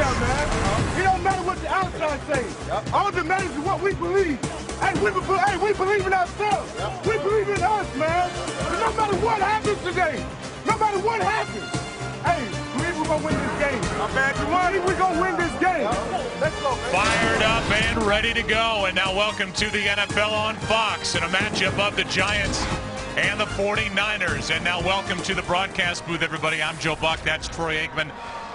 there, man. It don't matter what the outside say. All that matters is what we believe. Hey, we believe in ourselves. We believe in us, man. And no matter what happens today, no matter what happens, hey, believe we're going to win this game. We're going to win this game. Let's go, man. Fired up and ready to go. And now welcome to the NFL on Fox in a matchup of the Giants and the 49ers. And now welcome to the broadcast booth, everybody. I'm Joe Buck. That's Troy Aikman.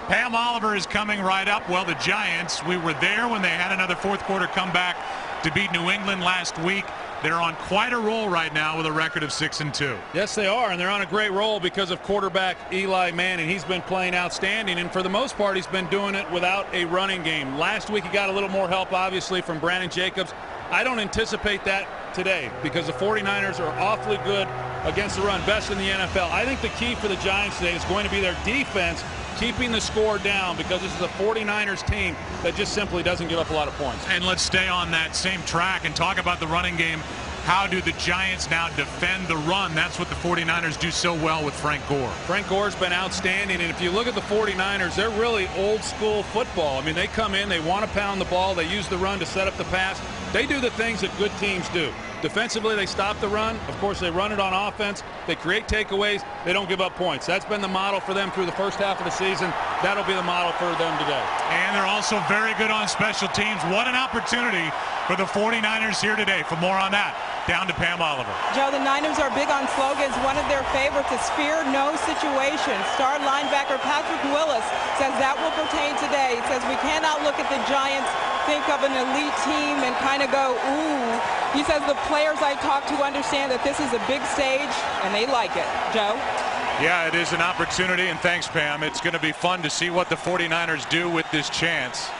Pam Oliver is coming right up. Well, the Giants, we were there when they had another fourth quarter comeback to beat New England last week. They're on quite a roll right now with a record of 6-2. Yes, they are, and they're on a great roll because of quarterback Eli Manning. He's been playing outstanding, and for the most part, he's been doing it without a running game. Last week, he got a little more help, obviously, from Brandon Jacobs. I don't anticipate that today because the 49ers are awfully good against the run, best in the NFL. I think the key for the Giants today is going to be their defense, keeping the score down, because this is a 49ers team that just simply doesn't give up a lot of points. And let's stay on that same track and talk about the running game. How do the Giants now defend the run? That's what the 49ers do so well with Frank Gore. Frank Gore's been outstanding, and if you look at the 49ers, they're really old school football. I mean, they come in, they want to pound the ball, they use the run to set up the pass. They do the things that good teams do. Defensively, they stop the run. Of course, they run it on offense. They create takeaways. They don't give up points. That's been the model for them through the first half of the season. That'll be the model for them today. And they're also very good on special teams. What an opportunity for the 49ers here today. For more on that, down to Pam Oliver. Joe, the Niners are big on slogans. One of their favorites is fear no situation. Star linebacker Patrick Willis says that will pertain today. He says we cannot look at the Giants, think of an elite team, and kind of go, ooh. He says the players I talked to understand that this is a big stage, and they like it. Joe? Yeah, it is an opportunity, and thanks, Pam. It's going to be fun to see what the 49ers do with this chance.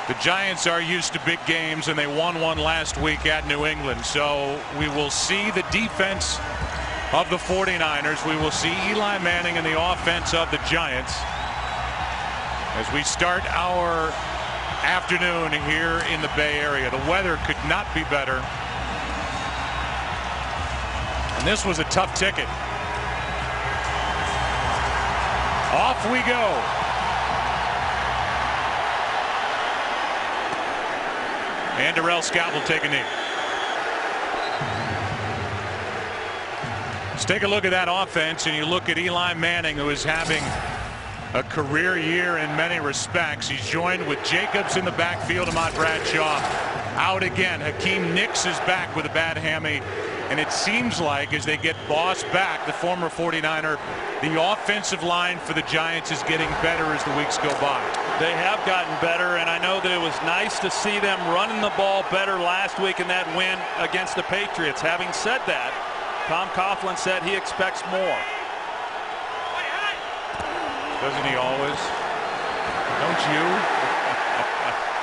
The Giants are used to big games, and they won one last week at New England. So we will see the defense of the 49ers. We will see Eli Manning in the offense of the Giants as we start our afternoon here in the Bay Area. The weather could not be better. And this was a tough ticket. Off we go. And Darrell Scott will take a knee. Let's take a look at that offense, and you look at Eli Manning, who is having a career year in many respects. He's joined with Jacobs in the backfield. Ahmad Bradshaw out again. Hakeem Nicks is back with a bad hammy. And it seems like as they get Boss back, the former 49er, the offensive line for the Giants is getting better as the weeks go by. They have gotten better, and I know that it was nice to see them running the ball better last week in that win against the Patriots. Having said that, Tom Coughlin said he expects more. Doesn't he always? Don't you?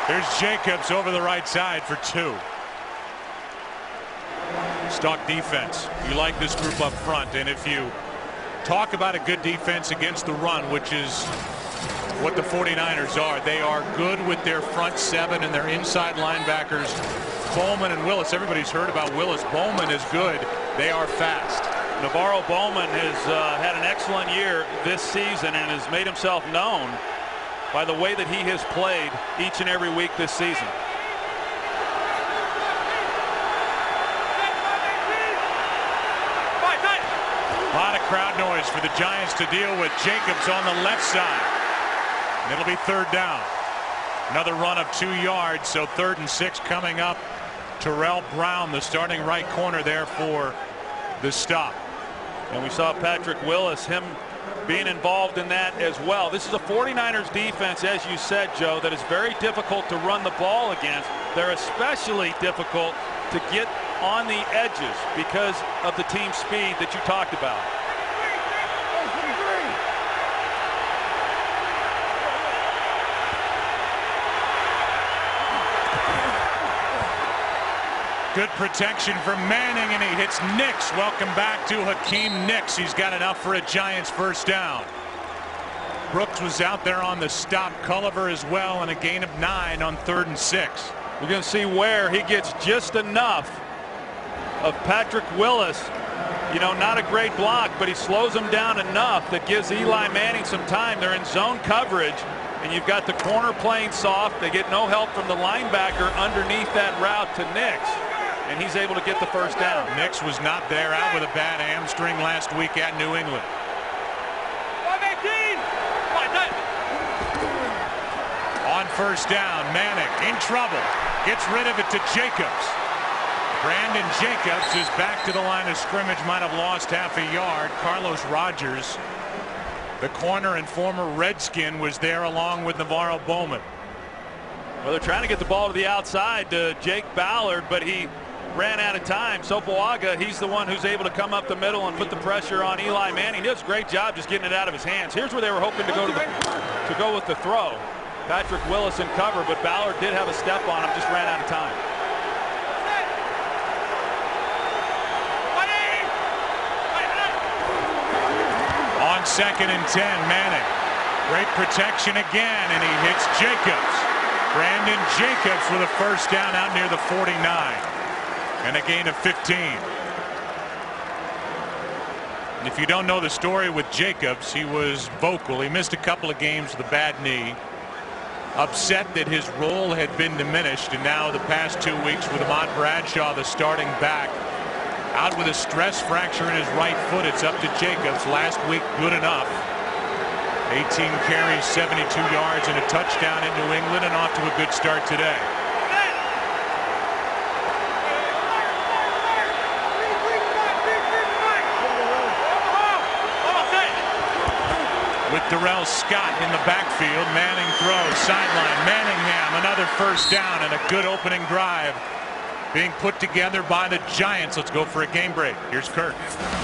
There's Jacobs over the right side for 2. Stock defense. You like this group up front, and if you talk about a good defense against the run, which is what the 49ers are, they are good with their front 7 and their inside linebackers, Bowman and Willis. Everybody's heard about Willis. Bowman is good. They are fast. Navarro Bowman has had an excellent year this season and has made himself known by the way that he has played each and every week this season. A lot of crowd noise for the Giants to deal with. Jacobs on the left side. And it'll be 3rd down. Another run of 2 yards, so 3rd and 6 coming up. Terrell Brown, the starting right corner there for the stop. And we saw Patrick Willis, him being involved in that as well. This is a 49ers defense, as you said, Joe, that is very difficult to run the ball against. They're especially difficult to get on the edges because of the team speed that you talked about. Good protection from Manning, and he hits Nicks. Welcome back to Hakeem Nicks. He's got enough for a Giants 1st down. Brooks was out there on the stop. Culliver as well, and a gain of 9 on 3rd and 6. We're going to see where he gets just enough of Patrick Willis. You know, not a great block, but he slows him down enough that gives Eli Manning some time. They're in zone coverage, and you've got the corner playing soft. They get no help from the linebacker underneath that route to Nix, and he's able to get the first down. Nix was not there, out with a bad hamstring last week at New England. On first down, Manning in trouble. Gets rid of it to Jacobs. Brandon Jacobs is back to the line of scrimmage. Might have lost half a yard. Carlos Rogers, the corner and former Redskin, was there along with Navarro Bowman. Well, they're trying to get the ball to the outside to Jake Ballard, but he ran out of time. Sopoaga, he's the one who's able to come up the middle and put the pressure on Eli Manning. He does a great job just getting it out of his hands. Here's where they were hoping to go with the throw. Patrick Willis in cover, but Ballard did have a step on him, just ran out of time. On 2nd and 10, Manning. Great protection again, and he hits Jacobs. Brandon Jacobs with a first down out near the 49. And a gain of 15. And if you don't know the story with Jacobs, he was vocal. He missed a couple of games with a bad knee. Upset that his role had been diminished, and now the past 2 weeks with Ahmad Bradshaw, the starting back, out with a stress fracture in his right foot. It's up to Jacobs. Last week, good enough. 18 carries, 72 yards, and a touchdown in New England, and off to a good start today. With Darrell Scott in the backfield, Manning throws, sideline, Manningham, another first down, and a good opening drive being put together by the Giants. Let's go for a game break. Here's Kurt.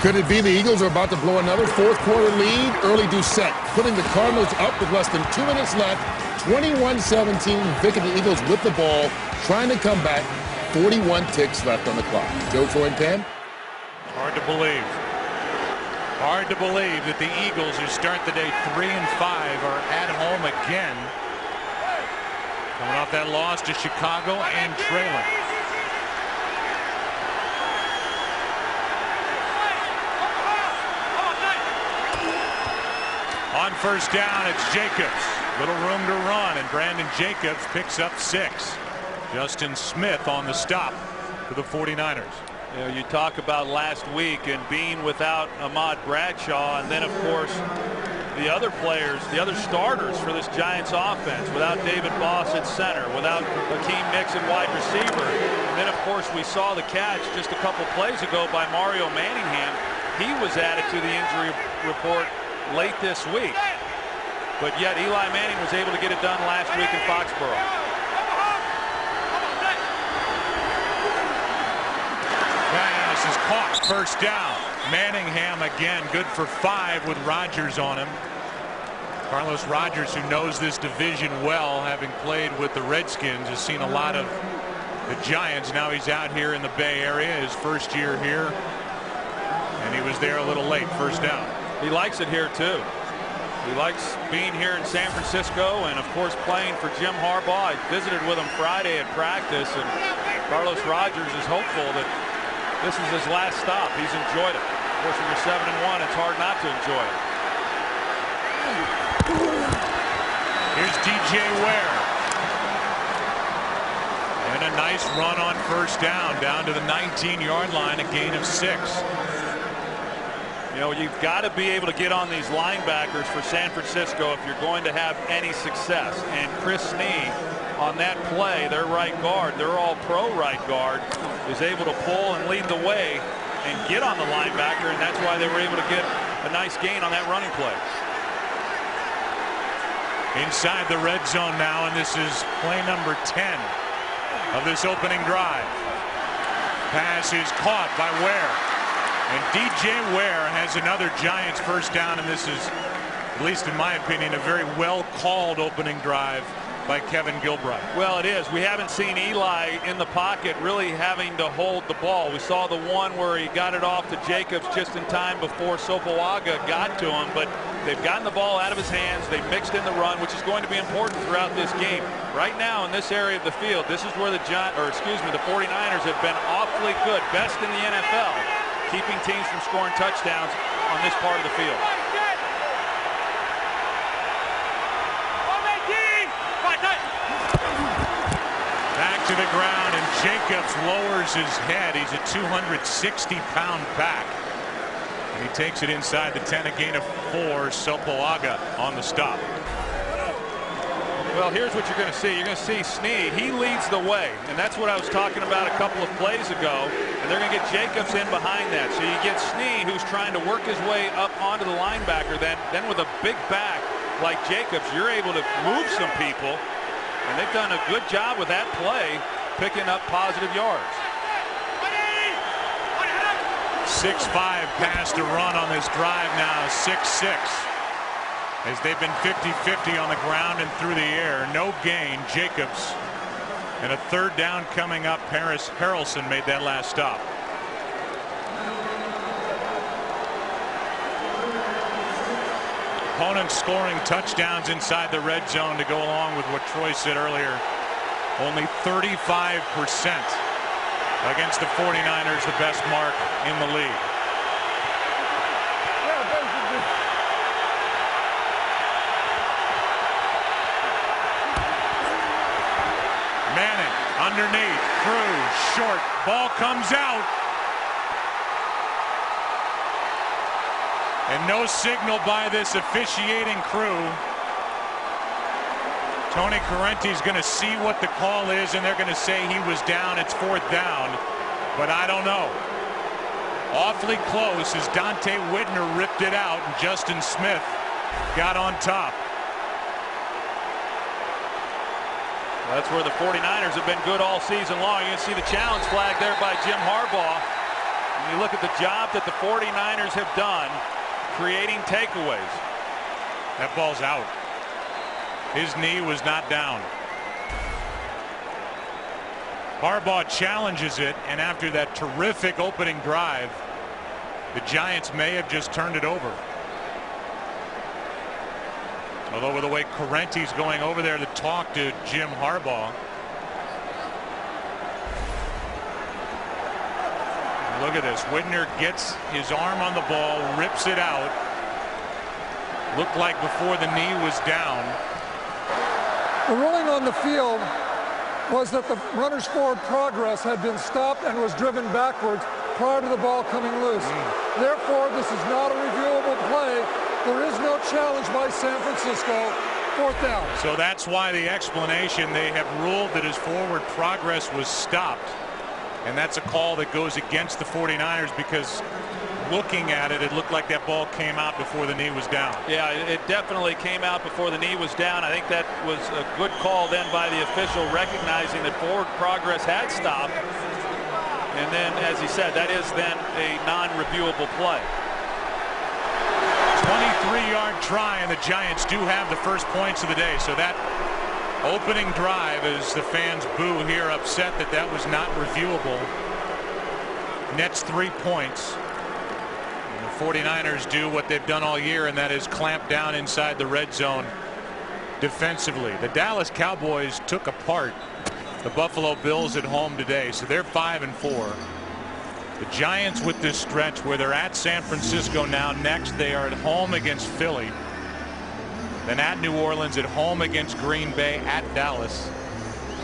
Could it be the Eagles are about to blow another fourth-quarter lead? Early Doucette putting the Cardinals up with less than 2 minutes left. 21-17. Vic and the Eagles with the ball, trying to come back. 41 ticks left on the clock. Joe, Troy, and Pam. Hard to believe. Hard to believe that the Eagles, who start the day 3-5, are at home again. Coming off that loss to Chicago and trailing. On first down, it's Jacobs. Little room to run, and Brandon Jacobs picks up 6. Justin Smith on the stop for the 49ers. You know, you talk about last week and being without Ahmad Bradshaw, and then of course the other players, the other starters for this Giants offense, without David Boss at center, without Hakeem Nicks at wide receiver. And then of course we saw the catch just a couple plays ago by Mario Manningham. He was added to the injury report late this week, but yet Eli Manning was able to get it done last week in Foxborough. Pass is caught, first down. Manningham again, good for 5 with Rodgers on him. Carlos Rogers, who knows this division well, having played with the Redskins, has seen a lot of the Giants. Now he's out here in the Bay Area, his first year here, and he was there a little late. First down. He likes it here too. He likes being here in San Francisco, and of course playing for Jim Harbaugh. I visited with him Friday at practice, and Carlos Rogers is hopeful that this is his last stop. He's enjoyed it. Of course, when you're 7-1, it's hard not to enjoy it. Here's DJ Ware. And a nice run on first down to the 19-yard line, a gain of 6. You know, you've got to be able to get on these linebackers for San Francisco if you're going to have any success. And Chris Snee, on that play, their right guard, their all-pro right guard, is able to pull and lead the way and get on the linebacker, and that's why they were able to get a nice gain on that running play. Inside the red zone now, and this is play number 10 of this opening drive. Pass is caught by Ware, and DJ Ware has another Giants first down, and this is, at least in my opinion, a very well called opening drive by Kevin Gilbride. Well, it is. We haven't seen Eli in the pocket really having to hold the ball. We saw the one where he got it off to Jacobs just in time before Sopoaga got to him, but they've gotten the ball out of his hands. They've mixed in the run, which is going to be important throughout this game. Right now in this area of the field, this is where the 49ers have been awfully good, best in the NFL, keeping teams from scoring touchdowns on this part of the field. to the ground, and Jacobs lowers his head. He's a 260-pound back. And he takes it inside the 10, a gain of 4. Sopolaga on the stop. Well, here's what you're going to see. You're going to see Snead. He leads the way, and that's what I was talking about a couple of plays ago. And they're going to get Jacobs in behind that. So you get Snead, who's trying to work his way up onto the linebacker. Then with a big back like Jacobs, you're able to move some people. And they've done a good job with that play, picking up positive yards. 6-5 pass to run on this drive now, 6-6. As they've been 50-50 on the ground and through the air. No gain. Jacobs. And a third down coming up. Harrelson made that last stop. Opponents scoring touchdowns inside the red zone to go along with what Troy said earlier. Only 35% against the 49ers, the best mark in the league. Manning underneath, through, short, ball comes out. And no signal by this officiating crew. Tony Correnti's going to see what the call is, and they're going to say he was down. It's 4th down, but I don't know. Awfully close as Dante Whitner ripped it out, and Justin Smith got on top. Well, that's where the 49ers have been good all season long. You can see the challenge flag there by Jim Harbaugh. And you look at the job that the 49ers have done creating takeaways. That ball's out. His knee was not down. Harbaugh challenges it, and after that terrific opening drive, the Giants may have just turned it over. Although with the way Correnti's going over there to talk to Jim Harbaugh. Look at this. Whitner gets his arm on the ball, rips it out. Looked like before the knee was down. The ruling on the field was that the runner's forward progress had been stopped and was driven backwards prior to the ball coming loose. Therefore, this is not a reviewable play. There is no challenge by San Francisco. 4th down. So that's why the explanation, they have ruled that his forward progress was stopped. And that's a call that goes against the 49ers because looking at it, it looked like that ball came out before the knee was down. Yeah, it definitely came out before the knee was down. I think that was a good call then by the official, recognizing that forward progress had stopped. And then, as he said, that is then a non-reviewable play. 23-yard try, and the Giants do have the first points of the day. So that opening drive, as the fans boo here, upset that that was not reviewable. Nets 3 points. And the 49ers do what they've done all year, and that is clamp down inside the red zone defensively. The Dallas Cowboys took apart the Buffalo Bills at home today, so they're 5-4. The Giants with this stretch where they're at San Francisco now. Next they are at home against Philly. Then at New Orleans, at home against Green Bay, at Dallas.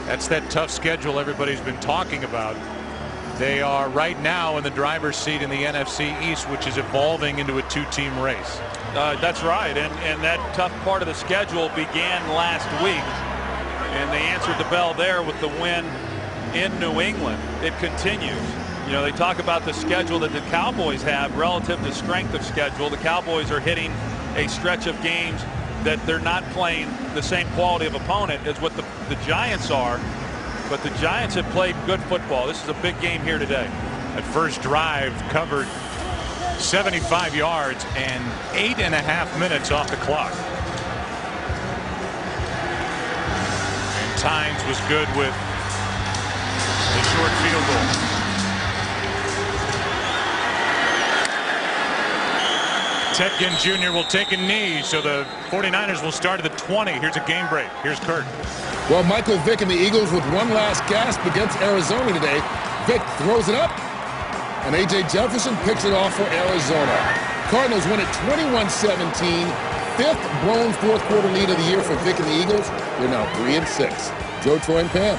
That's that tough schedule everybody's been talking about. They are right now in the driver's seat in the NFC East, which is evolving into a 2-team race. That's right, and that tough part of the schedule began last week. And they answered the bell there with the win in New England. It continues. You know, they talk about the schedule that the Cowboys have relative to strength of schedule. The Cowboys are hitting a stretch of games that they're not playing the same quality of opponent as what the Giants are. But the Giants have played good football. This is a big game here today. That first drive covered 75 yards and 8.5 minutes off the clock. And Tynes was good with the short field goal. Tetkin Jr. will take a knee, so the 49ers will start at the 20. Here's a game break. Here's Kurt. Well, Michael Vick and the Eagles with one last gasp against Arizona today. Vick throws it up, and A.J. Jefferson picks it off for Arizona. Cardinals win it 21-17. 5th blown fourth quarter lead of the year for Vick and the Eagles. They're now 3-6. Joe, Troy, and Pam.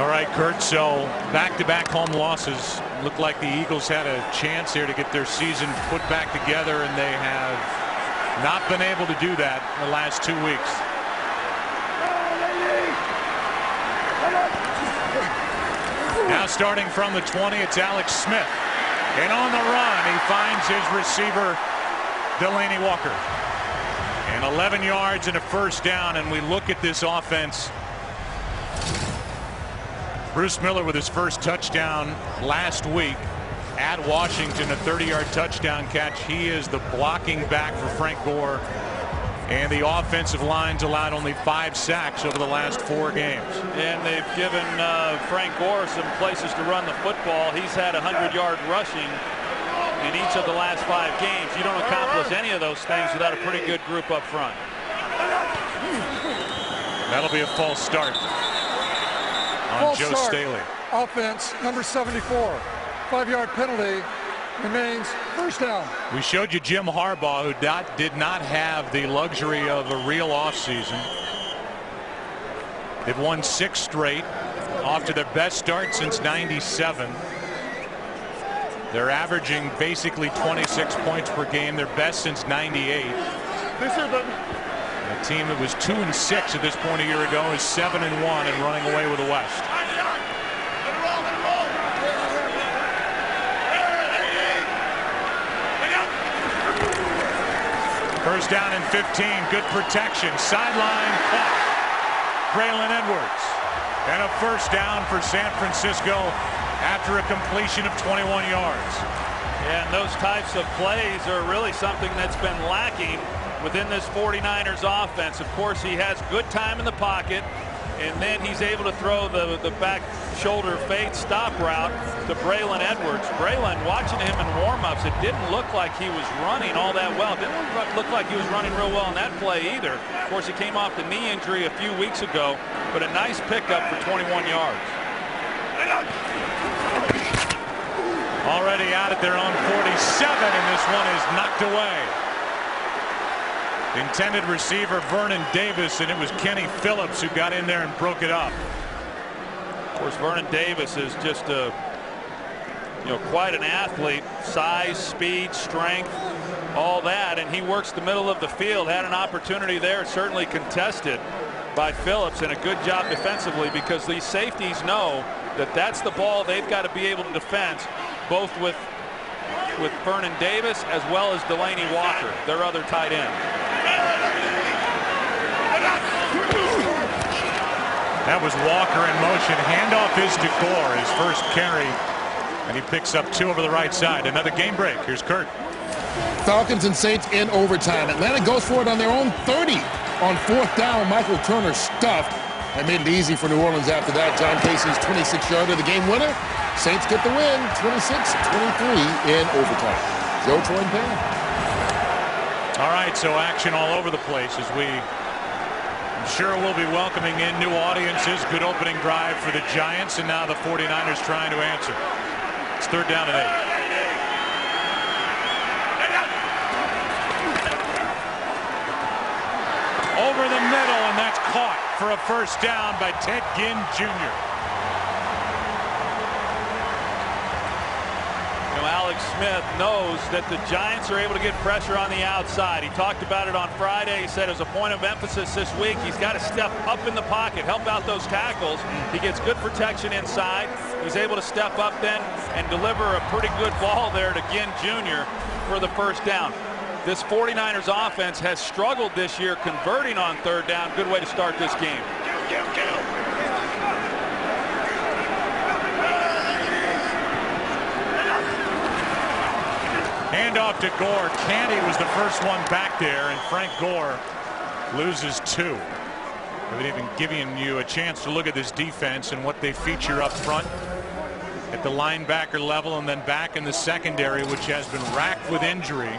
All right, Kurt, so back-to-back home losses. Looked like the Eagles had a chance here to get their season put back together, and they have not been able to do that in the last 2 weeks. Now starting from the 20, it's Alex Smith. And on the run, he finds his receiver, Delaney Walker. And 11 yards and a first down, and we look at this offense. Bruce Miller with his first touchdown last week at Washington, a 30-yard touchdown catch. He is the blocking back for Frank Gore. And the offensive line's allowed only 5 sacks over the last 4 games. And they've given Frank Gore some places to run the football. He's had 100-yard rushing in each of the last 5 games. You don't accomplish any of those things without a pretty good group up front. That'll be a false start on Joe Staley. Offense, number 74. 5-yard penalty. Remains first down. We showed you Jim Harbaugh, who did not have the luxury of a real offseason. They've won 6 straight, off to their best start since '97. They're averaging basically 26 points per game, their best since '98. A team that was 2-6 at this point a year ago is 7-1 and running away with the West. First down and 15. Good protection. Sideline caught. Braylon Edwards. And a first down for San Francisco after a completion of 21 yards. And those types of plays are really something that's been lacking within this 49ers offense. Of course, he has good time in the pocket, and then he's able to throw the back shoulder fade stop route to Braylon Edwards. Braylon, watching him in warm-ups, it didn't look like he was running all that well. It didn't look like he was running real well on that play either. Of course, he came off the knee injury a few weeks ago, but a nice pickup for 21 yards. Already out at their own 47, and this one is knocked away. Intended receiver Vernon Davis, and it was Kenny Phillips who got in there and broke it up. Of course, Vernon Davis is just quite an athlete. Size, speed, strength, all that, and he works the middle of the field. Had an opportunity there, certainly contested by Phillips, and a good job defensively, because these safeties know that that's the ball they've got to be able to defend, both with Vernon Davis as well as Delaney Walker, their other tight end. That was Walker in motion. Handoff is to Gore, his first carry, and he picks up 2 over the right side. Another game break. Here's Kurt. Falcons and Saints in overtime. Atlanta goes for it on their own 30 on 4th down. Michael Turner stuffed and made it easy for New Orleans after that. John Casey's 26-yarder, the game winner. Saints get the win, 26-23 in overtime. Joe, Troy, and Pam. All right, so action all over the place as I'm sure we'll be welcoming in new audiences. Good opening drive for the Giants, and now the 49ers trying to answer. It's 3rd down and 8. Over the middle, and that's caught for a first down by Ted Ginn Jr. Alex Smith knows that the Giants are able to get pressure on the outside. He talked about it on Friday. He said as a point of emphasis this week, he's got to step up in the pocket, help out those tackles. He gets good protection inside. He's able to step up then and deliver a pretty good ball there to Ginn Jr. for the first down. This 49ers offense has struggled this year converting on 3rd down. Good way to start this game. Handoff to Gore. Candy was the first one back there, and Frank Gore loses 2. They've even given you a chance to look at this defense and what they feature up front at the linebacker level, and then back in the secondary, which has been racked with injury.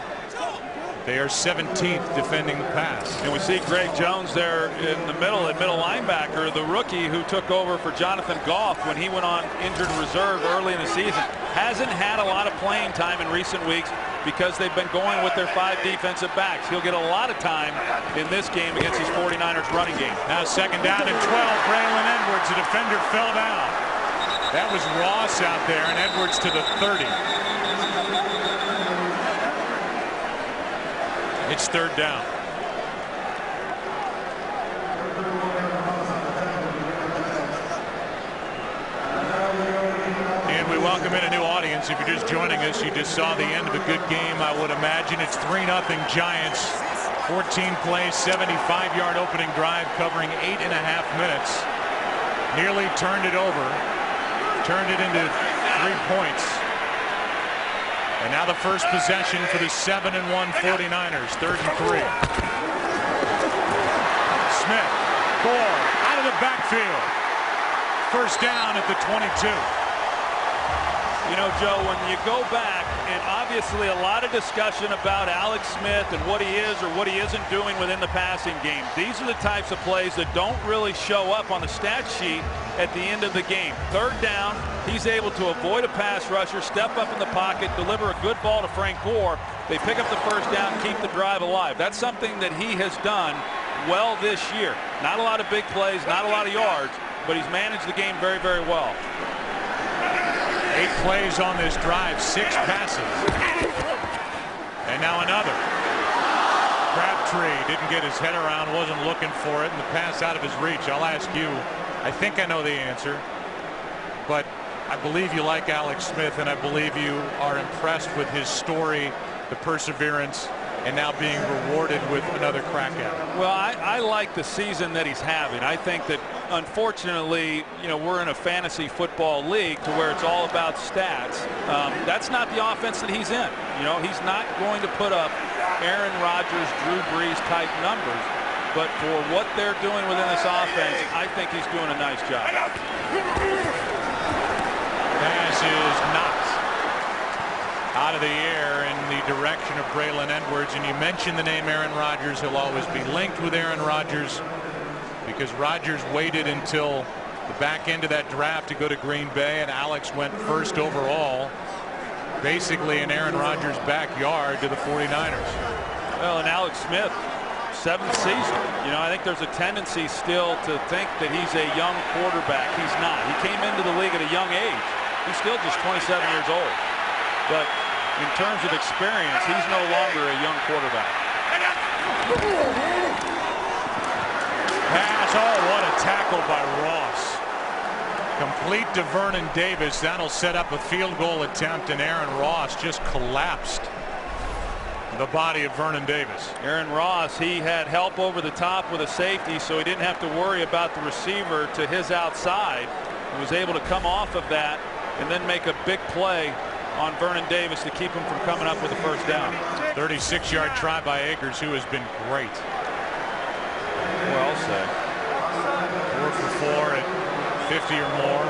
They are 17th defending the pass. And we see Greg Jones there in the middle at middle linebacker, the rookie who took over for Jonathan Goff when he went on injured reserve early in the season. Hasn't had a lot of playing time in recent weeks. because they've been going with their 5 defensive backs. He'll get a lot of time in this game against his 49ers running game. Now 2nd down and 12. Braylon Edwards, the defender, fell down. That was Ross out there, and Edwards to the 30. It's 3rd down. And we welcome in a new audience. If you're just joining us, you just saw the end of a good game. I would imagine it's 3-0 Giants. 14 plays, 75-yard opening drive covering 8.5 minutes. Nearly turned it over. Turned it into 3 points. And now the first possession for the 7-1 49ers. 3rd and 3. Smith, Gore, out of the backfield. First down at the 22. You know, Joe, when you go back, and obviously a lot of discussion about Alex Smith and what he is or what he isn't doing within the passing game. These are the types of plays that don't really show up on the stat sheet at the end of the game. 3rd down, he's able to avoid a pass rusher, step up in the pocket, deliver a good ball to Frank Gore. They pick up the first down, keep the drive alive. That's something that he has done well this year. Not a lot of big plays, not a lot of yards, but he's managed the game very, very well. 8 plays on this drive, 6 passes. And now another. Crabtree didn't get his head around, wasn't looking for it, and the pass out of his reach. I'll ask you, I think I know the answer, but I believe you like Alex Smith, and I believe you are impressed with his story, the perseverance, and now being rewarded with another crack at it. Well, I like the season that he's having. I think that, unfortunately, you know, we're in a fantasy football league to where it's all about stats. That's not the offense that he's in. You know, he's not going to put up Aaron Rodgers, Drew Brees type numbers, but for what they're doing within this offense, I think he's doing a nice job. Pass is knocked out of the air in the direction of Braylon Edwards, and you mentioned the name Aaron Rodgers. He'll always be linked with Aaron Rodgers because Rodgers waited until the back end of that draft to go to Green Bay, and Alex went 1st overall, basically in Aaron Rodgers' backyard to the 49ers. Well, and Alex Smith, 7th season. You know, I think there's a tendency still to think that he's a young quarterback. He's not. He came into the league at a young age. He's still just 27 years old. But in terms of experience, he's no longer a young quarterback. Pass, oh, what a tackle by Ross. Complete to Vernon Davis. That'll set up a field goal attempt, and Aaron Ross just collapsed the body of Vernon Davis. Aaron Ross, he had help over the top with a safety, so he didn't have to worry about the receiver to his outside. He was able to come off of that and then make a big play on Vernon Davis to keep him from coming up with a first down. 36-yard try by Akers, who has been great. Well said. 4 for 4 at 50 or more.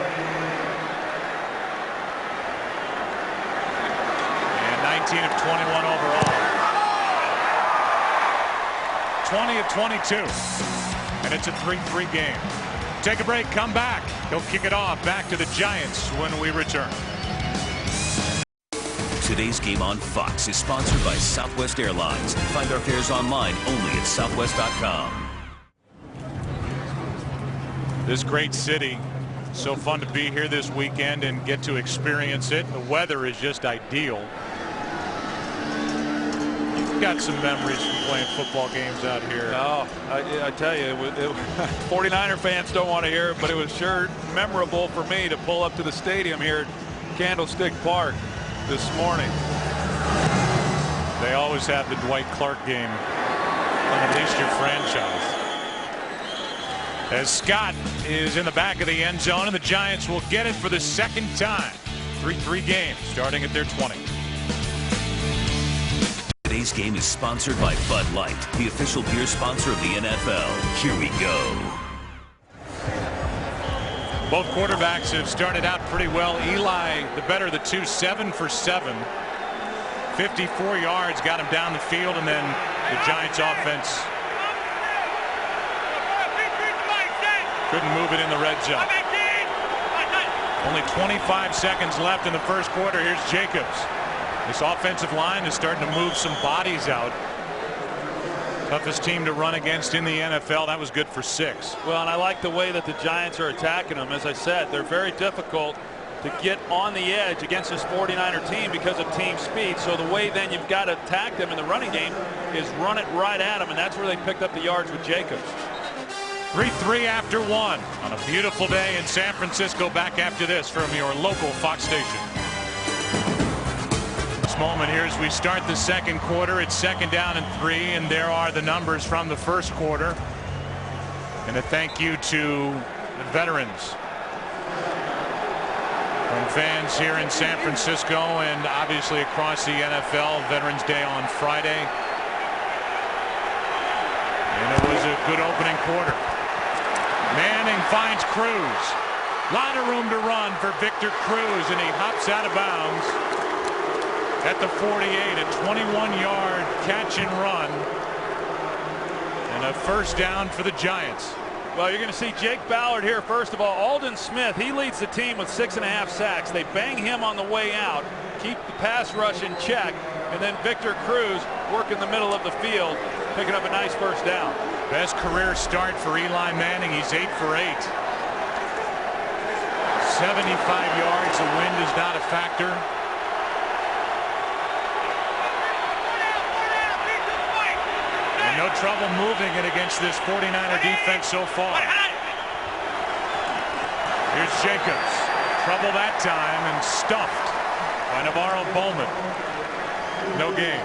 And 19 of 21 overall. 20 of 22. And it's a 3-3 game. Take a break, come back. He'll kick it off back to the Giants when we return. Today's game on Fox is sponsored by Southwest Airlines. Find our fares online only at southwest.com. This great city, so fun to be here this weekend and get to experience it. The weather is just ideal. You've got some memories from playing football games out here. Oh, I tell you, 49er fans don't want to hear it, but it was sure memorable for me to pull up to the stadium here at Candlestick Park this morning. They always have the Dwight Clark game unleash your franchise. As Scott is in the back of the end zone, and the Giants will get it for the 2nd time. 3-3 game starting at their 20. Today's game is sponsored by Bud Light, the official beer sponsor of the NFL. Here we go. Both quarterbacks have started out pretty well. Eli, the better of the two, 7 for 7. 54 yards, got him down the field, and then the Giants offense couldn't move it in the red zone. Only 25 seconds left in the first quarter. Here's Jacobs. This offensive line is starting to move some bodies out. Toughest team to run against in the NFL. That was good for 6. Well, and I like the way that the Giants are attacking them. As I said, they're very difficult to get on the edge against this 49er team because of team speed. So the way then you've got to attack them in the running game is run it right at them, and that's where they picked up the yards with Jacobs. 3-3 after 1 on a beautiful day in San Francisco. Back after this from your local Fox station. This moment here as we start the second quarter. It's 2nd down and 3, and there are the numbers from the first quarter. And a thank you to the veterans from fans here in San Francisco and obviously across the NFL. Veterans Day on Friday. And it was a good opening quarter. Manning finds Cruz. Lot of room to run for Victor Cruz, and he hops out of bounds at the 48. A 21-yard catch and run. And a first down for the Giants. Well, you're going to see Jake Ballard here. First of all, Aldon Smith, he leads the team with 6.5 sacks. They bang him on the way out, keep the pass rush in check, and then Victor Cruz working the middle of the field, picking up a nice first down. Best career start for Eli Manning. He's 8 for 8. 75 yards. The wind is not a factor. And no trouble moving it against this 49er defense so far. Here's Jacobs. Trouble that time and stuffed by Navarro Bowman. No gain.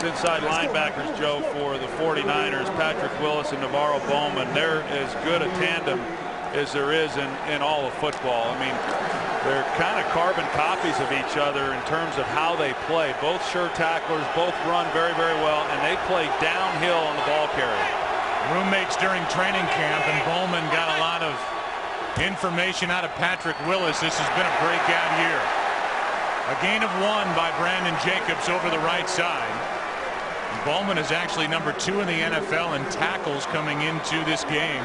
Inside linebackers, Joe, for the 49ers, Patrick Willis and Navarro Bowman. They're as good a tandem as there is in all of football. I mean, they're kind of carbon copies of each other in terms of how they play. Both sure tacklers, both run very, very well, and they play downhill on the ball carrier. Roommates during training camp, and Bowman got a lot of information out of Patrick Willis. This has been a breakout year. A gain of 1 by Brandon Jacobs over the right side. Bowman is actually number 2 in the NFL in tackles coming into this game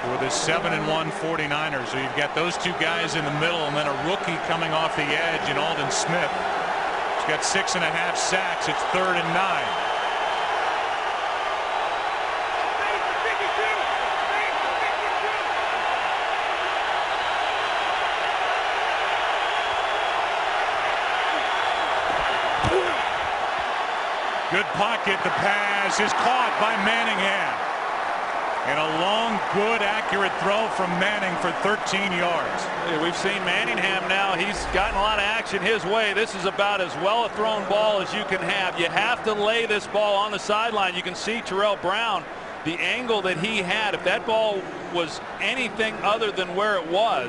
for the 7-1 49ers. So you've got those 2 guys in the middle and then a rookie coming off the edge in Aldon Smith. He's got 6.5 sacks. It's 3rd and 9. Good pocket. The pass is caught by Manningham. And a long, good, accurate throw from Manning for 13 yards. Yeah, we've seen Manningham now. He's gotten a lot of action his way. This is about as well a thrown ball as you can have. You have to lay this ball on the sideline. You can see Terrell Brown, the angle that he had. If that ball was anything other than where it was,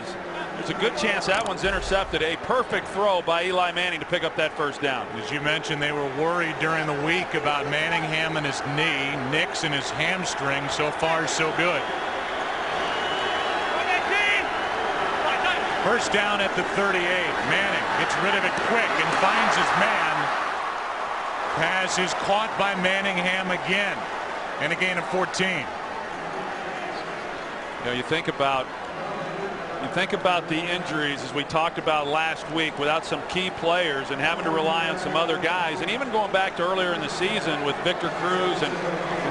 there's a good chance that one's intercepted. A perfect throw by Eli Manning to pick up that first down. As you mentioned, they were worried during the week about Manningham and his knee, Nix and his hamstring. So far, so good. First down at the 38. Manning gets rid of it quick and finds his man. Pass is caught by Manningham again. And a gain of 14. You know, you think about the injuries, as we talked about last week, without some key players and having to rely on some other guys, and even going back to earlier in the season with Victor Cruz and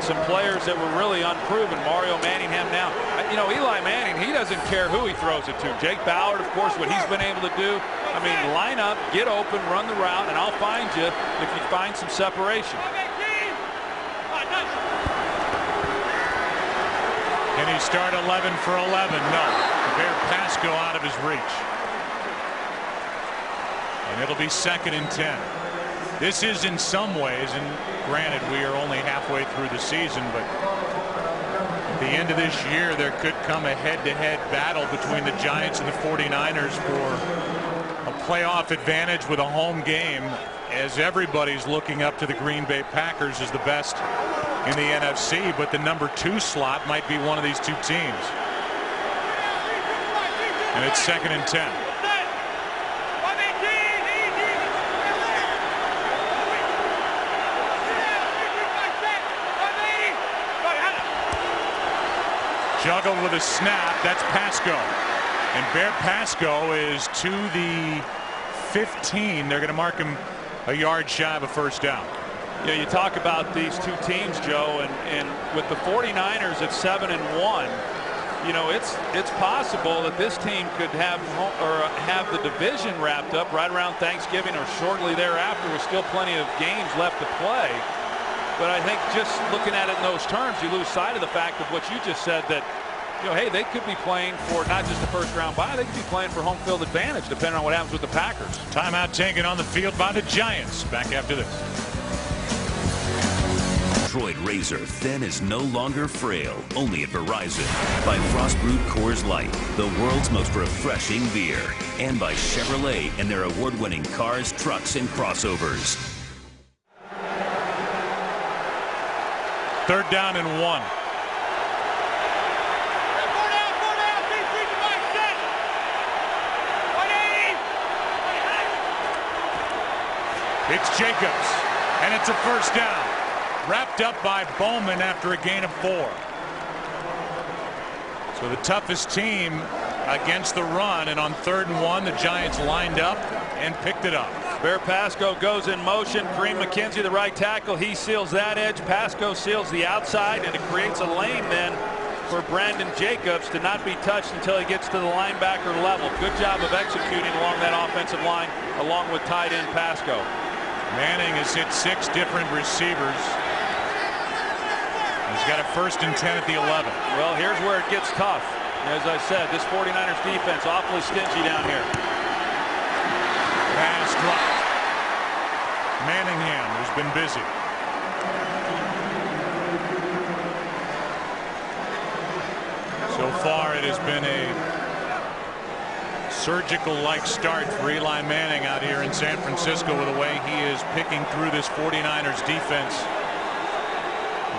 some players that were really unproven. Mario Manningham now. You know, Eli Manning, he doesn't care who he throws it to. Jake Ballard, of course, what he's been able to do. I mean, line up, get open, run the route, and I'll find you if you find some separation. Can he start 11 for 11? No. The Bear pass go out of his reach. And it'll be 2nd and 10. This is in some ways, and granted we are only halfway through the season, but at the end of this year there could come a head-to-head battle between the Giants and the 49ers for a playoff advantage with a home game, as everybody's looking up to the Green Bay Packers as the best in the NFC, but the number 2 slot might be one of these 2 teams. And it's 2nd and 10. Juggled with a snap. That's Pasco. And Bear Pasco is to the 15. They're going to mark him a yard shy of a first down. Yeah, you talk about these two teams, Joe, and with the 49ers at 7-1, you know, it's possible that this team could have the division wrapped up right around Thanksgiving or shortly thereafter, with still plenty of games left to play. But I think just looking at it in those terms, you lose sight of the fact of what you just said, that, you know, hey, they could be playing for not just a first-round bye, they could be playing for home field advantage, depending on what happens with the Packers. Timeout taken on the field by the Giants. Back after this. Detroit Razor thin is no longer frail, only at Verizon. By Frost Brewed Coors Light, the world's most refreshing beer. And by Chevrolet and their award-winning cars, trucks, and crossovers. 3rd down and 1. It's Jacobs, and it's a first down. Wrapped up by Bowman after a gain of 4. So the toughest team against the run, and on 3rd and 1, the Giants lined up and picked it up. Bear Pasco goes in motion. Kareem McKenzie, the right tackle, he seals that edge. Pasco seals the outside, and it creates a lane then for Brandon Jacobs to not be touched until he gets to the linebacker level. Good job of executing along that offensive line, along with tight end Pasco. Manning has hit 6 different receivers. He's got a 1st and 10 at the 11. Well, here's where it gets tough. As I said, this 49ers defense awfully stingy down here. Pass dropped. Manningham has been busy. So far, it has been a surgical-like start for Eli Manning out here in San Francisco, with the way he is picking through this 49ers defense,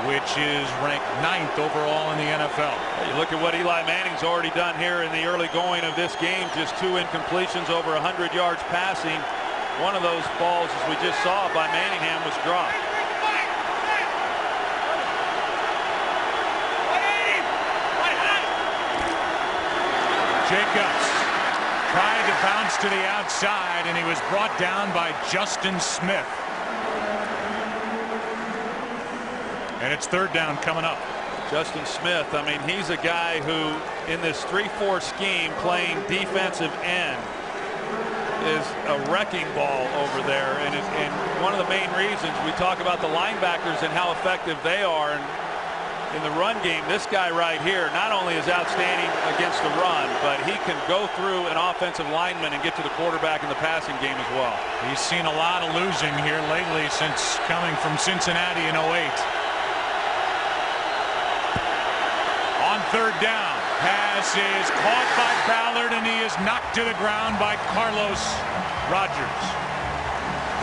which is ranked 9th overall in the NFL. You look at what Eli Manning's already done here in the early going of this game. Just 2 incompletions, over 100 yards passing. One of those balls, as we just saw by Manningham, was dropped. Jacobs tried to bounce to the outside, and he was brought down by Justin Smith. And it's 3rd down coming up. Justin Smith, I mean, he's a guy who, in this 3-4 scheme, playing defensive end, is a wrecking ball over there. And one of the main reasons we talk about the linebackers and how effective they are in the run game, this guy right here not only is outstanding against the run, but he can go through an offensive lineman and get to the quarterback in the passing game as well. He's seen a lot of losing here lately since coming from Cincinnati in 08. On 3rd down, pass is caught by Ballard, and he is knocked to the ground by Carlos Rogers.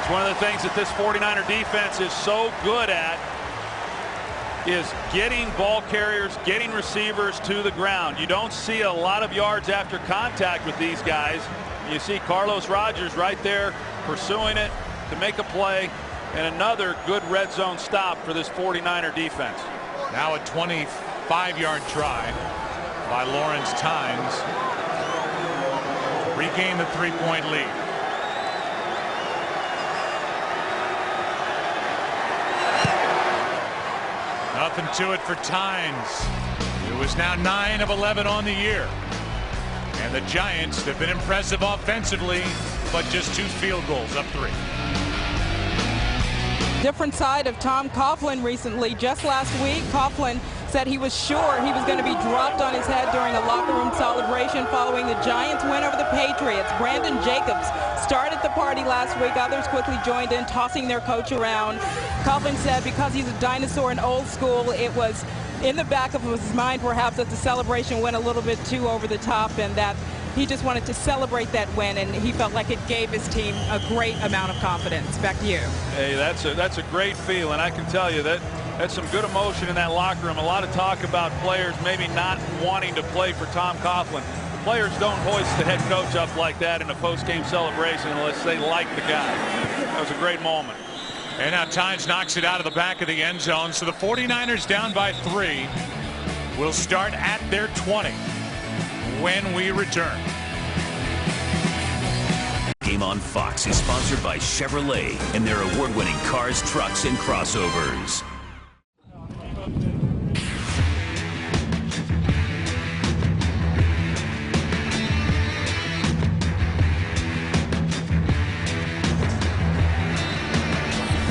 It's one of the things that this 49er defense is so good at, is getting ball carriers, getting receivers to the ground. You don't see a lot of yards after contact with these guys. You see Carlos Rogers right there pursuing it to make a play, and another good red zone stop for this 49er defense. Now a 25-yard try by Lawrence Tynes to regain the 3-point lead. Nothing to it for Tynes. It was now 9 of 11 on the year. And the Giants have been impressive offensively, but just 2 field goals, up 3. Different side of Tom Coughlin recently. Just last week, Coughlin said he was sure he was going to be dropped on his head during a locker room celebration following the Giants win over the Patriots. Brandon Jacobs started the party last week. Others quickly joined in, tossing their coach around. Coughlin said because he's a dinosaur and old school, it was in the back of his mind perhaps that the celebration went a little bit too over the top, and that he just wanted to celebrate that win, and he felt like it gave his team a great amount of confidence. Back to you. Hey, that's a great feeling. I can tell you that that's some good emotion in that locker room. A lot of talk about players maybe not wanting to play for Tom Coughlin. The players don't hoist the head coach up like that in a post-game celebration unless they like the guy. That was a great moment. And now Tynes knocks it out of the back of the end zone. So the 49ers down by 3. will start at their 20 when we return. Game on Fox is sponsored by Chevrolet and their award-winning cars, trucks, and crossovers.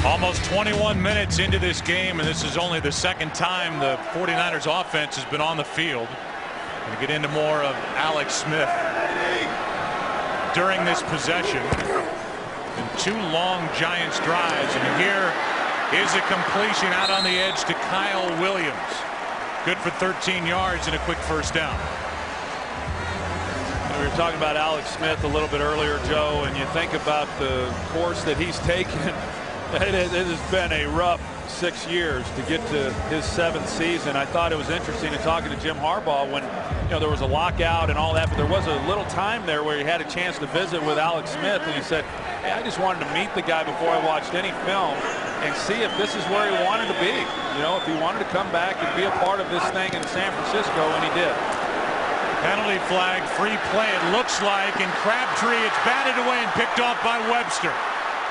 Almost 21 minutes into this game, and this is only the second time the 49ers offense has been on the field. We'll get into more of Alex Smith during this possession. And 2 long Giants drives, and here is a completion out on the edge to Kyle Williams. Good for 13 yards and a quick first down. We were talking about Alex Smith a little bit earlier, Joe, and you think about the course that he's taken. It has been a rough 6 years to get to his 7th season. I thought it was interesting in talking to Jim Harbaugh when, you know, there was a lockout and all that, but there was a little time there where he had a chance to visit with Alex Smith, and he said, hey, I just wanted to meet the guy before I watched any film and see if this is where he wanted to be. You know, if he wanted to come back and be a part of this thing in San Francisco, and he did. Penalty flag, free play, it looks like, and Crabtree, it's batted away and picked off by Webster.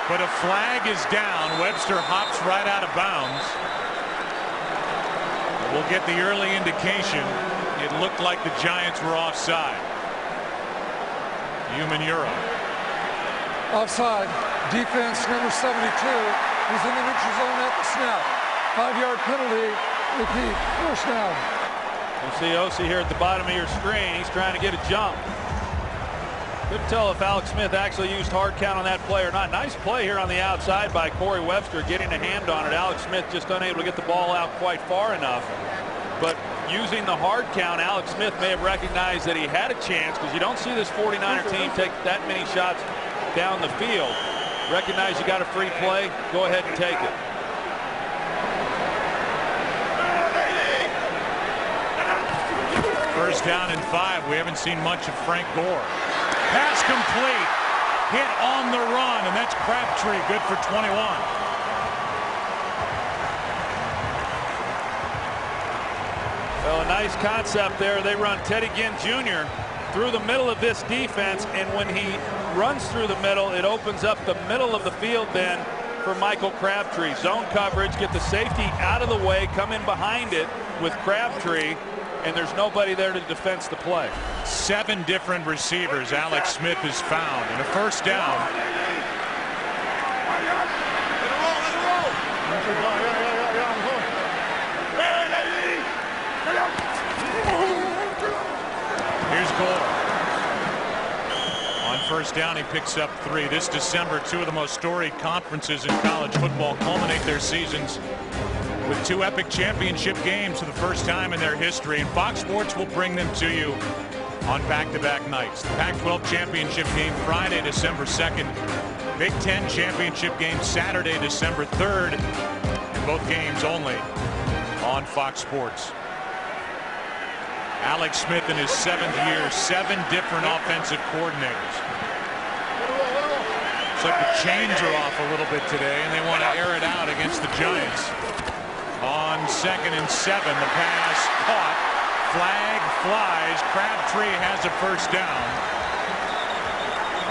But a flag is down. Webster hops right out of bounds. We'll get the early indication. It looked like the Giants were offside. Human Euro. Offside. Defense number 72. He's in the neutral zone at the snap. 5-yard penalty. Repeat. First down. You see OC here at the bottom of your screen. He's trying to get a jump. Couldn't tell if Alex Smith actually used hard count on that play or not. Nice play here on the outside by Corey Webster, getting a hand on it. Alex Smith just unable to get the ball out quite far enough. But using the hard count, Alex Smith may have recognized that he had a chance, because you don't see this 49er team take that many shots down the field. Recognize you got a free play, go ahead and take it. First down and 5. We haven't seen much of Frank Gore. Pass complete. Hit on the run, and that's Crabtree. Good for 21. Well, a nice concept there. They run Teddy Ginn Jr. through the middle of this defense, and when he runs through the middle, it opens up the middle of the field then for Michael Crabtree. Zone coverage, get the safety out of the way, come in behind it with Crabtree, and there's nobody there to defense the play. 7 different receivers Alex Smith has found, and a first down. Here's Gore. On first down, he picks up 3. This December, 2 of the most storied conferences in college football culminate their seasons with 2 epic championship games for the first time in their history, and Fox Sports will bring them to you on back-to-back nights. The Pac-12 championship game Friday, December 2nd. Big Ten championship game Saturday, December 3rd. And both games only on Fox Sports. Alex Smith in his 7th year, 7 different offensive coordinators. Looks like the chains are off a little bit today, and they want to air it out against the Giants. On 2nd and 7, the pass caught. Flag flies. Crabtree has a first down.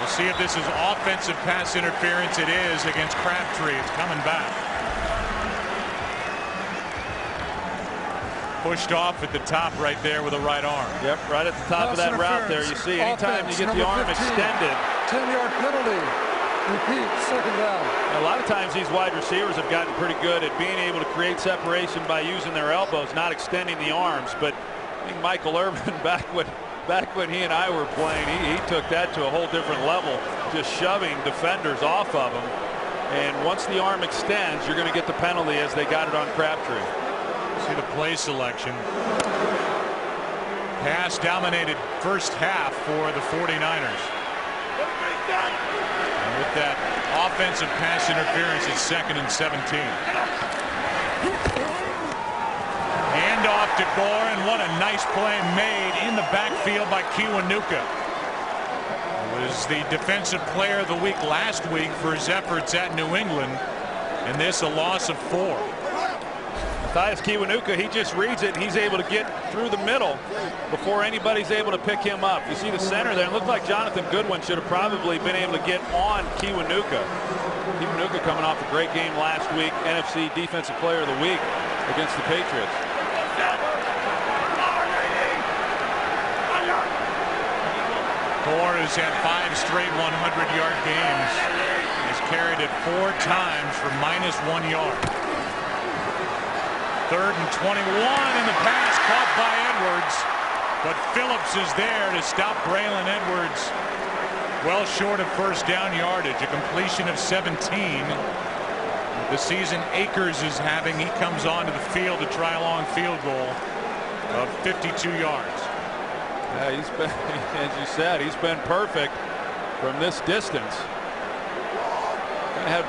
We'll see if this is offensive pass interference. It is against Crabtree. It's coming back. Pushed off at the top right there with a right arm. Yep, right at the top of that route there. You see, anytime you get the arm extended. 10-yard penalty. Repeat, second down. A lot of times these wide receivers have gotten pretty good at being able to create separation by using their elbows, not extending the arms. But I think Michael Irvin, back when he and I were playing, he took that to a whole different level, just shoving defenders off of him. And once the arm extends, you're going to get the penalty, as they got it on Crabtree. See the play selection. Pass dominated first half for the 49ers. And with that offensive pass interference, it's 2nd and 17. Handoff to Gore, and what a nice play made in the backfield by Kiwanuka. Was the defensive player of the week last week for his efforts at New England, and this a loss of 4. Matthias Kiwanuka, he just reads it, and he's able to get through the middle before anybody's able to pick him up. You see the center there. It looked like Jonathan Goodwin should have probably been able to get on Kiwanuka. Kiwanuka coming off a great game last week, NFC Defensive Player of the Week against the Patriots. Gore has had 5 straight 100-yard games. He's carried it 4 times for -1 yard. 3rd and 21, and the pass caught by Edwards. But Phillips is there to stop Braylon Edwards. Well short of first down yardage. A completion of 17. The season Akers is having. He comes onto the field to try a long field goal of 52 yards. Yeah, he's been, as you said, he's been perfect from this distance. Going to have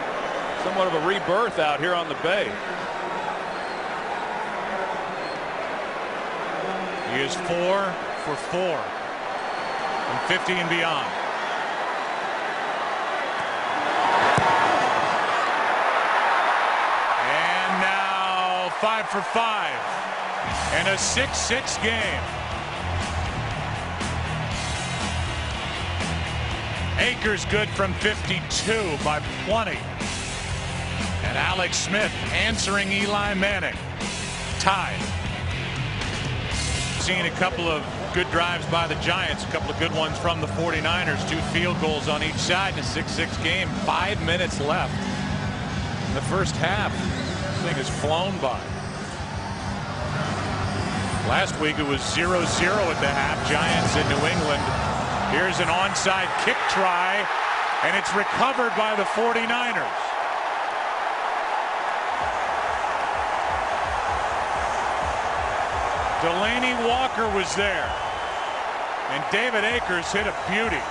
somewhat of a rebirth out here on the Bay. He is 4 for 4 from 50 and beyond. And now 5 for 5 and a 6-6 game. Akers good from 52 by plenty. And Alex Smith answering Eli Manning. Tied. Seen a couple of good drives by the Giants, a couple of good ones from the 49ers. 2 field goals on each side in a 6-6 game. 5 minutes left in the first half. This thing has flown by. Last week it was 0-0 at the half. Giants in New England. Here's an onside kick try, and it's recovered by the 49ers. Delaney Walker was there, and David Akers hit a beauty.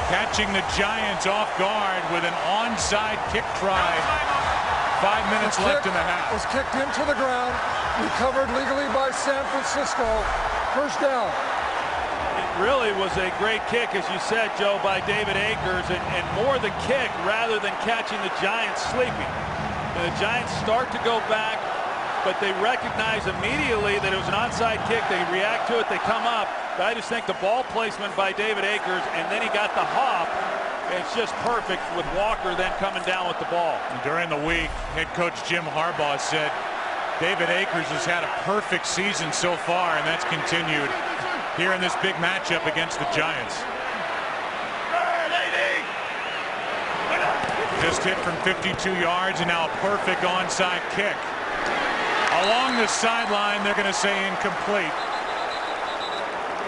Catching the Giants off guard with an onside kick try. 5 minutes left in the half. Was kicked into the ground, recovered legally by San Francisco. First down. It really was a great kick, as you said, Joe, by David Akers, and more the kick rather than catching the Giants sleeping. And the Giants start to go back, but they recognize immediately that it was an onside kick. They react to it, they come up. But I just think the ball placement by David Akers, and then he got the hop. It's just perfect with Walker then coming down with the ball. During the week, head coach Jim Harbaugh said David Akers has had a perfect season so far, and that's continued here in this big matchup against the Giants. Just hit from 52 yards, and now a perfect onside kick. Along the sideline, they're going to say incomplete.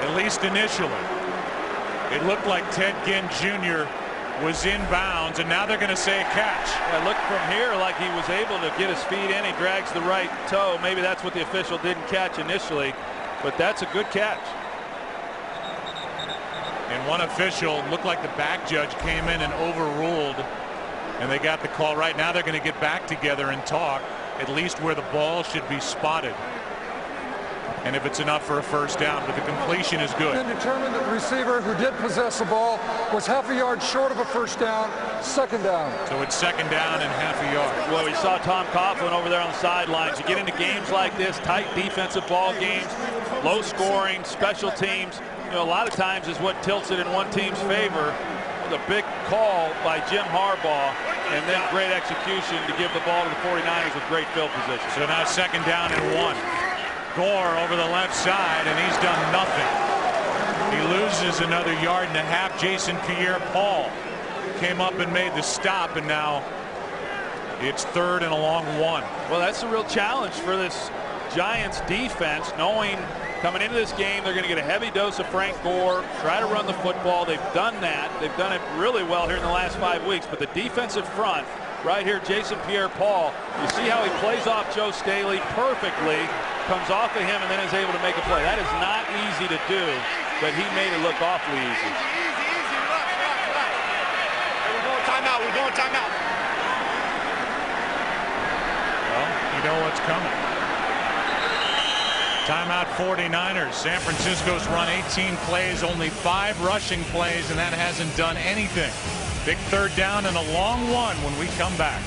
At least initially. It looked like Ted Ginn Jr. was in bounds, and now they're going to say a catch. Yeah, look from here like he was able to get his feet in. He drags the right toe. Maybe that's what the official didn't catch initially, but that's a good catch. And one official looked like the back judge came in and overruled, and they got the call. Right now they're going to get back together and talk, at least where the ball should be spotted, and if it's enough for a first down. But the completion is good. And determined that the receiver who did possess the ball was half a yard short of a first down. Second down. So it's second down and half a yard. Well, we saw Tom Coughlin over there on the sidelines. You get into games like this, tight defensive ball games, low scoring, special teams. You know, a lot of times is what tilts it in one team's favor. The big call by Jim Harbaugh, and then great execution to give the ball to the 49ers with great field position. So now second down and 1. Gore over the left side, and he's done nothing. He loses another yard and a half. Jason Pierre-Paul came up and made the stop, and now it's third and a long 1. Well, that's a real challenge for this Giants defense, knowing coming into this game they're going to get a heavy dose of Frank Gore, try to run the football. They've done that. They've done it really well here in the last 5 weeks. But the defensive front right here, Jason Pierre-Paul, you see how he plays off Joe Staley perfectly, comes off of him and then is able to make a play. That is not easy to do, but he made it look awfully easy. We're going timeout. We're going timeout. Well, you know what's coming. Timeout 49ers. San Francisco's run 18 plays, only 5 rushing plays, and that hasn't done anything. Big third down and a long one when we come back.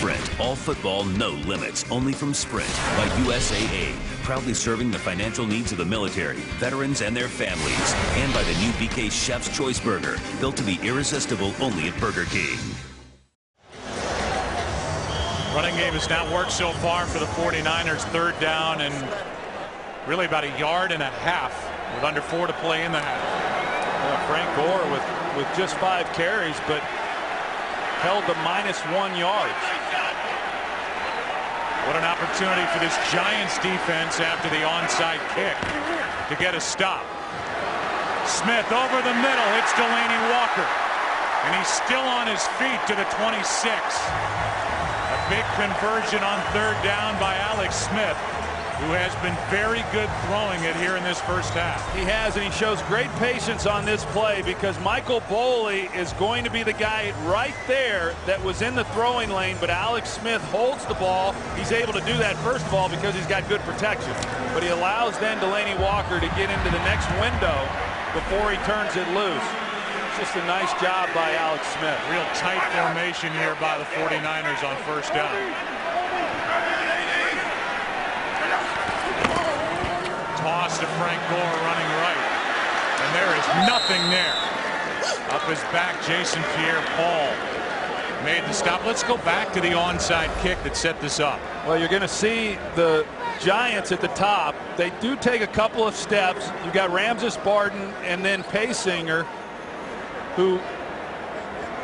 Sprint. All football, no limits. Only from Sprint by USAA. Proudly serving the financial needs of the military, veterans, and their families. And by the new BK Chef's Choice Burger, built to be irresistible only at Burger King. Running game has not worked so far for the 49ers. Third down and really about 1.5 yards with under 4 to play in the half. Frank Gore with just 5 carries, but held to -1 yard. What an opportunity for this Giants defense after the onside kick to get a stop. Smith over the middle, hits Delaney Walker, and he's still on his feet to the 26. A big conversion on third down by Alex Smith, who has been very good throwing it here in this first half. He has, and he shows great patience on this play because Michael Boley is going to be the guy right there that was in the throwing lane, but Alex Smith holds the ball. He's able to do that, first of all, because he's got good protection, but he allows then Delaney Walker to get into the next window before he turns it loose. It's just a nice job by Alex Smith. Real tight formation here by the 49ers on first down. Toss to Frank Gore running right, and there is nothing there. Up his back, Jason Pierre-Paul made the stop. Let's go back to the onside kick that set this up. Well, you're going to see the Giants at the top. They do take a couple of steps. You've got Ramses Barden and then Paysinger, who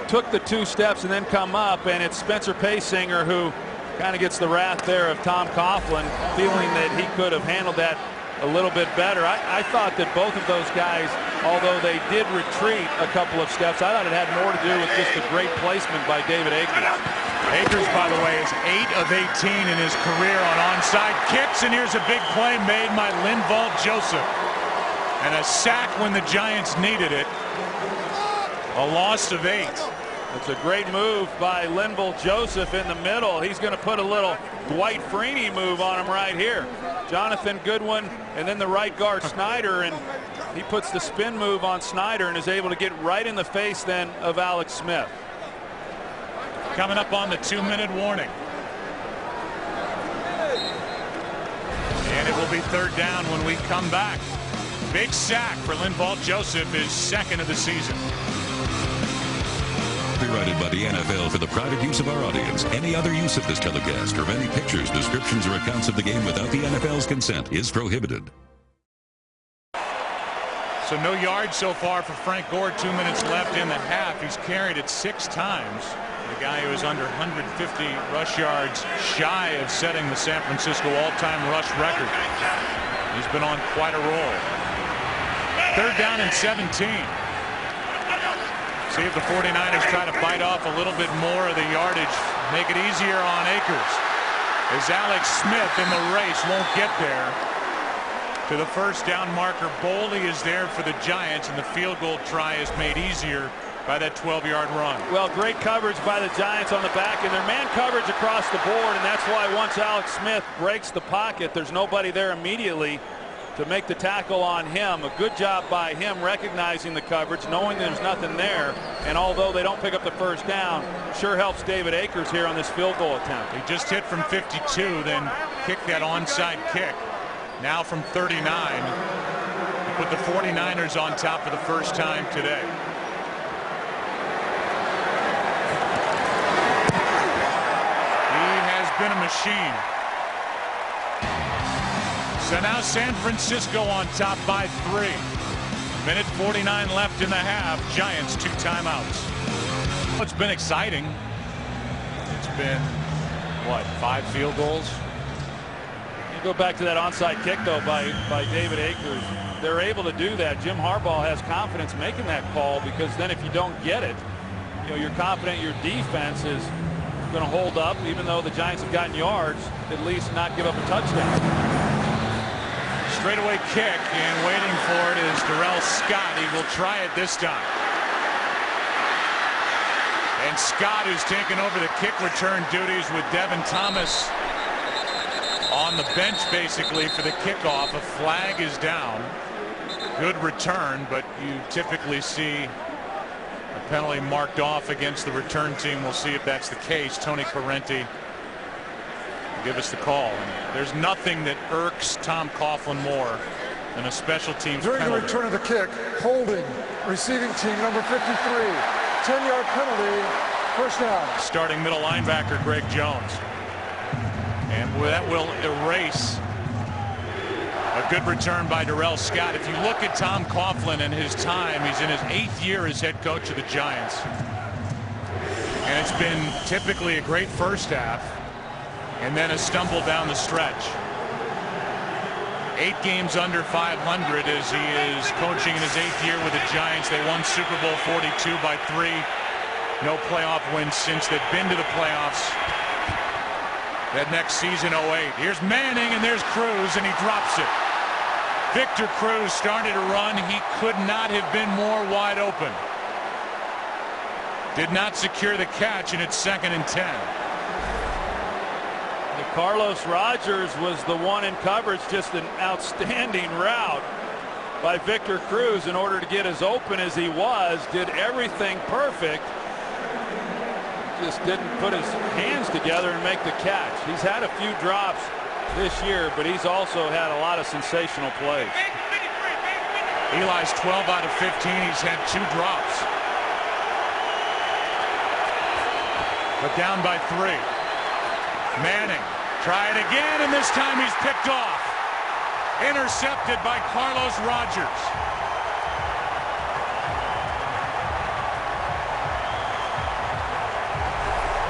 took the 2 steps and then come up, and it's Spencer Paysinger who kind of gets the wrath there of Tom Coughlin, feeling that he could have handled that a little bit better. I thought that both of those guys, although they did retreat a couple of steps, I thought it had more to do with just a great placement by David Akers. Akers, by the way, is 8 of 18 in his career on onside kicks, and here's a big play made by Linval Joseph. And a sack when the Giants needed it. A loss of 8. It's a great move by Linval Joseph in the middle. He's going to put a little Dwight Freeney move on him right here. Jonathan Goodwin and then the right guard Snyder, and he puts the spin move on Snyder and is able to get right in the face then of Alex Smith. Coming up on the 2-minute warning. And it will be third down when we come back. Big sack for Linval Joseph, his second of the season. Copyrighted by the NFL for the private use of our audience. Any other use of this telecast or of any pictures, descriptions, or accounts of the game without the NFL's consent is prohibited. So no yards so far for Frank Gore. 2 minutes left in the half. He's carried it 6 times. The guy who is under 150 rush yards shy of setting the San Francisco all-time rush record. He's been on quite a roll. Third down and 17. See if the 49ers try to bite off a little bit more of the yardage, make it easier on Akers. As Alex Smith in the race won't get there to the first down marker. Boley is there for the Giants, and the field goal try is made easier by that 12-yard run. Well, great coverage by the Giants on the back, and their man coverage across the board, and that's why once Alex Smith breaks the pocket, there's nobody there immediately to make the tackle on him. A good job by him recognizing the coverage, knowing there's nothing there, and although they don't pick up the first down, sure helps David Akers here on this field goal attempt. He just hit from 52, then kicked that onside kick. Now from 39, he put the 49ers on top for the first time today. He has been a machine. So now San Francisco on top by 3. Minute 49 left in the half. Giants 2 timeouts. It's been exciting. It's been, what, 5 field goals? You go back to that onside kick, though, by David Akers. They're able to do that. Jim Harbaugh has confidence making that call, because then if you don't get it, you know, you're confident your defense is going to hold up, even though the Giants have gotten yards, at least not give up a touchdown. Straightaway kick, and waiting for it is Darrell Scott. He will try it this time. And Scott, who's taken over the kick return duties with Devin Thomas on the bench basically for the kickoff. A flag is down. Good return, but you typically see A penalty marked off against the return team. We'll see if that's the case. Tony Parenti will give us the call. And there's nothing that irks Tom Coughlin more than a special teams during penalty. the return of the kick, holding receiving team number 53, 10-yard penalty, first down. Starting middle linebacker Greg Jones. And that will erase a good return by Darrell Scott. If you look at Tom Coughlin and his time, he's in his 8th year as head coach of the Giants. And it's been typically a great first half and then a stumble down the stretch. 8 games under 500 as he is coaching in his 8th year with the Giants. They won Super Bowl 42 by 3. No playoff wins since they've been to the playoffs. That next season, 08. Here's Manning, and there's Cruz, and he drops it. Victor Cruz started to run. He could not have been more wide open. Did not secure the catch, and it's 2nd and 10. Carlos Rogers was the one in coverage. Just an outstanding route by Victor Cruz in order to get as open as he was. Did everything perfect. Just didn't put his hands together and make the catch. He's had a few drops this year, but he's also had a lot of sensational plays. Eli's 12 out of 15. He's had 2 drops. But down by 3. Manning, try it again, and this time he's picked off. Intercepted by Carlos Rogers.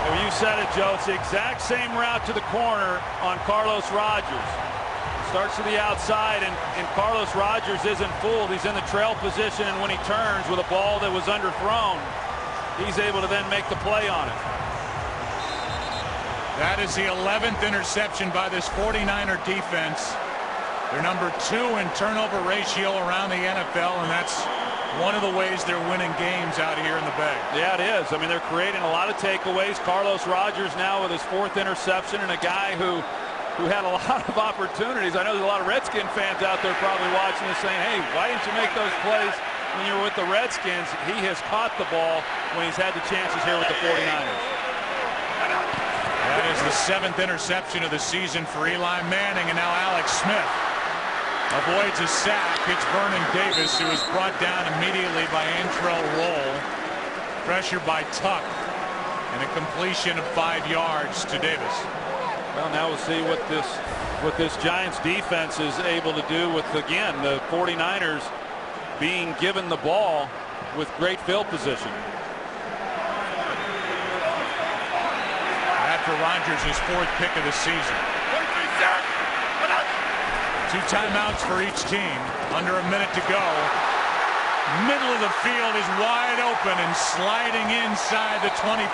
Well, you said it, Joe. It's the exact same route to the corner on Carlos Rogers. Starts to the outside, and Carlos Rogers isn't fooled. He's in the trail position, and when he turns with a ball that was underthrown, he's able to then make the play on it. That is the 11th interception by this 49er defense. They're number 2 in turnover ratio around the NFL, and that's one of the ways they're winning games out here in the Bay. Yeah, it is. I mean, they're creating a lot of takeaways. Carlos Rogers now with his 4th interception, and a guy who had a lot of opportunities. I know there's a lot of Redskin fans out there probably watching this saying, hey, why didn't you make those plays when you were with the Redskins? He has caught the ball when he's had the chances here with the 49ers. That is the 7th interception of the season for Eli Manning, and now Alex Smith avoids a sack. It's Vernon Davis, who is brought down immediately by Antrell Roll. Pressure by Tuck, and a completion of 5 yards to Davis. Well, now we'll see what this Giants defense is able to do with, again, the 49ers being given the ball with great field position. After Rodgers' 4th pick of the season. 2 timeouts for each team. Under a minute to go. Middle of the field is wide open, and sliding inside the 25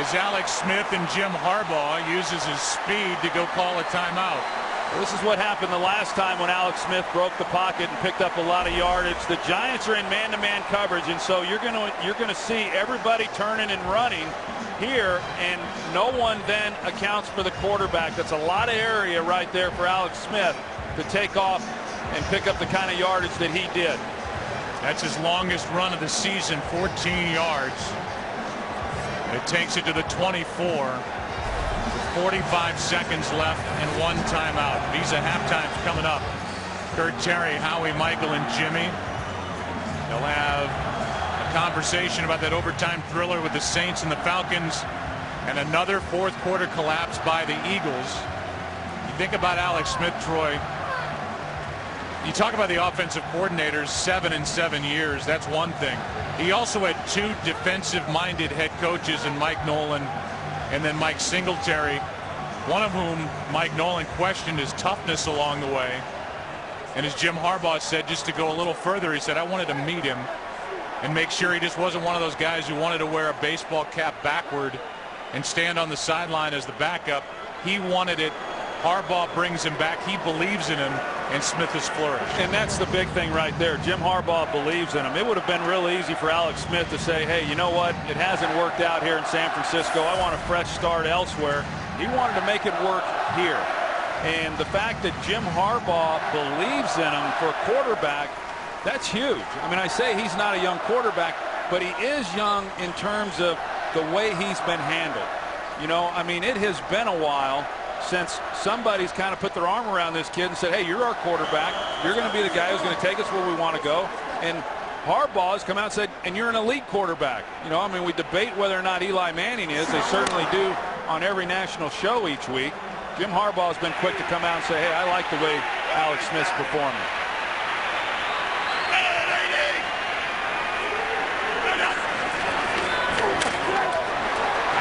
is Alex Smith, and Jim Harbaugh uses his speed to go call a timeout. Well, this is what happened the last time when Alex Smith broke the pocket and picked up a lot of yardage. The Giants are in man-to-man coverage, and so you're gonna see everybody turning and running here, and no one then accounts for the quarterback. That's a lot of area right there for Alex Smith to take off and pick up the kind of yardage that he did. That's his longest run of the season, 14 yards. It takes it to the 24. 45 seconds left and 1 timeout. Visa halftime's coming up. Kurt, Terry, Howie, Michael, and Jimmy. They'll have a conversation about that overtime thriller with the Saints and the Falcons, and another 4th quarter collapse by the Eagles. You think about Alex Smith, Troy. You talk about the offensive coordinators, 7 in 7 years. That's one thing. He also had 2 defensive-minded head coaches in Mike Nolan and then Mike Singletary, one of whom Mike Nolan questioned his toughness along the way. And as Jim Harbaugh said, just to go a little further, he said, I wanted to meet him and make sure he just wasn't one of those guys who wanted to wear a baseball cap backward and stand on the sideline as the backup. He wanted it. Harbaugh brings him back. He believes in him, and Smith has flourished. And that's the big thing right there. Jim Harbaugh believes in him. It would have been real easy for Alex Smith to say, hey, you know what? It hasn't worked out here in San Francisco. I want a fresh start elsewhere. He wanted to make it work here. And the fact that Jim Harbaugh believes in him for a quarterback That's huge. I mean, I say he's not a young quarterback, but he is young in terms of the way he's been handled. You know, I mean, it has been a while since somebody's kind of put their arm around this kid and said, hey, you're our quarterback. You're going to be the guy who's going to take us where we want to go. And Harbaugh has come out and said, and you're an elite quarterback. You know, I mean, we debate whether or not Eli Manning is. They certainly do on every national show each week. Jim Harbaugh has been quick to come out and say, hey, I like the way Alex Smith's performing.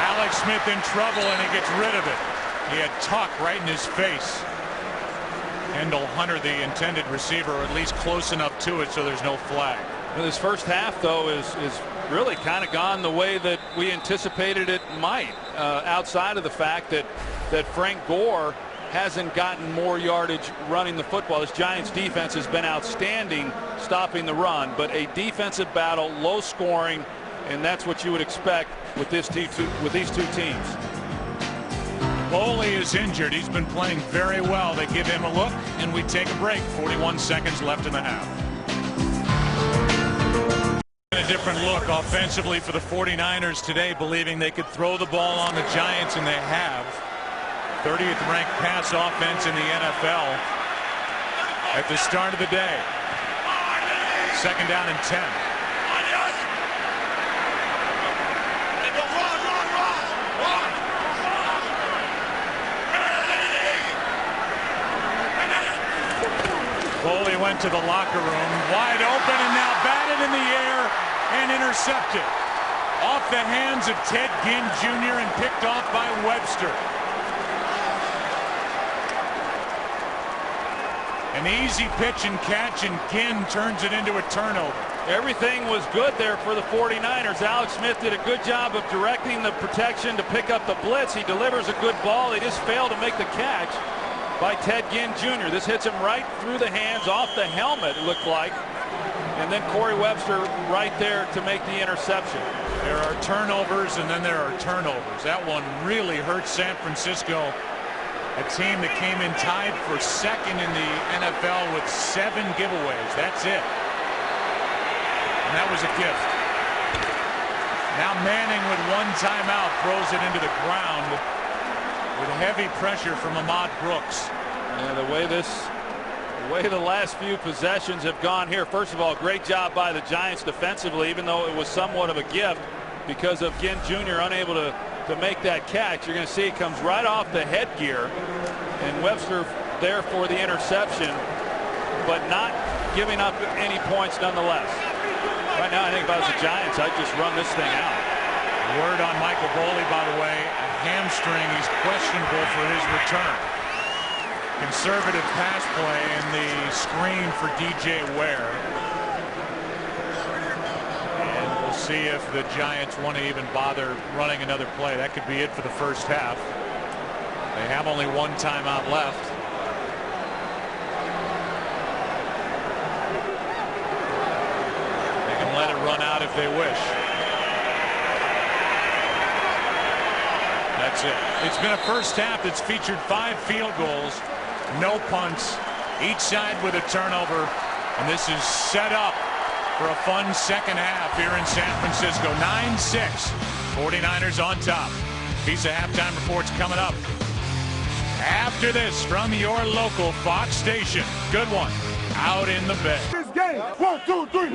Alex Smith in trouble, and he gets rid of it. He had Tuck right in his face. Kendall Hunter, the intended receiver, or at least close enough to it so there's no flag. Well, this first half, though, is really kind of gone the way that we anticipated it might, outside of the fact that Frank Gore hasn't gotten more yardage running the football. This Giants defense has been outstanding stopping the run, but a defensive battle, low scoring, and that's what you would expect with these two teams. Boley is injured. He's been playing very well. They give him a look, and we take a break. 41 seconds left in the half. A different look offensively for the 49ers today, believing they could throw the ball on the Giants, and they have. 30th ranked pass offense in the NFL at the start of the day. Second down and 10. Boley went to the locker room, wide open, and now batted in the air and intercepted. Off the hands of Ted Ginn Jr. and picked off by Webster. An easy pitch and catch, and Ginn turns it into a turnover. Everything was good there for the 49ers. Alex Smith did a good job of directing the protection to pick up the blitz. He delivers a good ball. They just failed to make the catch by Ted Ginn Jr. This hits him right through the hands, off the helmet, it looked like. And then Corey Webster right there to make the interception. There are turnovers, and then there are turnovers. That one really hurt San Francisco, a team that came in tied for second in the NFL with 7 giveaways. That's it. And that was a gift. Now Manning with 1 timeout throws it into the ground with heavy pressure from Ahmad Brooks. Yeah, the way the last few possessions have gone here. First of all, great job by the Giants defensively, even though it was somewhat of a gift because of Ginn Jr. unable to make that catch. You're going to see it comes right off the headgear, and Webster there for the interception, but not giving up any points nonetheless. Right now, I think if I was the Giants, I'd just run this thing out. Word on Michael Boley, by the way, a hamstring. He's questionable for his return. Conservative pass play and the screen for DJ Ware. And we'll see if the Giants want to even bother running another play. That could be it for the first half. They have only 1 timeout left. They can let it run out if they wish. That's it. It's been a first half that's featured 5 field goals, no punts, each side with a turnover, and this is set up for a fun second half here in San Francisco. 9-6, 49ers on top. Piece of halftime reports coming up after this from your local Fox station. Good one out in the Bay. This game, 1, 2, 3.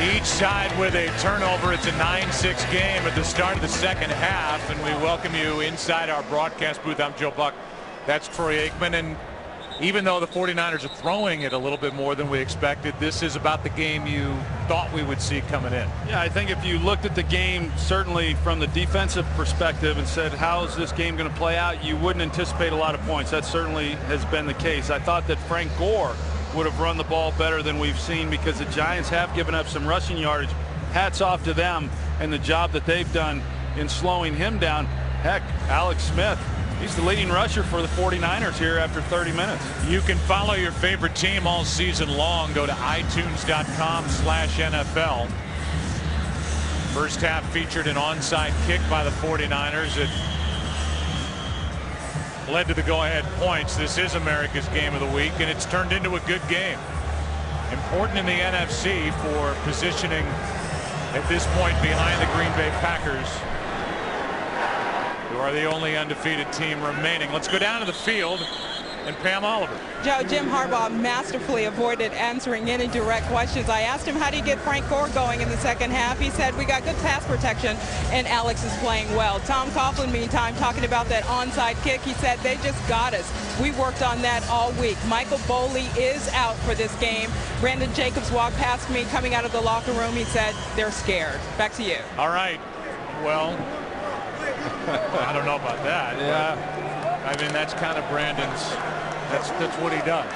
Each side with a turnover. It's a 9-6 game at the start of the second half, and we welcome you inside our broadcast booth. I'm Joe Buck. That's Troy Aikman, and even though the 49ers are throwing it a little bit more than we expected, this is about the game you thought we would see coming in. Yeah, I think if you looked at the game certainly from the defensive perspective and said, how is this game going to play out, you wouldn't anticipate a lot of points. That certainly has been the case. I thought that Frank Gore would have run the ball better than we've seen because the Giants have given up some rushing yardage. Hats off to them and the job that they've done in slowing him down. Heck, Alex Smith He's the leading rusher for the 49ers here after 30 minutes. You can follow your favorite team all season long. Go to itunes.com/NFL. First half featured an onside kick by the 49ers. It led to the go-ahead points. This is America's game of the week, and it's turned into a good game. Important in the NFC for positioning at this point behind the Green Bay Packers, who are the only undefeated team remaining. Let's go down to the field and Pam Oliver. Joe, Jim Harbaugh masterfully avoided answering any direct questions. I asked him, how do you get Frank Gore going in the second half? He said, we got good pass protection, and Alex is playing well. Tom Coughlin, meantime, talking about that onside kick, he said, they just got us. We worked on that all week. Michael Boley is out for this game. Brandon Jacobs walked past me coming out of the locker room. He said, they're scared. Back to you. All right. Well, I don't know about that. Yeah. I mean, that's kind of Brandon's, that's what he does.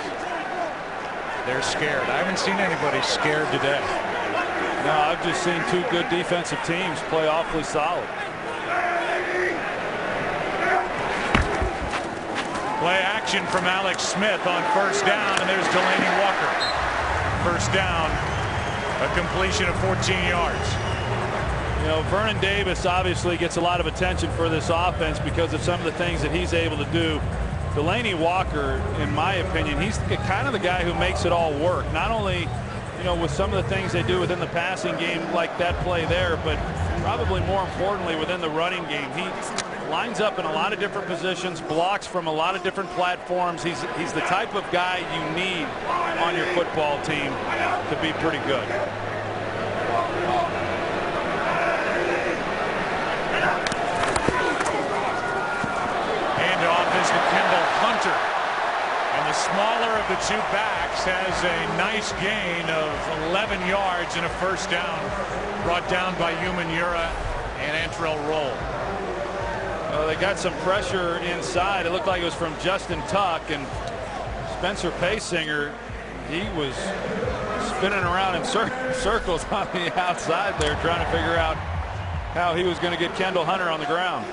They're scared. I haven't seen anybody scared today. No, I've just seen two good defensive teams play awfully solid. Play action from Alex Smith on first down, and there's Delaney Walker. First down, a completion of 14 yards. You know, Vernon Davis obviously gets a lot of attention for this offense because of some of the things that he's able to do. Delaney Walker, in my opinion, he's kind of the guy who makes it all work. Not only, you know, with some of the things they do within the passing game, like that play there, but probably more importantly within the running game. He lines up in a lot of different positions, blocks from a lot of different platforms. He's the type of guy you need on your football team to be pretty good. Hunter, and the smaller of the two backs has a nice gain of 11 yards and a first down, brought down by Human Yura and Antrell Roll. Well, they got some pressure inside. It looked like it was from Justin Tuck, and Spencer Paysinger, he was spinning around in circles on the outside there, trying to figure out how he was going to get Kendall Hunter on the ground.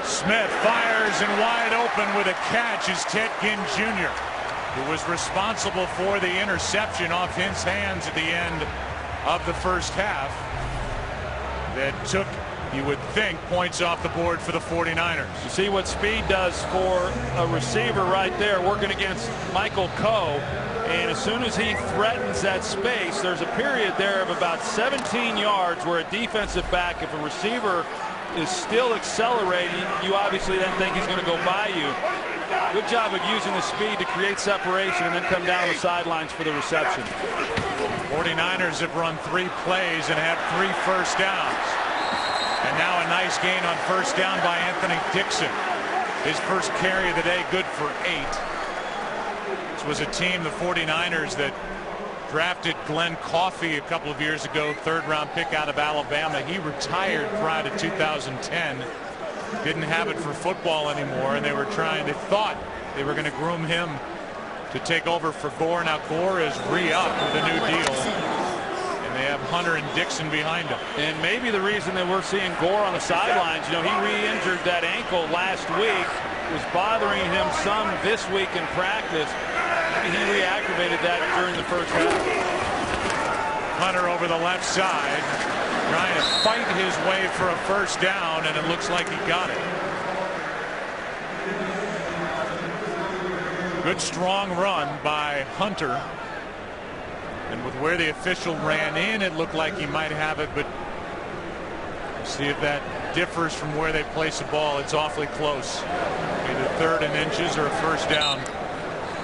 Smith fires, and wide open with a catch is Ted Ginn Jr., who was responsible for the interception off his hands at the end of the first half that took, you would think, points off the board for the 49ers. You see what speed does for a receiver right there working against Michael Coe, and as soon as he threatens that space, there's a period there of about 17 yards where a defensive back, if a receiver is still accelerating, you obviously then think he's going to go by you. Good job of using the speed to create separation and then come down the sidelines for the reception. 49ers have run 3 plays and have 3 first downs. And now a nice gain on first down by Anthony Dixon. His first carry of the day, good for 8. This was a team, the 49ers, that drafted Glenn Coffey a couple of years ago, 3rd-round pick out of Alabama. He retired prior to 2010. Didn't have it for football anymore, and they thought they were going to groom him to take over for Gore. Now Gore is re-up with a new deal, and they have Hunter and Dixon behind him. And maybe the reason that we're seeing Gore on the sidelines, you know, he re-injured that ankle last week, was bothering him some this week in practice. Maybe he reactivated that during the first half. Hunter over the left side, trying to fight his way for a first down, and it looks like he got it. Good strong run by Hunter, and with where the official ran in, it looked like he might have it, but we'll see if that differs from where they place the ball. It's awfully close, either 3rd and inches or a first down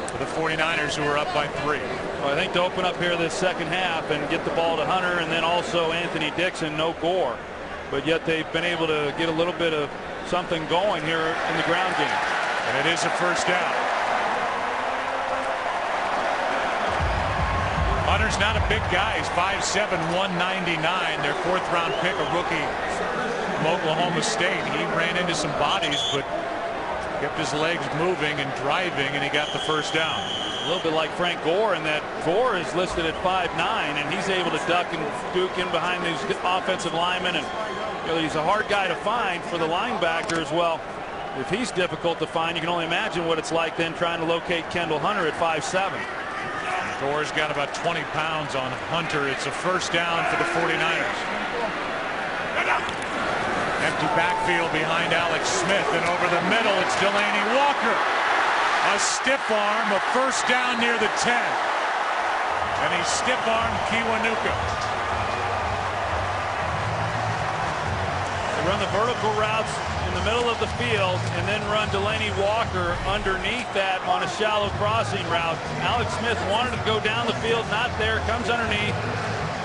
for the 49ers, who are up by 3. Well, I think to open up here this second half and get the ball to Hunter and then also Anthony Dixon, no Gore, but yet they've been able to get a little bit of something going here in the ground game. And it is a first down. Hunter's not a big guy. He's 5'7", 199. Their 4th-round pick, a rookie from Oklahoma State. He ran into some bodies, but Kept his legs moving and driving, and he got the first down. A little bit like Frank Gore, in that Gore is listed at 5'9", and he's able to duck and duke in behind these offensive linemen. And he's a hard guy to find for the linebacker as well. If he's difficult to find, you can only imagine what it's like then trying to locate Kendall Hunter at 5'7". Gore's got about 20 pounds on Hunter. It's a first down for the 49ers. Empty backfield behind Alex Smith, and over the middle it's Delaney Walker. A stiff arm, a first down near the 10. And he stiff-armed Kiwanuka. They run the vertical routes in the middle of the field and then run Delaney Walker underneath that on a shallow crossing route. Alex Smith wanted to go down the field, not there, comes underneath.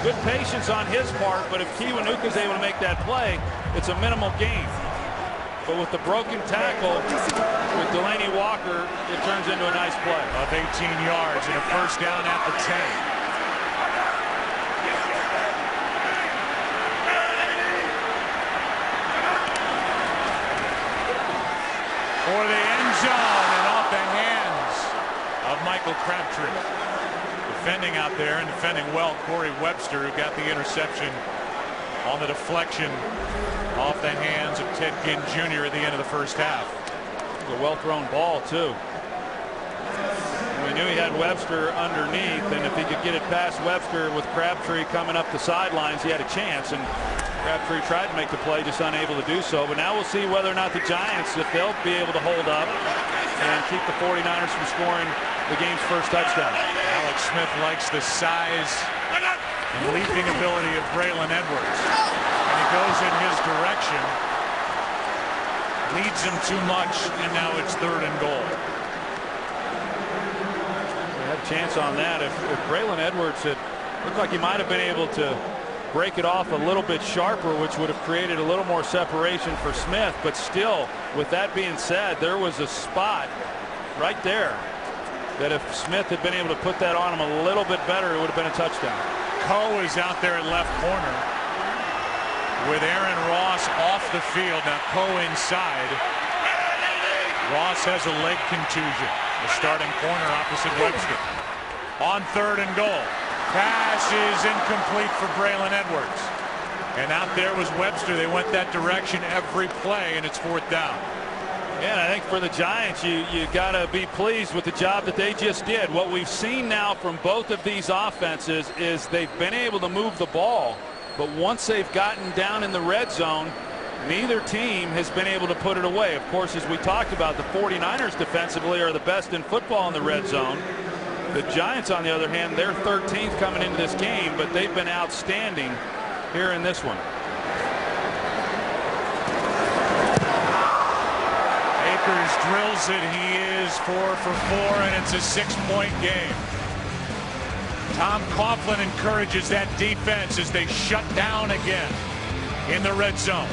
Good patience on his part, but if Kiwanuka is able to make that play, it's a minimal gain. But with the broken tackle with Delaney Walker, it turns into a nice play. Of 18 yards and a first down at the 10. For the end zone and off the hands of Michael Crabtree. Defending out there and defending well, Corey Webster, who got the interception on the deflection off the hands of Ted Ginn Jr. at the end of the first half. It was a well-thrown ball, too. We knew he had Webster underneath, and if he could get it past Webster with Crabtree coming up the sidelines, he had a chance. And Crabtree tried to make the play, just unable to do so. But now we'll see whether or not the Giants, if they'll be able to hold up and keep the 49ers from scoring the game's first touchdown. Alex Smith likes the size and leaping ability of Braylon Edwards. And he goes in his direction, leads him too much, and now it's 3rd and goal. We had a chance on that. If Braylon Edwards had looked like he might have been able to break it off a little bit sharper, which would have created a little more separation for Smith. But still, with that being said, there was a spot right there that if Smith had been able to put that on him a little bit better, it would have been a touchdown. Coe is out there at left corner with Aaron Ross off the field. Now Coe inside. Ross has a leg contusion. The starting corner opposite Webster. On 3rd and goal. Pass is incomplete for Braylon Edwards. And out there was Webster. They went that direction every play, and it's 4th down. Yeah, and I think for the Giants, you got to be pleased with the job that they just did. What we've seen now from both of these offenses is they've been able to move the ball, but once they've gotten down in the red zone, neither team has been able to put it away. Of course, as we talked about, the 49ers defensively are the best in football in the red zone. The Giants, on the other hand, they're 13th coming into this game, but they've been outstanding here in this one. Akers drills it. He is 4 for 4, and it's a 6-point game. Tom Coughlin encourages that defense as they shut down again in the red zone.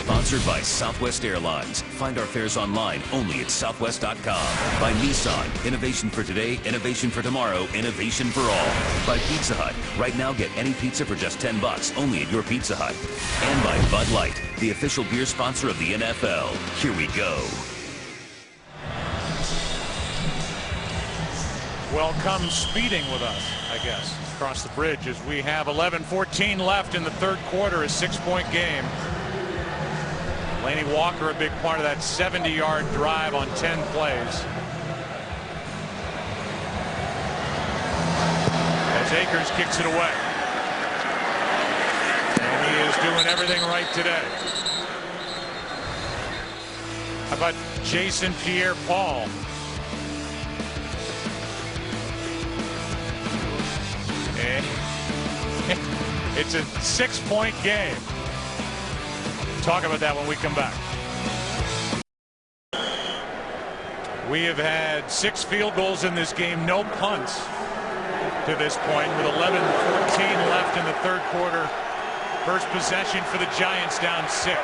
Sponsored by Southwest Airlines. Find our fares online only at southwest.com. By Nissan. Innovation for today, innovation for tomorrow, innovation for all. By Pizza Hut. Right now, get any pizza for just $10 only at your Pizza Hut. And by Bud Light, the official beer sponsor of the NFL. Here we go. Well, come speeding with us, I guess, across the bridge as we have 11:14 left in the 3rd quarter, a 6-point game. Delaney Walker, a big part of that 70-yard drive on 10 plays. As Akers kicks it away. And he is doing everything right today. How about Jason Pierre-Paul? It's a 6-point game. Talk about that when we come back. We have had 6 field goals in this game, no punts to this point, with 11:14 left in the 3rd quarter. First possession for the Giants, down 6.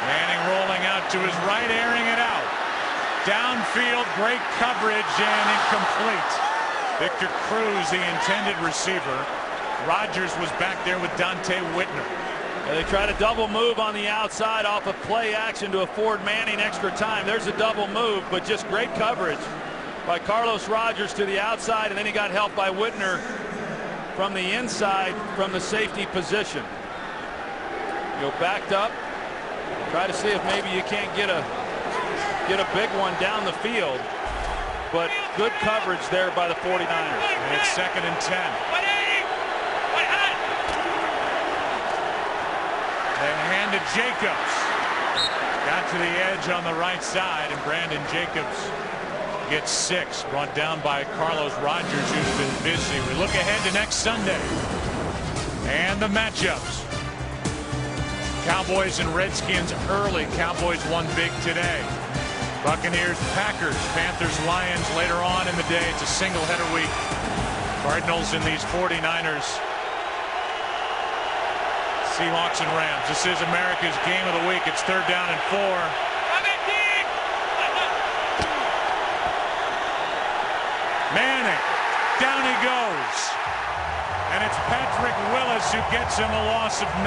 Manning rolling out to his right, airing it out. Downfield, great coverage, and incomplete. Victor Cruz, the intended receiver. Rodgers was back there with Dante Whitner. And they try to double move on the outside off of play action to afford Manning extra time. There's a double move, but just great coverage by Carlos Rodgers to the outside, and then he got helped by Whitner from the inside from the safety position. Go backed up, try to see if maybe you can't get a big one down the field, but good coverage there by the 49ers. And it's 2nd and 10. They hand to Jacobs. Got to the edge on the right side, and Brandon Jacobs gets 6, brought down by Carlos Rodgers, who's been busy. We look ahead to next Sunday and the matchups. Cowboys and Redskins early. Cowboys won big today. Buccaneers, Packers, Panthers, Lions later on in the day. It's a single-header week. Cardinals and these 49ers. Seahawks and Rams. This is America's game of the week. It's 3rd down and 4. Manning, down he goes. And it's Patrick Willis who gets him a loss of 9.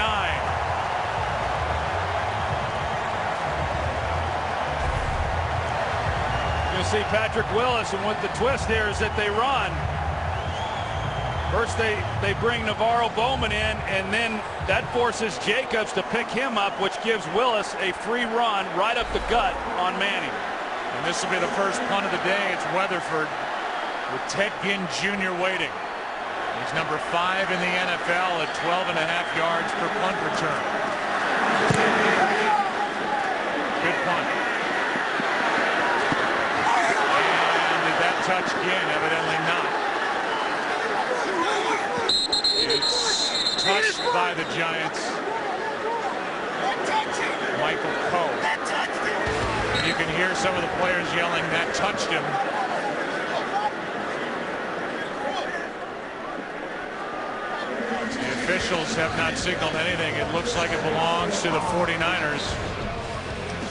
You see Patrick Willis, and what the twist here is that they run. First they bring Navarro Bowman in, and then that forces Jacobs to pick him up, which gives Willis a free run right up the gut on Manning. And this will be the first punt of the day. It's Weatherford with Ted Ginn Jr. waiting. He's number 5 in the NFL at 12.5 yards per punt return. Good punt. And did that touch Ginn? Evidently not. It's touched by the Giants. Michael Coe. You can hear some of the players yelling, "That touched him." The officials have not signaled anything. It looks like it belongs to the 49ers.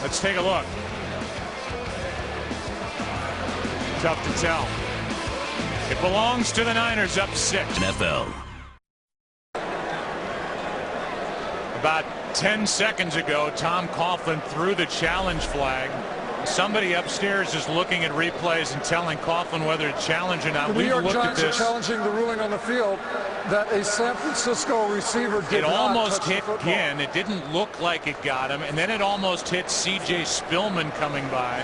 Let's take a look. Tough to tell. It belongs to the Niners, up 6. NFL. About 10 seconds ago, Tom Coughlin threw the challenge flag. Somebody upstairs is looking at replays and telling Coughlin whether to challenge or not. The New York Giants are this. challenging the ruling on the field that a San Francisco receiver did not almost touch hit Ginn. It didn't look like it got him, and then it almost hit C.J. Spillman coming by.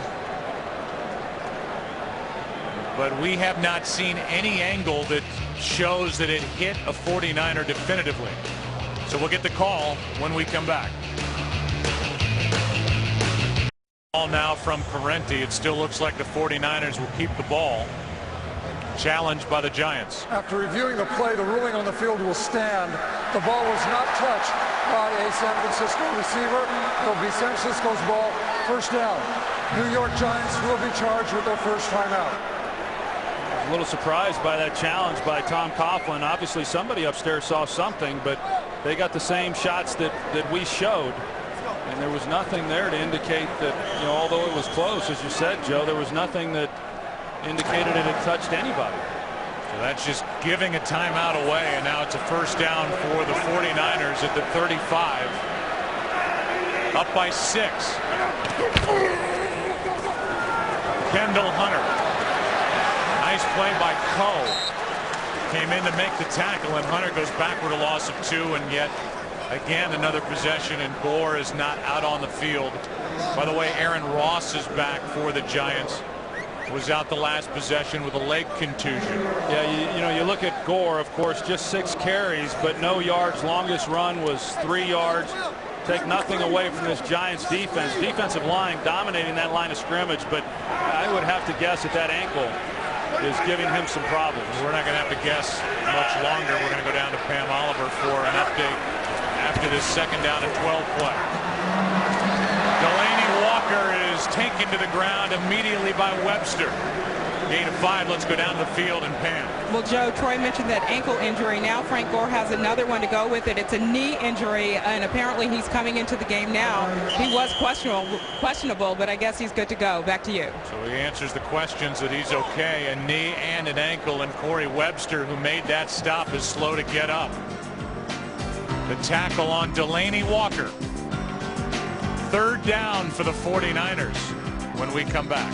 But we have not seen any angle that shows that it hit a 49er definitively. So we'll get the call when we come back. Ball now from Parenti. It still looks like the 49ers will keep the ball. Challenged by the Giants. After reviewing the play, the ruling on the field will stand. The ball was not touched by a San Francisco receiver. It'll be San Francisco's ball, 1st down. New York Giants will be charged with their first timeout. A little surprised by that challenge by Tom Coughlin. Obviously somebody upstairs saw something, but they got the same shots that we showed, and there was nothing there to indicate that, you know, although it was close, as you said, Joe, there was nothing that indicated it had touched anybody. So that's just giving a timeout away, and now it's a 1st down for the 49ers at the 35. Up by 6. Kendall Hunter. Nice play by Coe. Came in to make the tackle, and Hunter goes backward, a loss of 2, and yet again another possession, and Gore is not out on the field. By the way, Aaron Ross is back for the Giants. Was out the last possession with a leg contusion. Yeah, you know, you look at Gore, of course, just 6 carries, but no yards. Longest run was 3 yards. Take nothing away from this Giants defense. Defensive line dominating that line of scrimmage, but I would have to guess that ankle is giving him some problems. We're not going to have to guess much longer. We're going to go down to Pam Oliver for an update after this 2nd down and 12 play. Delaney Walker is taken to the ground immediately by Webster. Gain of 5. Let's go down the field and Pam. Well, Joe, Troy mentioned that ankle injury. Now Frank Gore has another one to go with it. It's a knee injury, and apparently he's coming into the game now. He was questionable, but I guess he's good to go. Back to you. So he answers the questions that he's okay. A knee and an ankle, and Corey Webster, who made that stop, is slow to get up. The tackle on Delaney Walker. 3rd down for the 49ers when we come back.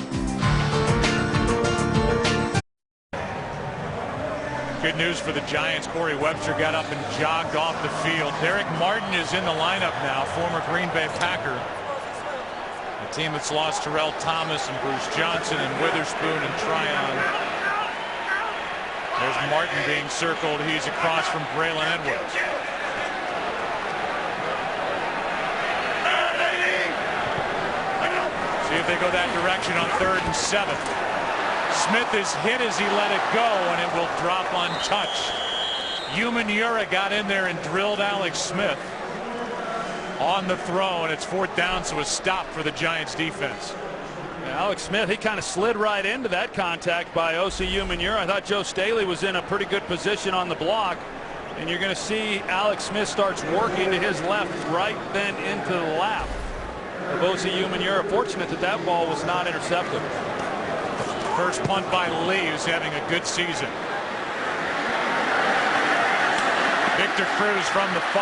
Good news for the Giants. Corey Webster got up and jogged off the field. Derek Martin is in the lineup now, former Green Bay Packer. A team that's lost Terrell Thomas and Bruce Johnson and Witherspoon and Tryon. There's Martin being circled. He's across from Braylon Edwards. See if they go that direction on 3rd and 7. Smith is hit as he let it go, and it will drop untouched. Umanura got in there and drilled Alex Smith on the throw, and it's 4th down, so a stop for the Giants defense. Yeah, Alex Smith, he kind of slid right into that contact by O.C. Umanura. I thought Joe Staley was in a pretty good position on the block, and you're going to see Alex Smith starts working to his left right then into the lap of O.C. Umanura. Fortunate that that ball was not intercepted. First punt by Lee, who's having a good season. Victor Cruz from the 5.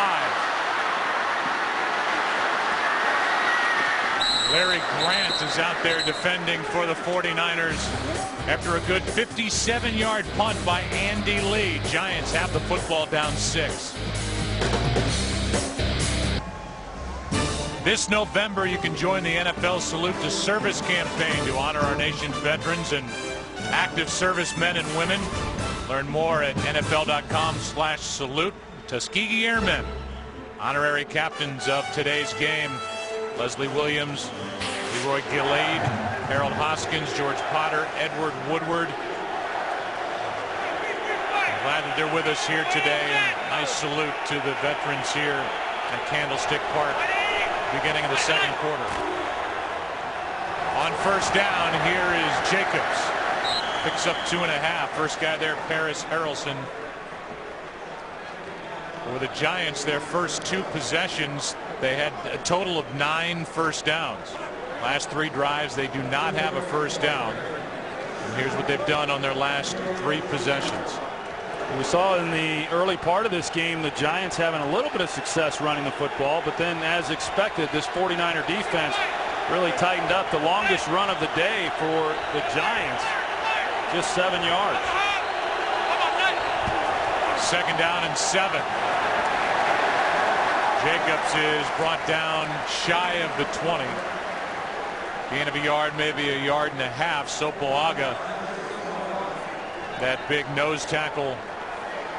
Larry Grant is out there defending for the 49ers after a good 57-yard punt by Andy Lee. Giants have the football down 6. This November, you can join the NFL Salute to Service campaign to honor our nation's veterans and active servicemen and women. Learn more at NFL.com/salute. Tuskegee Airmen, honorary captains of today's game. Leslie Williams, Leroy Gillade, Harold Hoskins, George Potter, Edward Woodward. I'm glad that they're with us here today. And nice salute to the veterans here at Candlestick Park. Beginning of the 2nd quarter. On 1st down, here is Jacobs. Picks up 2.5. First guy there, Paris Harrelson. For the Giants, their first 2 possessions, they had a total of 9 first downs. Last 3 drives, they do not have a first down. And here's what they've done on their last 3 possessions. We saw in the early part of this game the Giants having a little bit of success running the football, but then as expected, this 49er defense really tightened up. The longest run of the day for the Giants, just 7 yards. 2nd down and 7. Jacobs is brought down shy of the 20. Gain of a yard, maybe a yard and a half. Sopoaga, that big nose tackle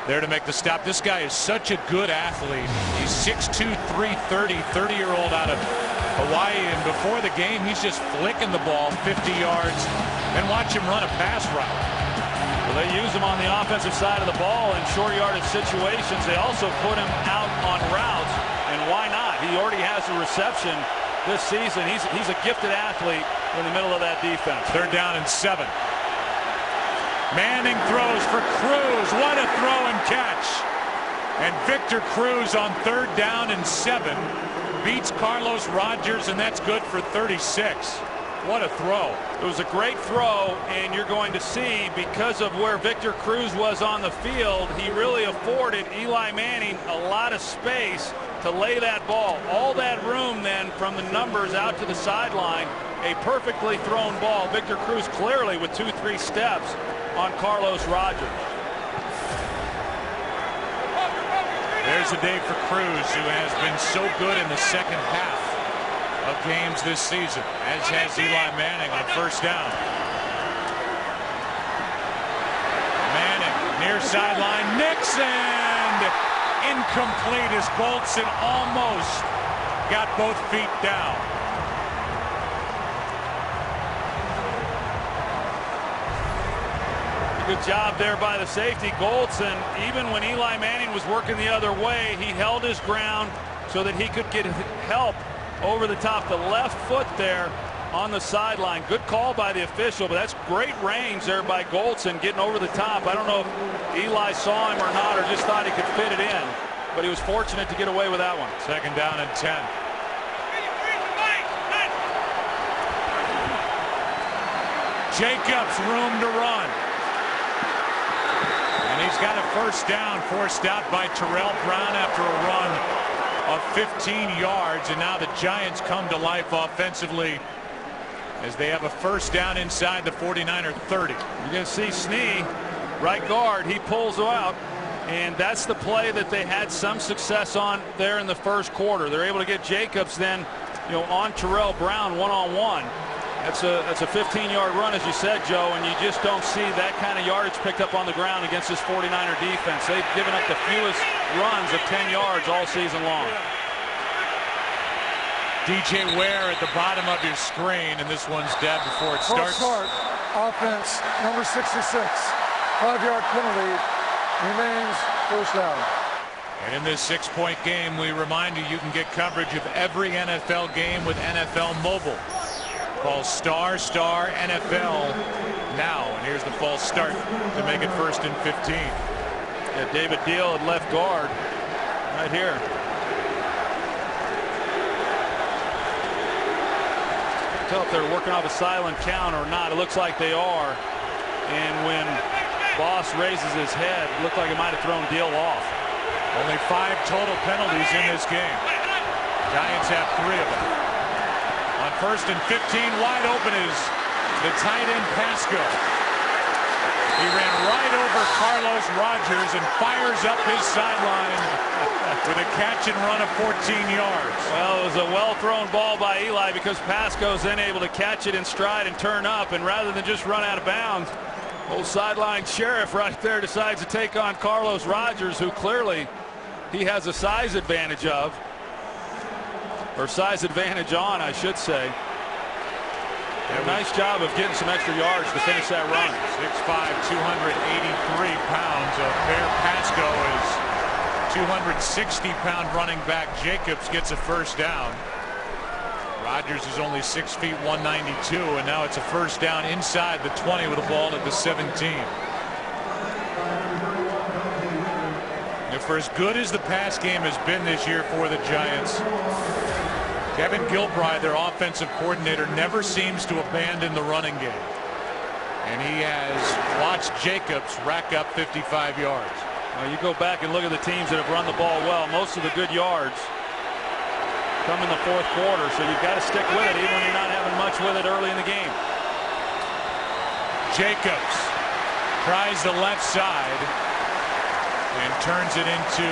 there to make the stop. This guy is such a good athlete. He's 6'2", 330, 30-year-old out of Hawaii, and before the game he's just flicking the ball 50 yards, and watch him run a pass route. Well, they use him on the offensive side of the ball in short yardage situations. They also put him out on routes, and why not? He already has a reception this season. He's a gifted athlete in the middle of that defense. 3rd down and 7. Manning throws for Cruz. What a throw and catch. And Victor Cruz on 3rd down and 7 beats Carlos Rogers, and that's good for 36. What a throw. It was a great throw, and you're going to see, because of where Victor Cruz was on the field, he really afforded Eli Manning a lot of space to lay that ball. All that room then from the numbers out to the sideline. A perfectly thrown ball. Victor Cruz clearly with 2-3 steps on Carlos Rogers. There's a day for Cruz, who has been so good in the second half of games this season, as has Eli Manning on 1st down. Manning near sideline, Nixon, incomplete as Goldson almost got both feet down. Good job there by the safety. Goldson, even when Eli Manning was working the other way, he held his ground so that he could get help over the top. The left foot there on the sideline. Good call by the official, but that's great range there by Goldson getting over the top. I don't know if Eli saw him or not, or just thought he could fit it in, but he was fortunate to get away with that one. 2nd down and 10. Jacobs, room to run. And he's got a 1st down forced out by Terrell Brown after a run of 15 yards. And now the Giants come to life offensively as they have a 1st down inside the 49er 30. You're going to see Snee, right guard, he pulls out. And that's the play that they had some success on there in the 1st quarter. They're able to get Jacobs then, on Terrell Brown one-on-one. That's a 15-yard run, as you said, Joe, and you just don't see that kind of yardage picked up on the ground against this 49er defense. They've given up the fewest runs of 10 yards all season long. DJ Ware at the bottom of your screen, and this one's dead before it starts. Start. Offense, number 66. 5-yard penalty. Remains 1st down. And in this 6-point game, we remind you can get coverage of every NFL game with NFL Mobile. Call ** NFL now. And here's the false start to make it 1st and 15. Yeah, David Deal at left guard right here. Can't tell if they're working off a silent count or not. It looks like they are. And when Boss raises his head, it looked like it might have thrown Deal off. Only 5 total penalties in this game. Giants have 3 of them. On 1st and 15, wide open is the tight end Pasco. He ran right over Carlos Rogers and fires up his sideline with a catch and run of 14 yards. Well, it was a well-thrown ball by Eli because Pasco's then able to catch it in stride and turn up, and rather than just run out of bounds, old sideline sheriff right there decides to take on Carlos Rogers, who clearly he has a size advantage of. Or size advantage on, I should say. Nice job of getting some extra yards to finish that run. 6'5", 283 pounds. Bear Pasco is 260-pound running back. Jacobs gets a 1st down. Rogers is only 6 feet, 192, and now it's a 1st down inside the 20 with a ball at the 17. And for as good as the pass game has been this year for the Giants, Kevin Gilbride, their offensive coordinator, never seems to abandon the running game. And he has watched Jacobs rack up 55 yards. Well, you go back and look at the teams that have run the ball well. Most of the good yards come in the 4th quarter, so you've got to stick with it even when you're not having much with it early in the game. Jacobs tries the left side and turns it into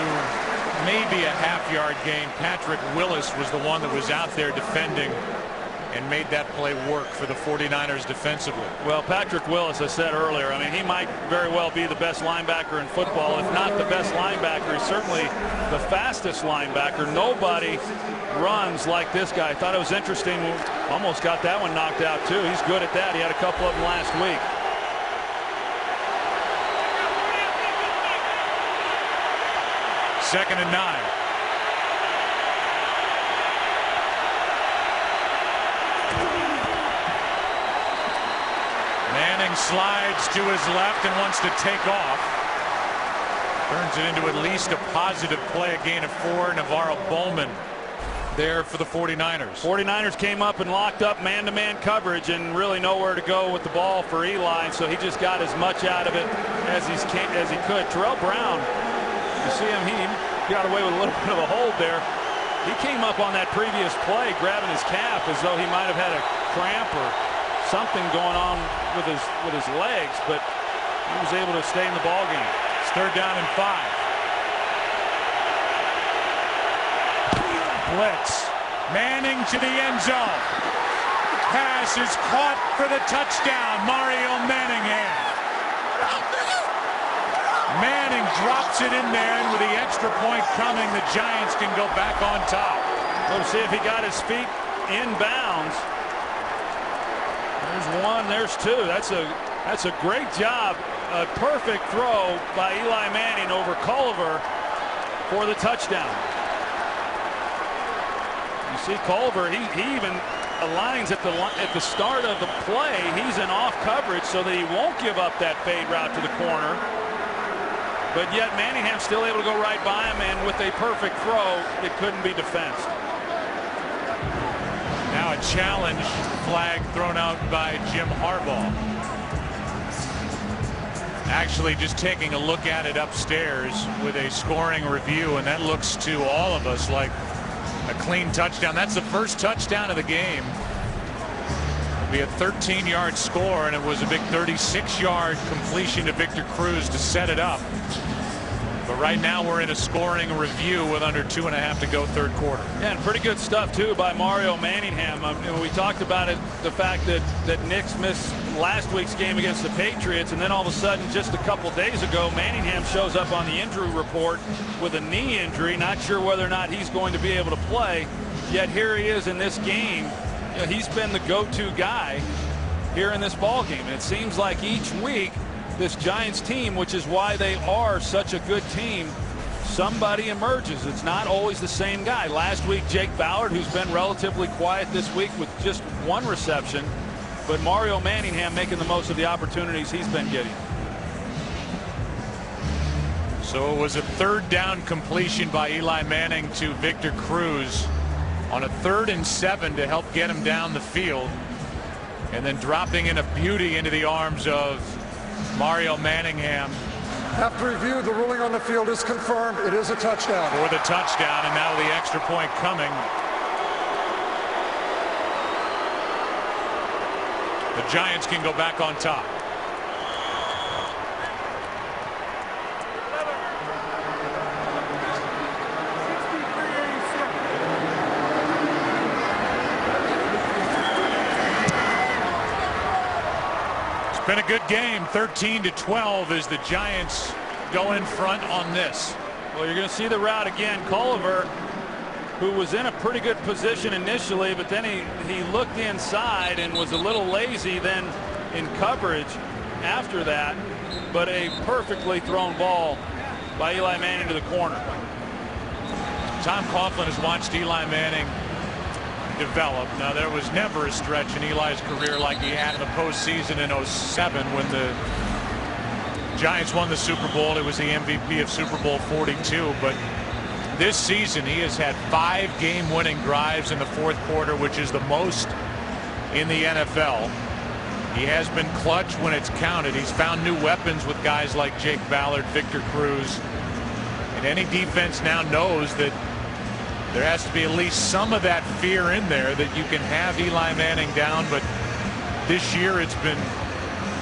maybe a half-yard gain. Patrick Willis was the one that was out there defending and made that play work for the 49ers defensively. Well, Patrick Willis, I said earlier, I mean, he might very well be the best linebacker in football. If not the best linebacker, he's certainly the fastest linebacker. Nobody runs like this guy. I thought it was interesting. Almost got that one knocked out, too. He's good at that. He had a couple of them last week. Second and 9. Manning slides to his left and wants to take off. Turns it into at least a positive play, a gain of 4. Navarro Bowman there for the 49ers. 49ers came up and locked up man-to-man coverage and really nowhere to go with the ball for Eli, so he just got as much out of it as he could. Terrell Brown, you see him, he got away with a little bit of a hold there. He came up on that previous play grabbing his calf as though he might have had a cramp or something going on with his legs, but he was able to stay in the ball game. It's 3rd down and 5. Blitz. Manning to the end zone. Pass is caught for the touchdown. Mario Manningham. Manning drops it in there, and with the extra point coming, the Giants can go back on top. Let's see if he got his feet in bounds. There's 1, there's 2. That's a great job. A perfect throw by Eli Manning over Culver for the touchdown. You see Culver, he even aligns at the start of the play. He's in off coverage so that he won't give up that fade route to the corner. But yet Manningham's still able to go right by him, and with a perfect throw, it couldn't be defensed. Now a challenge flag thrown out by Jim Harbaugh. Actually just taking a look at it upstairs with a scoring review, and that looks to all of us like a clean touchdown. That's the first touchdown of the game. It'll be a 13-yard score, and it was a big 36-yard completion to Victor Cruz to set it up. But right now we're in a scoring review with under 2.5 to go, third quarter. Yeah, and pretty good stuff too by Mario Manningham. We talked about it, the fact that Knicks missed last week's game against the Patriots, and then all of a sudden just a couple days ago Manningham shows up on the injury report with a knee injury. Not sure whether or not he's going to be able to play, yet here he is in this game. You know, he's been the go-to guy here in this ball game, and it seems like each week this Giants team, which is why they are such a good team, somebody emerges. It's not always the same guy. Last week Jake Ballard, who's been relatively quiet this week with just 1 reception, but Mario Manningham making the most of the opportunities he's been getting. So it was a third down completion by Eli Manning to Victor Cruz on a 3rd and 7 to help get him down the field, and then dropping in a beauty into the arms of Mario Manningham. After review, the ruling on the field is confirmed. It is a touchdown. For the touchdown, and now the extra point coming. The Giants can go back on top. Been a good game. 13-12 as the Giants go in front on this. Well, you're going to see the route again. Culliver, who was in a pretty good position initially, but then he looked inside and was a little lazy then in coverage after that. But a perfectly thrown ball by Eli Manning to the corner. Tom Coughlin has watched Eli Manning develop. Now, there was never a stretch in Eli's career like he had in the postseason in '07 when the Giants won the Super Bowl. It was the MVP of Super Bowl 42. But this season he has had 5 game-winning drives in the 4th quarter, which is the most in the NFL. He has been clutch when it's counted. He's found new weapons with guys like Jake Ballard, Victor Cruz, and any defense now knows that there has to be at least some of that fear in there that you can have Eli Manning down. But this year it's been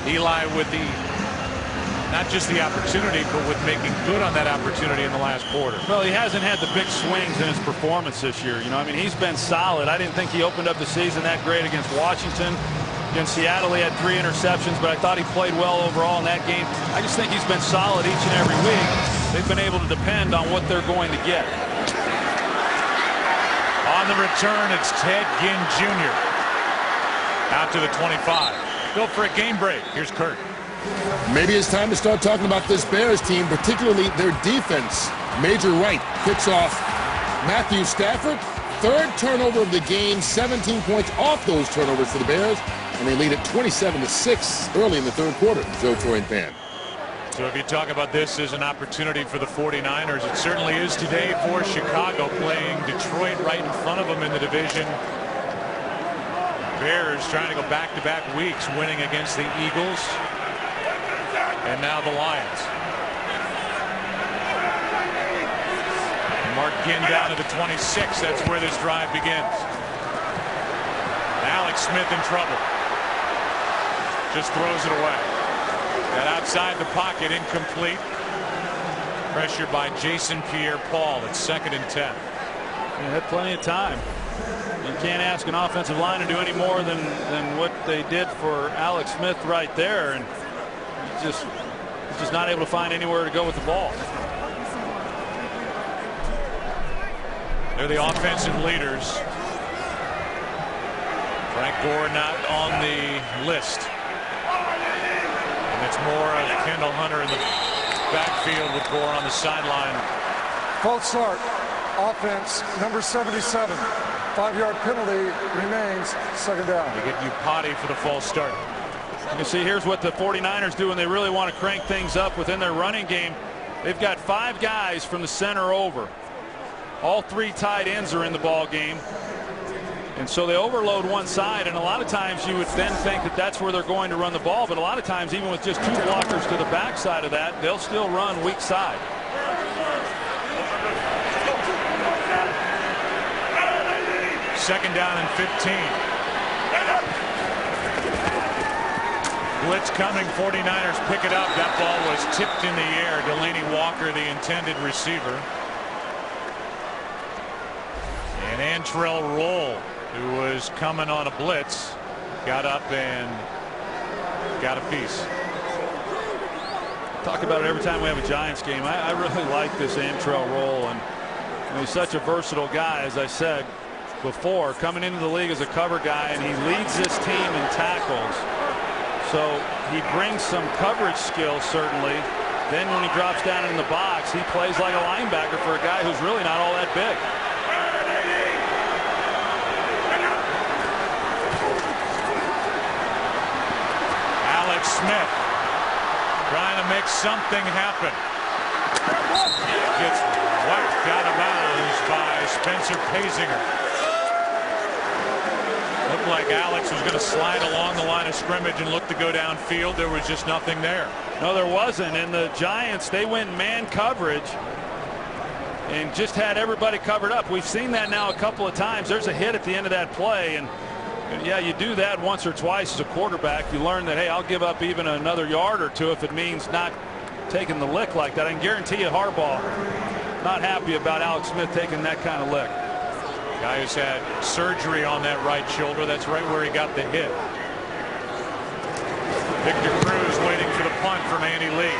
Eli with not just the opportunity, but with making good on that opportunity in the last quarter. Well, he hasn't had the big swings in his performance this year. You know, I mean, he's been solid. I didn't think he opened up the season that great against Washington. Against Seattle, he had 3 interceptions, but I thought he played well overall in that game. I just think he's been solid each and every week. They've been able to depend on what they're going to get. On the return, it's Ted Ginn Jr. out to the 25. Go for a game break. Here's Kurt. Maybe it's time to start talking about this Bears team, particularly their defense. Major Wright kicks off Matthew Stafford. 3rd turnover of the game, 17 points off those turnovers for the Bears, and they lead at 27-6 early in the 3rd quarter. Joe Troy and Pan. So if you talk about this as an opportunity for the 49ers, it certainly is today for Chicago, playing Detroit right in front of them in the division. Bears trying to go back-to-back weeks, winning against the Eagles and now the Lions. Mark Ginn down to the 26. That's where this drive begins. Alex Smith in trouble. Just throws it away. That outside the pocket, incomplete. Pressure by Jason Pierre-Paul. It's 2nd and 10. They had plenty of time. You can't ask an offensive line to do any more than what they did for Alex Smith right there, and just not able to find anywhere to go with the ball. They're the offensive leaders. Frank Gore not on the list. And it's more of Kendall Hunter in the backfield with Gore on the sideline. False start. Offense, number 77. 5-yard penalty remains, second down. They get Upati for the false start. You can see here's what the 49ers do when they really want to crank things up within their running game. They've got 5 guys from the center over. All 3 tight ends are in the ball game. And so they overload one side, and a lot of times you would then think that that's where they're going to run the ball, but a lot of times even with just 2 blockers to the backside of that, they'll still run weak side. Second down and 15. Blitz coming, 49ers pick it up. That ball was tipped in the air. Delaney Walker, the intended receiver. And Antrell Roll, who was coming on a blitz, got up and got a piece. Talk about it every time we have a Giants game. I really like this Antrell Roll, and he's such a versatile guy, as I said before, coming into the league as a cover guy, and he leads this team in tackles. So he brings some coverage skills, certainly. Then when he drops down in the box, he plays like a linebacker for a guy who's really not all that big. Alex Smith trying to make something happen. Gets whacked out of bounds by Spencer Pazinger. Looked like Alex was going to slide along the line of scrimmage and look to go downfield. There was just nothing there. No, there wasn't. And the Giants, they went man coverage and just had everybody covered up. We've seen that now a couple of times. There's a hit at the end of that play, and yeah, you do that once or twice as a quarterback. You learn that, hey, I'll give up even another yard or 2 if it means not taking the lick like that. I can guarantee you Harbaugh not happy about Alex Smith taking that kind of lick. Guy who's had surgery on that right shoulder. That's right where he got the hit. Victor Cruz waiting for the punt from Andy Lee.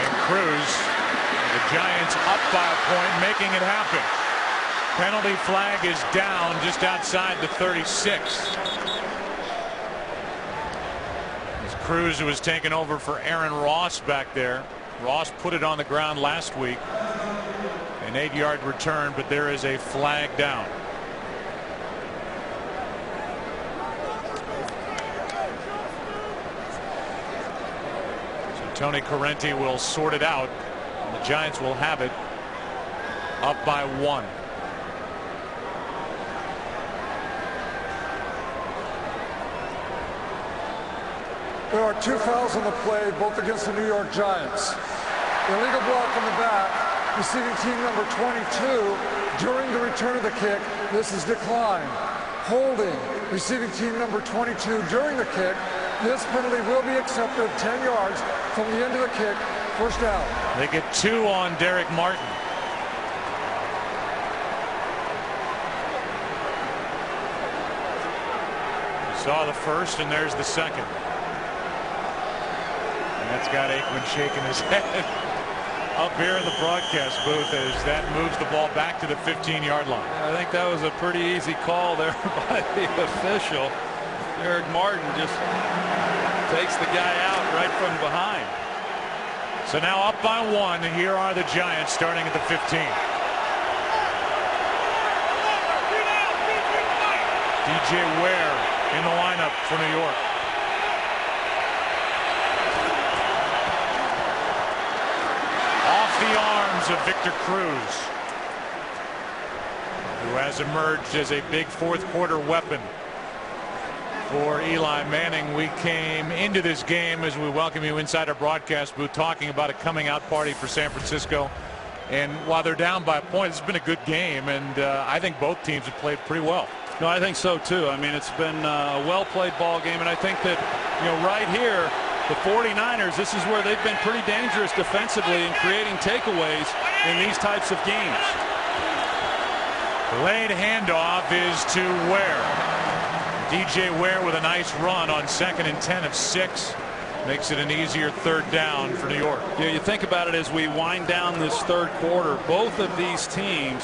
And Cruz, the Giants up by a point, making it happen. Penalty flag is down just outside the 36. As Cruz was taking over for Aaron Ross back there. Ross put it on the ground last week. An 8-yard return, but there is a flag down. So Tony Correnti will sort it out, and the Giants will have it up by 1. There are 2 fouls on the play, both against the New York Giants. Illegal block on the back, receiving team number 22 during the return of the kick. This is declined. Holding, receiving team number 22 during the kick. This penalty will be accepted of 10 yards from the end of the kick. First down. They get 2 on Derek Martin. You saw the first, and there's the second. And that's got Aikman shaking his head up here in the broadcast booth as that moves the ball back to the 15-yard line. I think that was a pretty easy call there by the official. Derek Martin just takes the guy out right from behind. So now up by 1. Here are the Giants starting at the 15. DJ Ware in the lineup for New York. Off the arms of Victor Cruz, who has emerged as a big fourth-quarter weapon for Eli Manning. We came into this game, as we welcome you inside our broadcast booth, talking about a coming-out party for San Francisco. And while they're down by a point, it's been a good game, and I think both teams have played pretty well. No, I think so, too. I mean, it's been a well-played ball game, and I think that, right here, the 49ers, this is where they've been pretty dangerous defensively in creating takeaways in these types of games. Delayed handoff is to Ware. DJ Ware with a nice run on 2nd and 10 of 6. Makes it an easier 3rd down for New York. Yeah, you think about it as we wind down this 3rd quarter. Both of these teams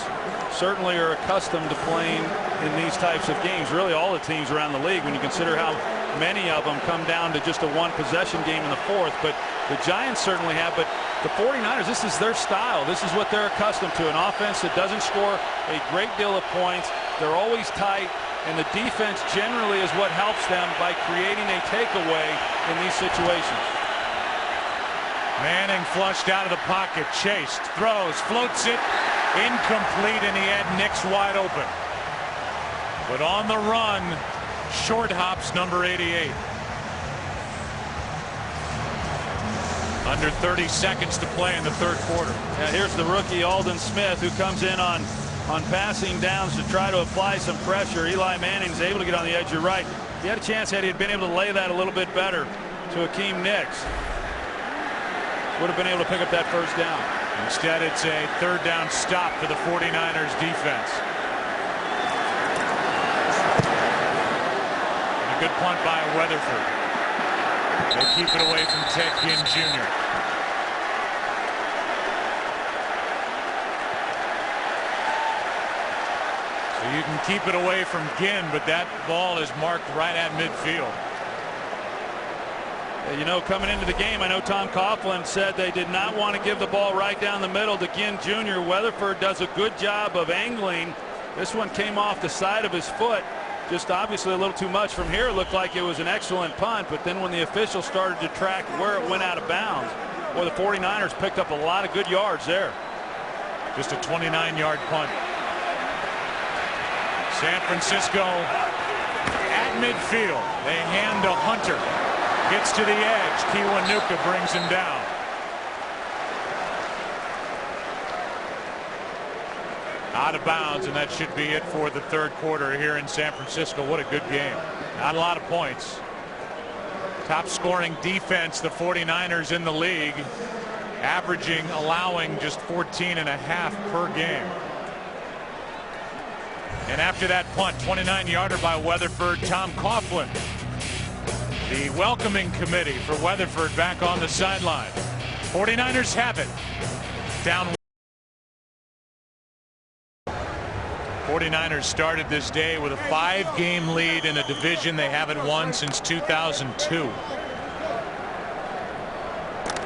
certainly are accustomed to playing in these types of games. Really all the teams around the league, when you consider how many of them come down to just a 1-possession game in the 4th. But the Giants certainly have. But the 49ers, this is their style. This is what they're accustomed to, an offense that doesn't score a great deal of points. They're always tight, and the defense generally is what helps them by creating a takeaway in these situations. Manning flushed out of the pocket, chased, throws, floats it, incomplete, and he had Nix wide open. But on the run, short hops number 88. Under 30 seconds to play in the third quarter. Now here's the rookie Aldon Smith, who comes in on passing downs to try to apply some pressure. Eli Manning's able to get on the edge. You're right. He had a chance had he had been able to lay that a little bit better to Hakeem Nicks. Would have been able to pick up that first down. Instead, it's a third down stop for the 49ers defense. And a good punt by Weatherford. They keep it away from Ted Ginn Jr. So you can keep it away from Ginn, but that ball is marked right at midfield. You know, coming into the game, I know Tom Coughlin said they did not want to give the ball right down the middle to Ginn Jr. Weatherford does a good job of angling. This one came off the side of his foot. Just obviously a little too much. From here, it looked like it was an excellent punt, but then when the officials started to track where it went out of bounds, well, the 49ers picked up a lot of good yards there. Just a 29-yard punt. San Francisco at midfield. They hand to Hunter. Gets to the edge. Kiwanuka brings him down. Out of bounds, and that should be it for the third quarter here in San Francisco. What a good game. Not a lot of points. Top scoring defense, the 49ers in the league, allowing just 14.5 per game. And after that punt, 29-yarder by Weatherford, Tom Coughlin, the welcoming committee for Weatherford, back on the sideline. 49ers have it. Down. 49ers started this day with a 5-game lead in a division they haven't won since 2002.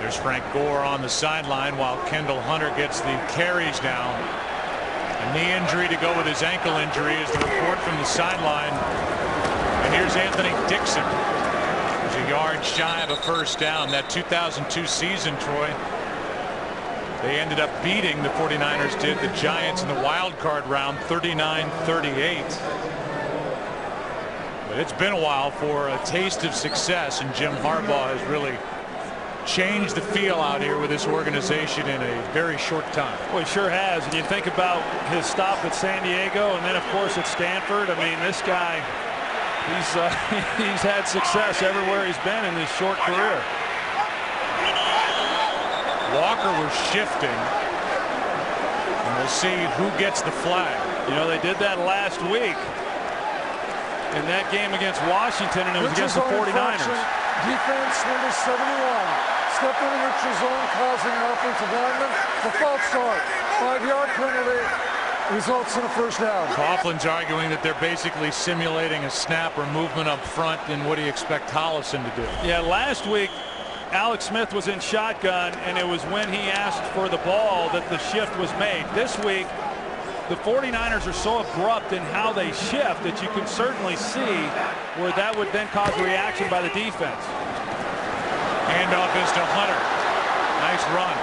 There's Frank Gore on the sideline while Kendall Hunter gets the carries down. A knee injury to go with his ankle injury is the report from the sideline. And here's Anthony Dixon. There's a yard shy of a first down. That 2002 season, Troy, they ended up beating, the 49ers did, the Giants in the wild card round 39-38. But it's been a while for a taste of success, and Jim Harbaugh has really changed the feel out here with this organization in a very short time. Well, he sure has. And you think about his stop at San Diego and then, of course, at Stanford. I mean, this guy, he's had success everywhere he's been in his short career. Walker was shifting, and we'll see who gets the flag. You know, they did that last week in that game against Washington, and it was against the 49ers. Defense number 71. Stepping in neutral zone, causing an offensive lineman a false start. 5-yard penalty results in a first down. Coughlin's arguing that they're basically simulating a snap or movement up front, and what do you expect Hollison to do? Yeah, last week Alex Smith was in shotgun, and it was when he asked for the ball that the shift was made. This week, the 49ers are so abrupt in how they shift that you can certainly see where that would then cause a reaction by the defense. Handoff is to Hunter. Nice run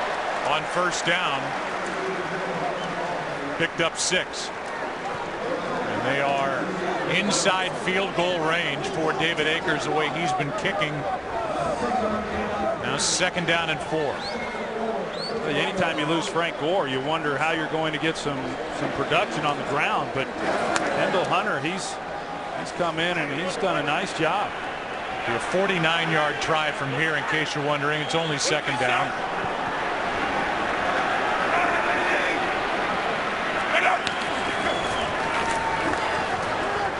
on first down. Picked up 6. And they are inside field goal range for David Akers, the way he's been kicking. Now second down and 4. Anytime you lose Frank Gore, you wonder how you're going to get some production on the ground. But Kendall Hunter, he's come in and he's done a nice job. A 49-yard try from here, in case you're wondering. It's only second down.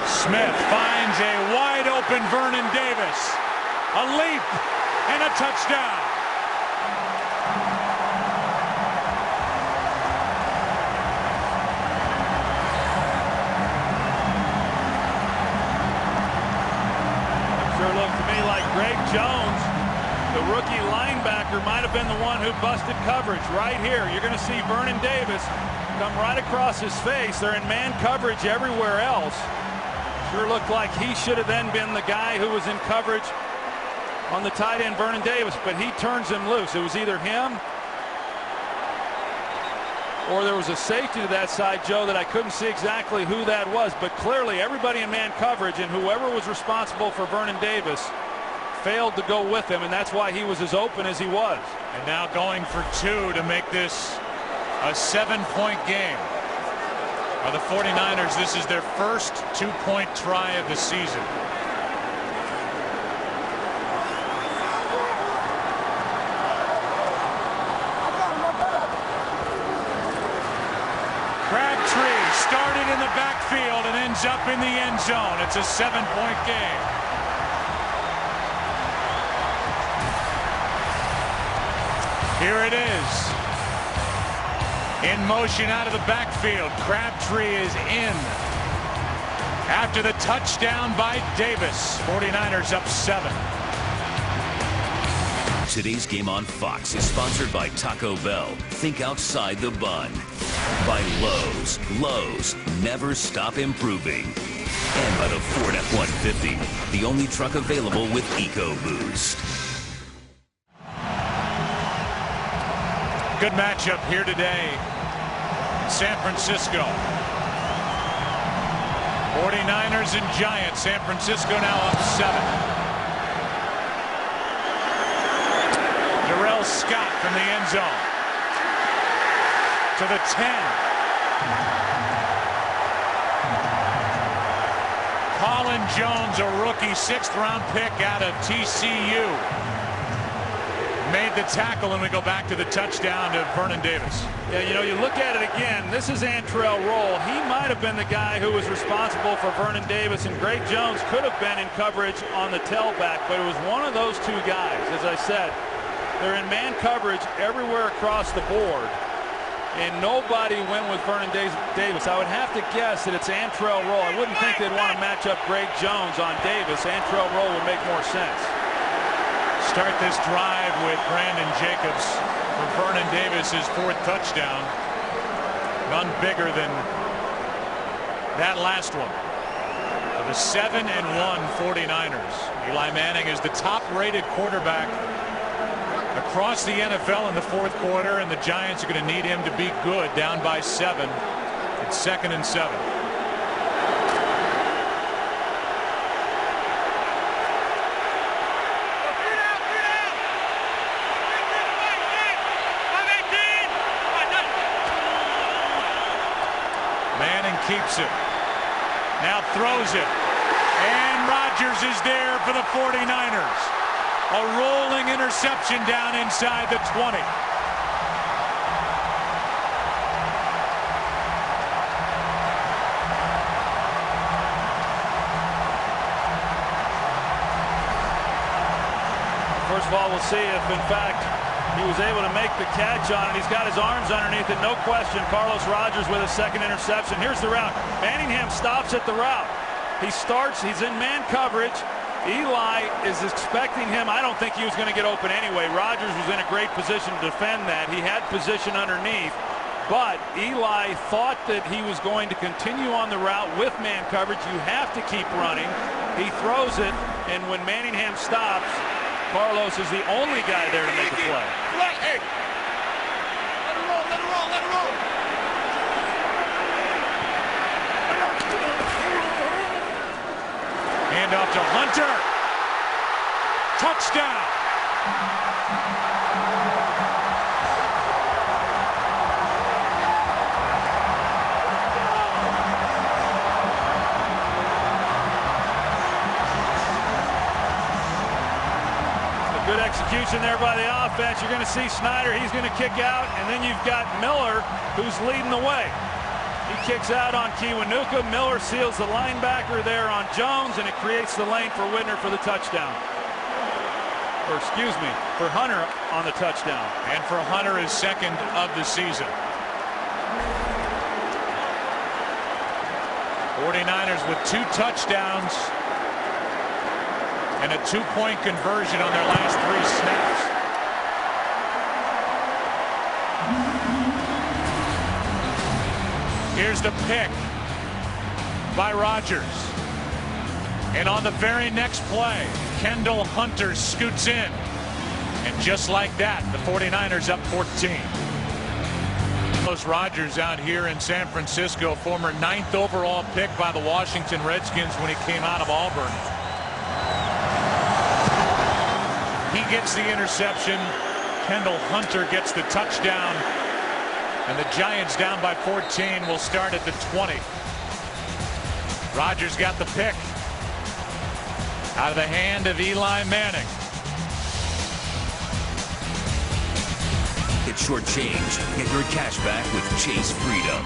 Smith finds a wide open Vernon Davis. A leap and a touchdown. Sure looked to me like Greg Jones The rookie linebacker might have been the one who busted coverage right here. You're going to see Vernon Davis come right across his face. They're in man coverage everywhere else. Sure looked like he should have then been the guy who was in coverage on the tight end, Vernon Davis, but he turns him loose. It was either him or there was a safety to that side, Joe, that I couldn't see exactly who that was, but clearly everybody in man coverage and whoever was responsible for Vernon Davis failed to go with him, and that's why he was as open as he was. And now going for two to make this a 7-point game. For the 49ers, this is their first 2-point try of the season. Crabtree started in the backfield and ends up in the end zone. It's a 7-point game. Here it is. In motion out of the backfield. Crabtree is in. After the touchdown by Davis. 49ers up 7. Today's game on Fox is sponsored by Taco Bell. Think outside the bun. By Lowe's. Lowe's. Never stop improving. And by the Ford F-150. The only truck available with EcoBoost. Good matchup here today in San Francisco. 49ers and Giants. San Francisco now up 7. Darrell Scott from the end zone to the 10. Colin Jones, a rookie 6th-round pick out of TCU. Made the tackle, and we go back to the touchdown to Vernon Davis. Yeah, you know, you look at it again. This is Antrell Roll. He might have been the guy who was responsible for Vernon Davis, and Greg Jones could have been in coverage on the tailback, but it was one of those two guys. As I said, they're in man coverage everywhere across the board, and nobody went with Vernon Davis. I would have to guess that it's Antrell Roll. I wouldn't think they'd want to match up Greg Jones on Davis. Antrell Roll would make more sense. Start this drive with Brandon Jacobs for Vernon Davis's 4th touchdown. None bigger than that last one. For the 7-1 49ers. Eli Manning is the top-rated quarterback across the NFL in the 4th quarter, and the Giants are going to need him to be good, down by 7. It's 2nd and 7. Keeps it. Now throws it. And Rodgers is there for the 49ers. A rolling interception down inside the 20. First of all, we'll see if, in fact, he was able to make the catch on it. He's got his arms underneath it, no question. Carlos Rodgers with a 2nd interception. Here's the route. Manningham stops at the route. He starts, he's in man coverage. Eli is expecting him. I don't think he was going to get open anyway. Rodgers was in a great position to defend that. He had position underneath. But Eli thought that he was going to continue on the route with man coverage. You have to keep running. He throws it, and when Manningham stops, Carlos is the only guy there to make a play. Hey. Let it roll, let it roll, let it roll. Hand off to Hunter. Touchdown. Good execution there by the offense. You're going to see Snyder. He's going to kick out, and then you've got Miller, who's leading the way. He kicks out on Kiwanuka. Miller seals the linebacker there on Jones, and it creates the lane for Whitner for the touchdown. Or excuse me, for Hunter on the touchdown. And for Hunter, his 2nd of the season. 49ers with 2 touchdowns and a 2-point conversion on their last 3 snaps. Here's the pick by Rodgers. And on the very next play, Kendall Hunter scoots in. And just like that, the 49ers up 14. Rodgers out here in San Francisco, former 9th overall pick by the Washington Redskins when he came out of Auburn. He gets the interception. Kendall Hunter gets the touchdown. And the Giants down by 14 will start at the 20. Rodgers got the pick out of the hand of Eli Manning. Get shortchanged. Get your cash back with Chase Freedom.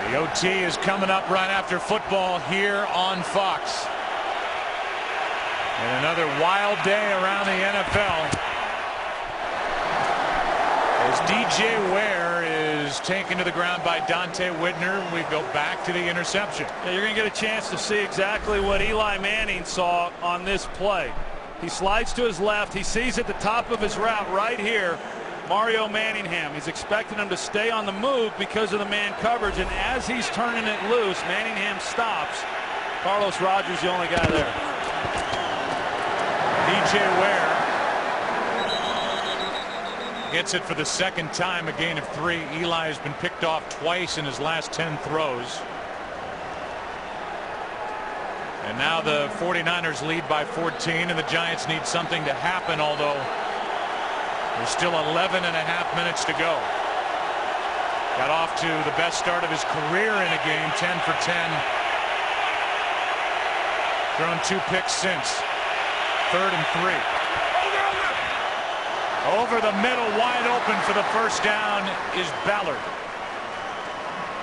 The OT is coming up right after football here on Fox. And another wild day around the NFL as DJ Ware is taken to the ground by Dante Whitner. We go back to the interception. Yeah, you're going to get a chance to see exactly what Eli Manning saw on this play. He slides to his left. He sees at the top of his route right here Mario Manningham. He's expecting him to stay on the move because of the man coverage, and as he's turning it loose, Manningham stops. Carlos Rogers the only guy there. DJ Ware gets it for the 2nd time, a gain of 3. Eli has been picked off twice in his last 10 throws. And now the 49ers lead by 14, and the Giants need something to happen, although there's still 11 and a half minutes to go. Got off to the best start of his career in a game, 10 for 10. Thrown 2 picks since. 3rd and 3. Over the middle, wide open for the first down is Ballard.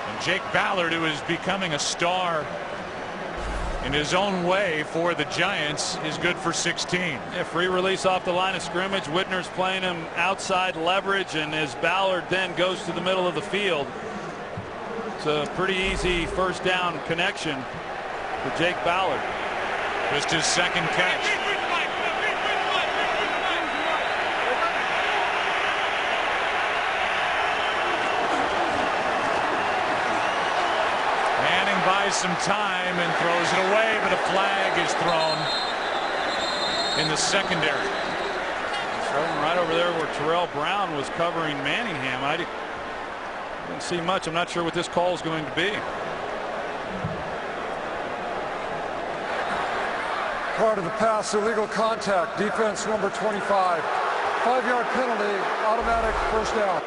And Jake Ballard, who is becoming a star in his own way for the Giants, is good for 16. Yeah, free release off the line of scrimmage. Whitner's playing him outside leverage, and as Ballard then goes to the middle of the field, it's a pretty easy first down connection for Jake Ballard. Just his 2nd catch. Buys some time and throws it away, but a flag is thrown in the secondary. Thrown right over there where Terrell Brown was covering Manningham. I didn't see much. I'm not sure what this call is going to be. Part of the pass, illegal contact, defense number 25. 5-yard penalty, automatic first down.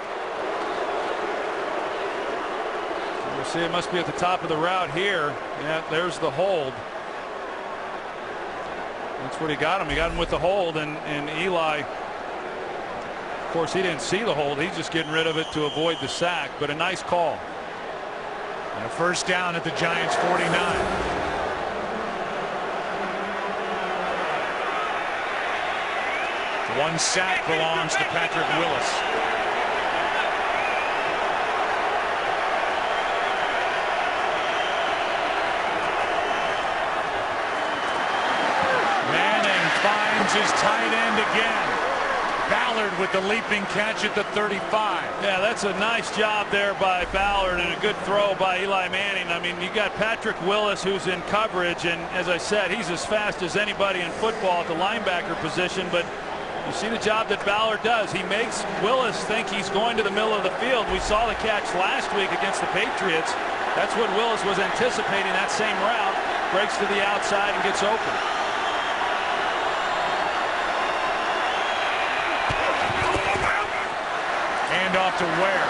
See, it must be at the top of the route here. Yeah, there's the hold. That's what he got him. He got him with the hold, and Eli, of course, he didn't see the hold. He's just getting rid of it to avoid the sack, but a nice call. And a first down at the Giants 49. One sack belongs to Patrick Willis. His tight end again. Ballard with the leaping catch at the 35. Yeah, that's a nice job there by Ballard and a good throw by Eli Manning. I mean, you got Patrick Willis who's in coverage, and as I said, he's as fast as anybody in football at the linebacker position, but you see the job that Ballard does. He makes Willis think he's going to the middle of the field. We saw the catch last week against the Patriots. That's what Willis was anticipating, that same route. Breaks to the outside and gets open. Off to Ware.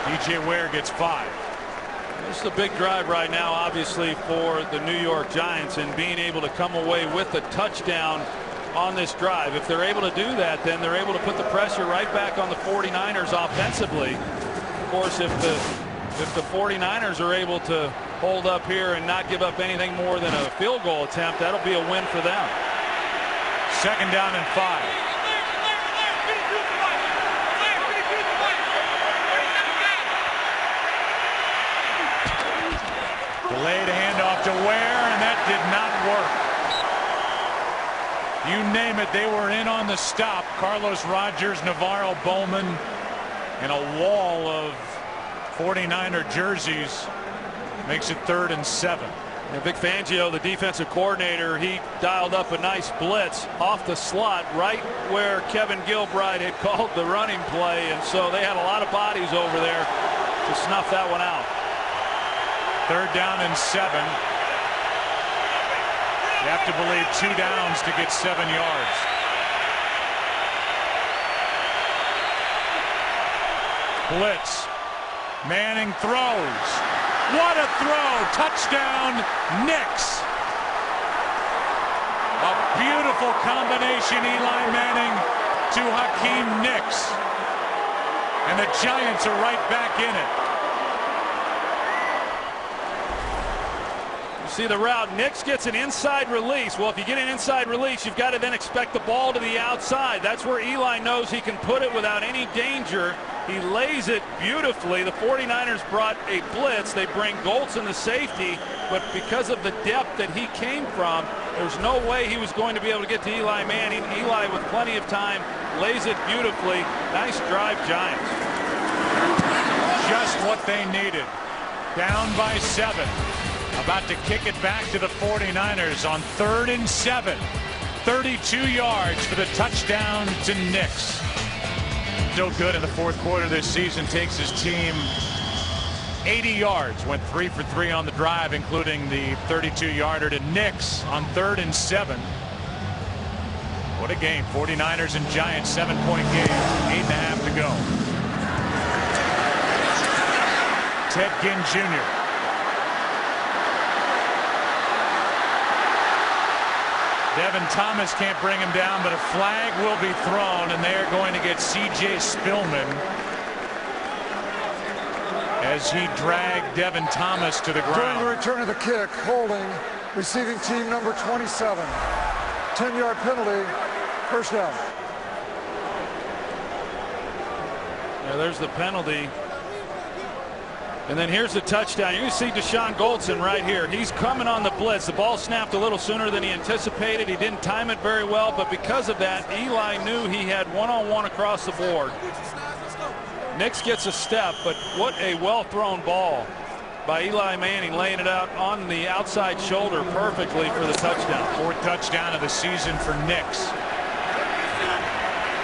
DJ Ware gets 5. This is a big drive right now, obviously, for the New York Giants, and being able to come away with a touchdown on this drive. If they're able to do that, then they're able to put the pressure right back on the 49ers offensively. Of course, if the 49ers are able to hold up here and not give up anything more than a field goal attempt, that'll be a win for them. 2nd down and 5. Delayed handoff to Ware, and that did not work. You name it, they were in on the stop. Carlos Rogers, Navarro Bowman, and a wall of 49er jerseys makes it 3rd and 7. And Vic Fangio, the defensive coordinator, he dialed up a nice blitz off the slot right where Kevin Gilbride had called the running play, and so they had a lot of bodies over there to snuff that one out. 3rd down and 7. You have to believe 2 downs to get 7 yards. Blitz. Manning throws. What a throw! Touchdown, Knicks. A beautiful combination, Eli Manning to Hakeem Nicks. And the Giants are right back in it. See the route. Nicks gets an inside release. Well, if you get an inside release, you've got to then expect the ball to the outside. That's where Eli knows he can put it without any danger. He lays it beautifully. The 49ers brought a blitz. They bring Golson the safety, but because of the depth that he came from, there's no way he was going to be able to get to Eli Manning. Eli, with plenty of time, lays it beautifully. Nice drive, Giants. Just what they needed. Down by 7. About to kick it back to the 49ers on 3rd and 7. 32 yards for the touchdown to Nicks. So good in the 4th quarter this season. Takes his team 80 yards. Went 3 for 3 on the drive, including the 32-yarder to Nicks on 3rd and 7. What a game. 49ers and Giants, 7-point game. 8.5 to go. Ted Ginn Jr. Devin Thomas can't bring him down, but a flag will be thrown, and they are going to get C.J. Spillman as he dragged Devin Thomas to the ground. During the return of the kick, holding receiving team number 27. 10-yard penalty, 1st down. Yeah, there's the penalty. And then here's the touchdown. You can see Deshaun Golson right here. He's coming on the blitz. The ball snapped a little sooner than he anticipated. He didn't time it very well, but because of that, Eli knew he had one-on-one across the board. Nicks gets a step, but what a well-thrown ball by Eli Manning, laying it out on the outside shoulder perfectly for the touchdown. 4th touchdown of the season for Nicks.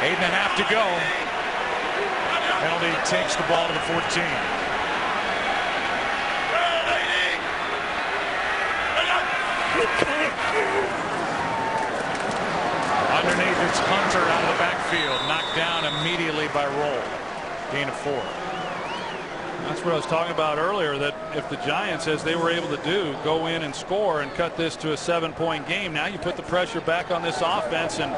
8.5 to go. Penalty takes the ball to the 14. Underneath, it's Hunter out of the backfield, knocked down immediately by Roll. Gain of 4. That's what I was talking about earlier, that if the Giants, as they were able to do, go in and score and cut this to a 7-point game, now you put the pressure back on this offense and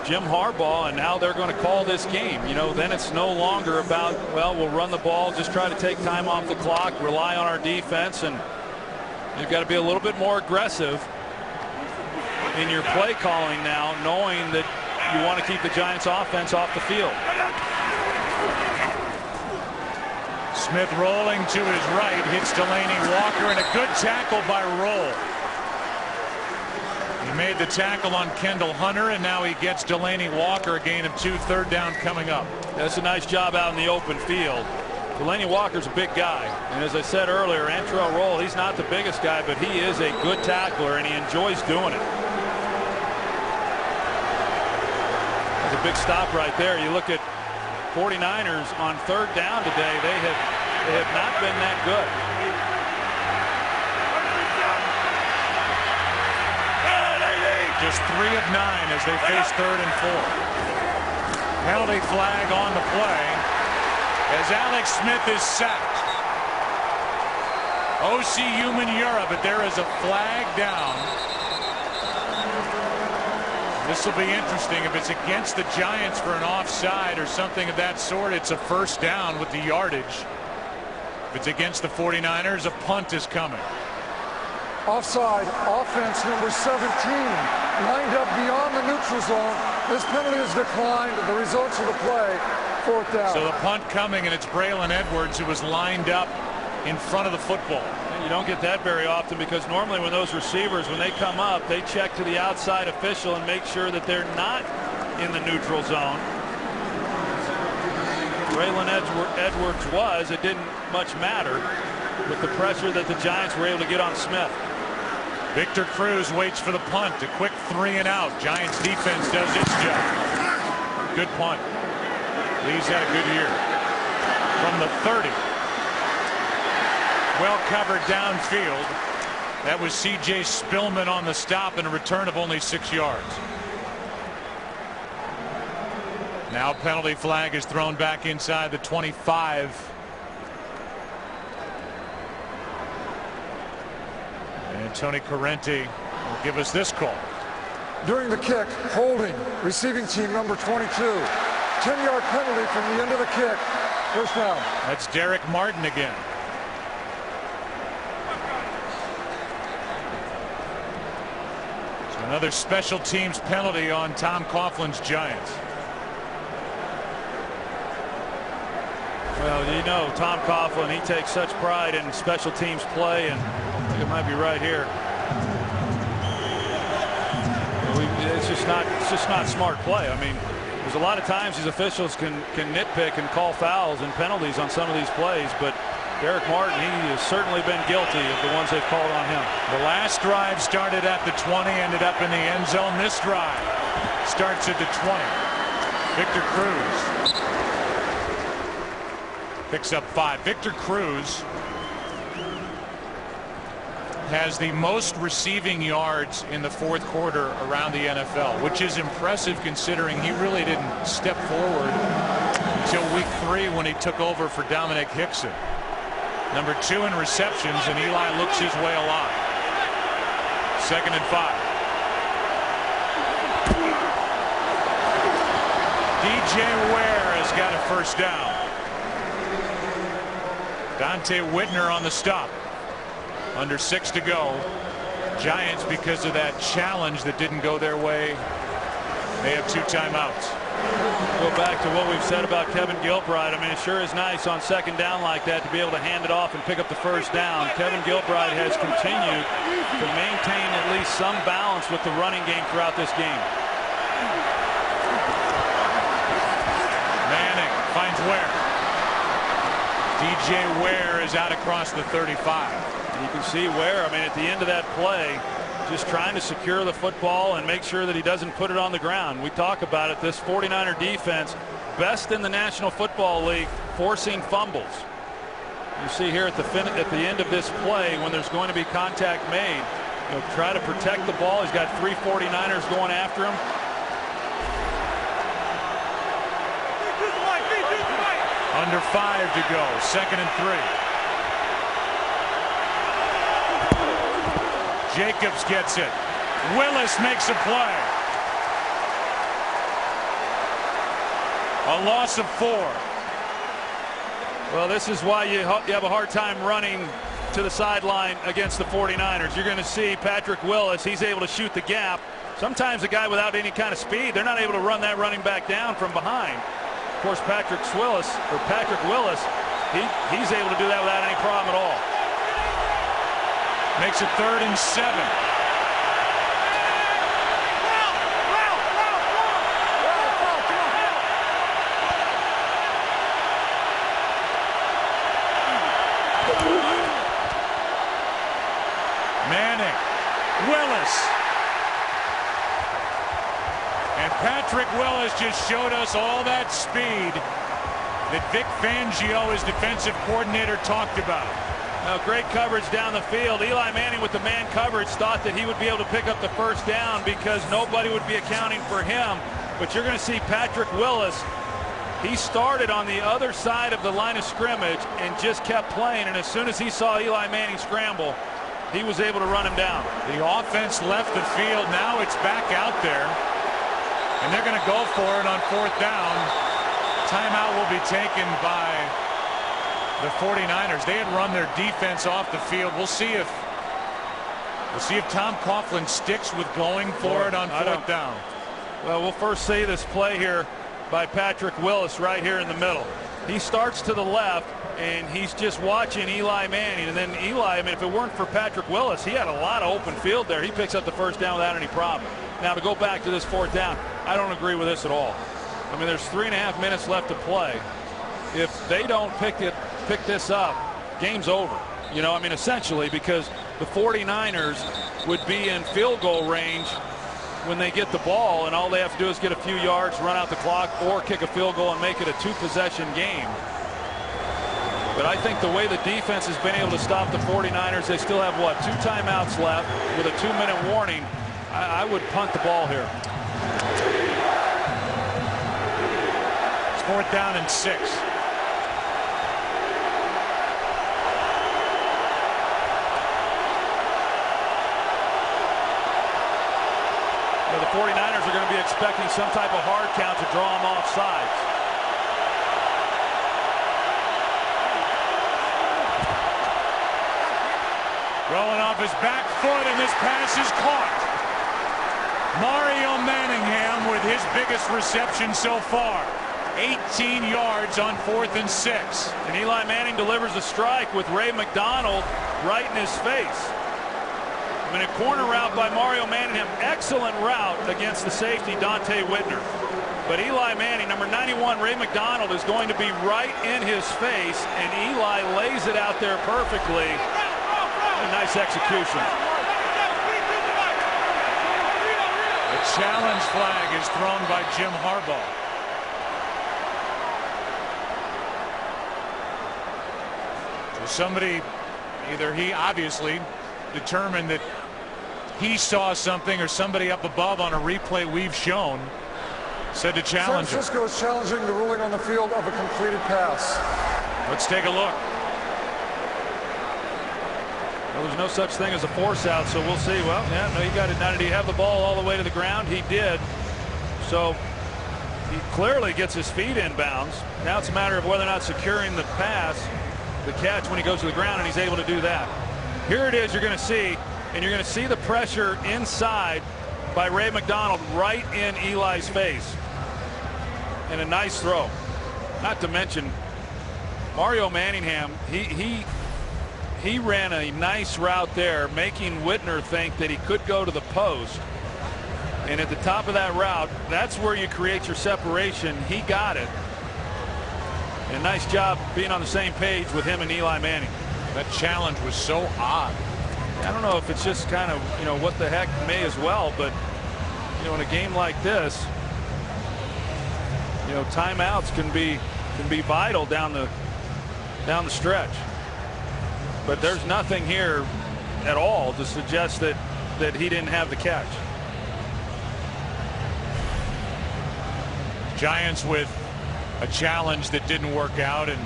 Jim Harbaugh and how they're going to call this game. You know, then it's no longer about, well, we'll run the ball, just try to take time off the clock, rely on our defense, and you've got to be a little bit more aggressive in your play calling now, knowing that you want to keep the Giants offense off the field. Smith rolling to his right, hits Delaney Walker, and a good tackle by Roll. He made the tackle on Kendall Hunter, and now he gets Delaney Walker, a gain of 2, 3rd down coming up. That's a nice job out in the open field. Delaney Walker's a big guy, and as I said earlier, Antrell Roll, he's not the biggest guy, but he is a good tackler, and he enjoys doing it. That's a big stop right there. You look at 49ers on 3rd down today, they have not been that good. Just 3 of 9 as they face 3rd and 4. Penalty flag on the play as Alex Smith is sacked. O.C. Umenyiora, but there is a flag down. This will be interesting. If it's against the Giants for an offside or something of that sort, it's a 1st down with the yardage. If it's against the 49ers, a punt is coming. Offside, offense number 17, lined up beyond the neutral zone. This penalty is declined. The results of the play, 4th down. So the punt coming, and it's Braylon Edwards who was lined up in front of the football. And you don't get that very often, because normally when those receivers, when they come up, they check to the outside official and make sure that they're not in the neutral zone. Braylon Edwards was. It didn't much matter with the pressure that the Giants were able to get on Smith. Victor Cruz waits for the punt. A quick 3 and out. Giants defense does its job. Good punt. Lee's had a good year. From the 30. Well covered downfield. That was C.J. Spillman on the stop, and a return of only 6 yards. Now penalty flag is thrown back inside the 25. And Tony Corrente will give us this call. During the kick, holding, receiving team number 22. 10-yard penalty from the end of the kick. First down. That's Derek Martin again. So another special teams penalty on Tom Coughlin's Giants. Well, you know, Tom Coughlin, he takes such pride in special teams play, and I think it might be right here. It's just not smart play. I mean, there's a lot of times these officials can nitpick and call fouls and penalties on some of these plays, but Derek Martin, he has certainly been guilty of the ones they've called on him. The last drive started at the 20, ended up in the end zone. This drive starts at the 20. Victor Cruz picks up 5. Victor Cruz has the most receiving yards in the fourth quarter around the NFL, which is impressive considering he really didn't step forward until week 3 when he took over for Dominic Hickson. Number 2 in receptions, and Eli looks his way a lot. 2nd and 5. DJ Ware has got a first down. Dante Whitner on the stop. Under 6 to go. Giants, because of that challenge that didn't go their way, they have 2 timeouts. Go back to what we've said about Kevin Gilbride. I mean, it sure is nice on 2nd down like that to be able to hand it off and pick up the first down. Kevin Gilbride has continued to maintain at least some balance with the running game throughout this game. Manning finds Ware. DJ Ware is out across the 35. And you can see Ware, I mean, at the end of that play, just trying to secure the football and make sure that he doesn't put it on the ground. We talk about it, this 49er defense, best in the National Football League, forcing fumbles. You see here at the end of this play, when there's going to be contact made, he'll try to protect the ball. He's got 3 49ers going after him. Under 5 to go. 2nd and 3. Jacobs gets it. Willis makes a play. A loss of 4. Well, this is why you have a hard time running to the sideline against the 49ers. You're going to see Patrick Willis. He's able to shoot the gap. Sometimes a guy without any kind of speed, they're not able to run that running back down from behind. Of course, Patrick Willis, he's able to do that without any problem at all. Makes it 3rd and 7. Manning, Willis. And Patrick Willis just showed us all that speed that Vic Fangio, his defensive coordinator, talked about. Now, great coverage down the field. Eli Manning with the man coverage thought that he would be able to pick up the first down because nobody would be accounting for him. But you're going to see Patrick Willis. He started on the other side of the line of scrimmage and just kept playing. And as soon as he saw Eli Manning scramble, he was able to run him down. The offense left the field. Now it's back out there. And they're going to go for it on 4th down. Timeout will be taken by the 49ers. They had run their defense off the field. We'll see if Tom Coughlin sticks with going for it on 4th down. Well, we'll first see this play here by Patrick Willis right here in the middle. he starts to the left, and he's just watching Eli Manning. And then Eli, I mean, if it weren't for Patrick Willis, he had a lot of open field there. He picks up the first down without any problem. Now, to go back to this fourth down, I don't agree with this at all. I mean, there's 3.5 minutes left to play. If they don't pick this up, game's over. You know, I mean, essentially, because the 49ers would be in field goal range when they get the ball, and all they have to do is get a few yards, run out the clock, or kick a field goal and make it a 2-possession game. But I think the way the defense has been able to stop the 49ers, they still have, what, 2 timeouts left with a 2-minute warning. I would punt the ball here. It's 4th down and 6. The 49ers are going to be expecting some type of hard count to draw them off sides. Rolling off his back foot, and this pass is caught. Mario Manningham with his biggest reception so far. 18 yards on 4th and 6. And Eli Manning delivers a strike with Ray McDonald right in his face. I mean, a corner route by Mario Manningham. Excellent route against the safety, Dante Whitner. But Eli Manning, number 91, Ray McDonald, is going to be right in his face, and Eli lays it out there perfectly. A nice execution. The challenge flag is thrown by Jim Harbaugh. So somebody, either he obviously determined that he saw something, or somebody up above on a replay we've shown said to challenge San Francisco is challenging the ruling on the field of a completed pass. Let's take a look. Well, there's no such thing as a force out, so we'll see. Well, yeah, no, he got it. Now, did he have the ball all the way to the ground? He did. So he clearly gets his feet in bounds. Now it's a matter of whether or not securing the pass, the catch, when he goes to the ground, and he's able to do that. Here it is, you're going to see, and you're going to see the pressure inside by Ray McDonald right in Eli's face. And a nice throw. Not to mention Mario Manningham, he ran a nice route there, making Whitner think that he could go to the post. And at the top of that route, that's where you create your separation. He got it. And nice job being on the same page with him and Eli Manning. That challenge was so odd. I don't know if it's just kind of, you know, what the heck may as well, but, you know, in a game like this, you know, timeouts can be vital down the stretch. But there's nothing here at all to suggest that he didn't have the catch. Giants with a challenge that didn't work out, and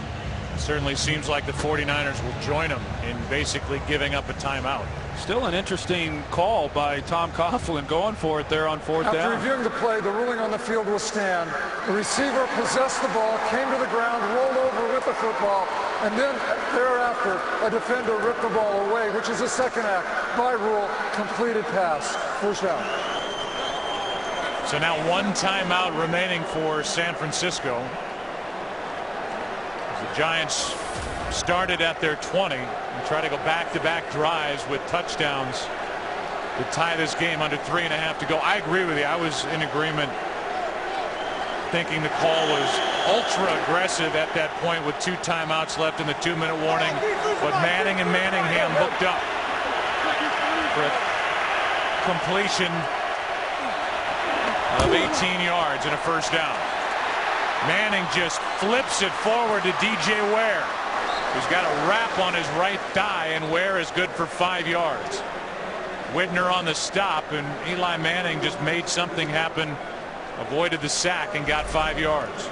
it certainly seems like the 49ers will join them in basically giving up a timeout. Still an interesting call by Tom Coughlin going for it there on 4th down. After reviewing the play, the ruling on the field will stand. The receiver possessed the ball, came to the ground, rolled over with the football, and then thereafter a defender ripped the ball away, which is a second act. By rule, completed pass. First down. So now 1 timeout remaining for San Francisco. The Giants started at their 20 and try to go back-to-back drives with touchdowns to tie this game under 3.5 to go. I agree with you. I was in agreement, thinking the call was ultra aggressive at that point with 2 timeouts left in the 2-minute warning. But Manning and Manningham hooked up for a completion of 18 yards and a first down. Manning just flips it forward to DJ Ware, who's got a wrap on his right thigh, and Ware is good for 5 yards. Whitner on the stop, and Eli Manning just made something happen, avoided the sack, and got 5 yards.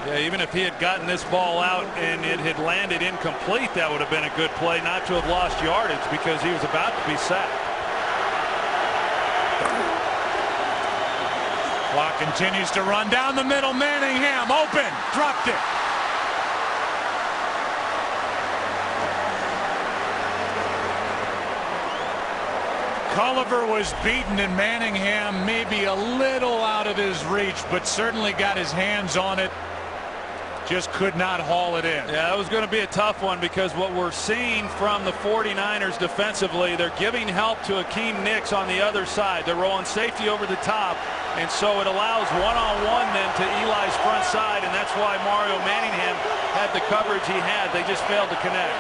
Yeah, even if he had gotten this ball out and it had landed incomplete, that would have been a good play not to have lost yardage, because he was about to be sacked. Clock continues to run down the middle. Manningham open, dropped it. Culliver was beaten, and Manningham maybe a little out of his reach, but certainly got his hands on it. just could not haul it in. Yeah, that was going to be a tough one, because what we're seeing from the 49ers defensively, they're giving help to Akeem Nicks on the other side. They're rolling safety over the top, and so it allows one-on-one then to Eli's front side, and that's why Mario Manningham had the coverage he had. They just failed to connect.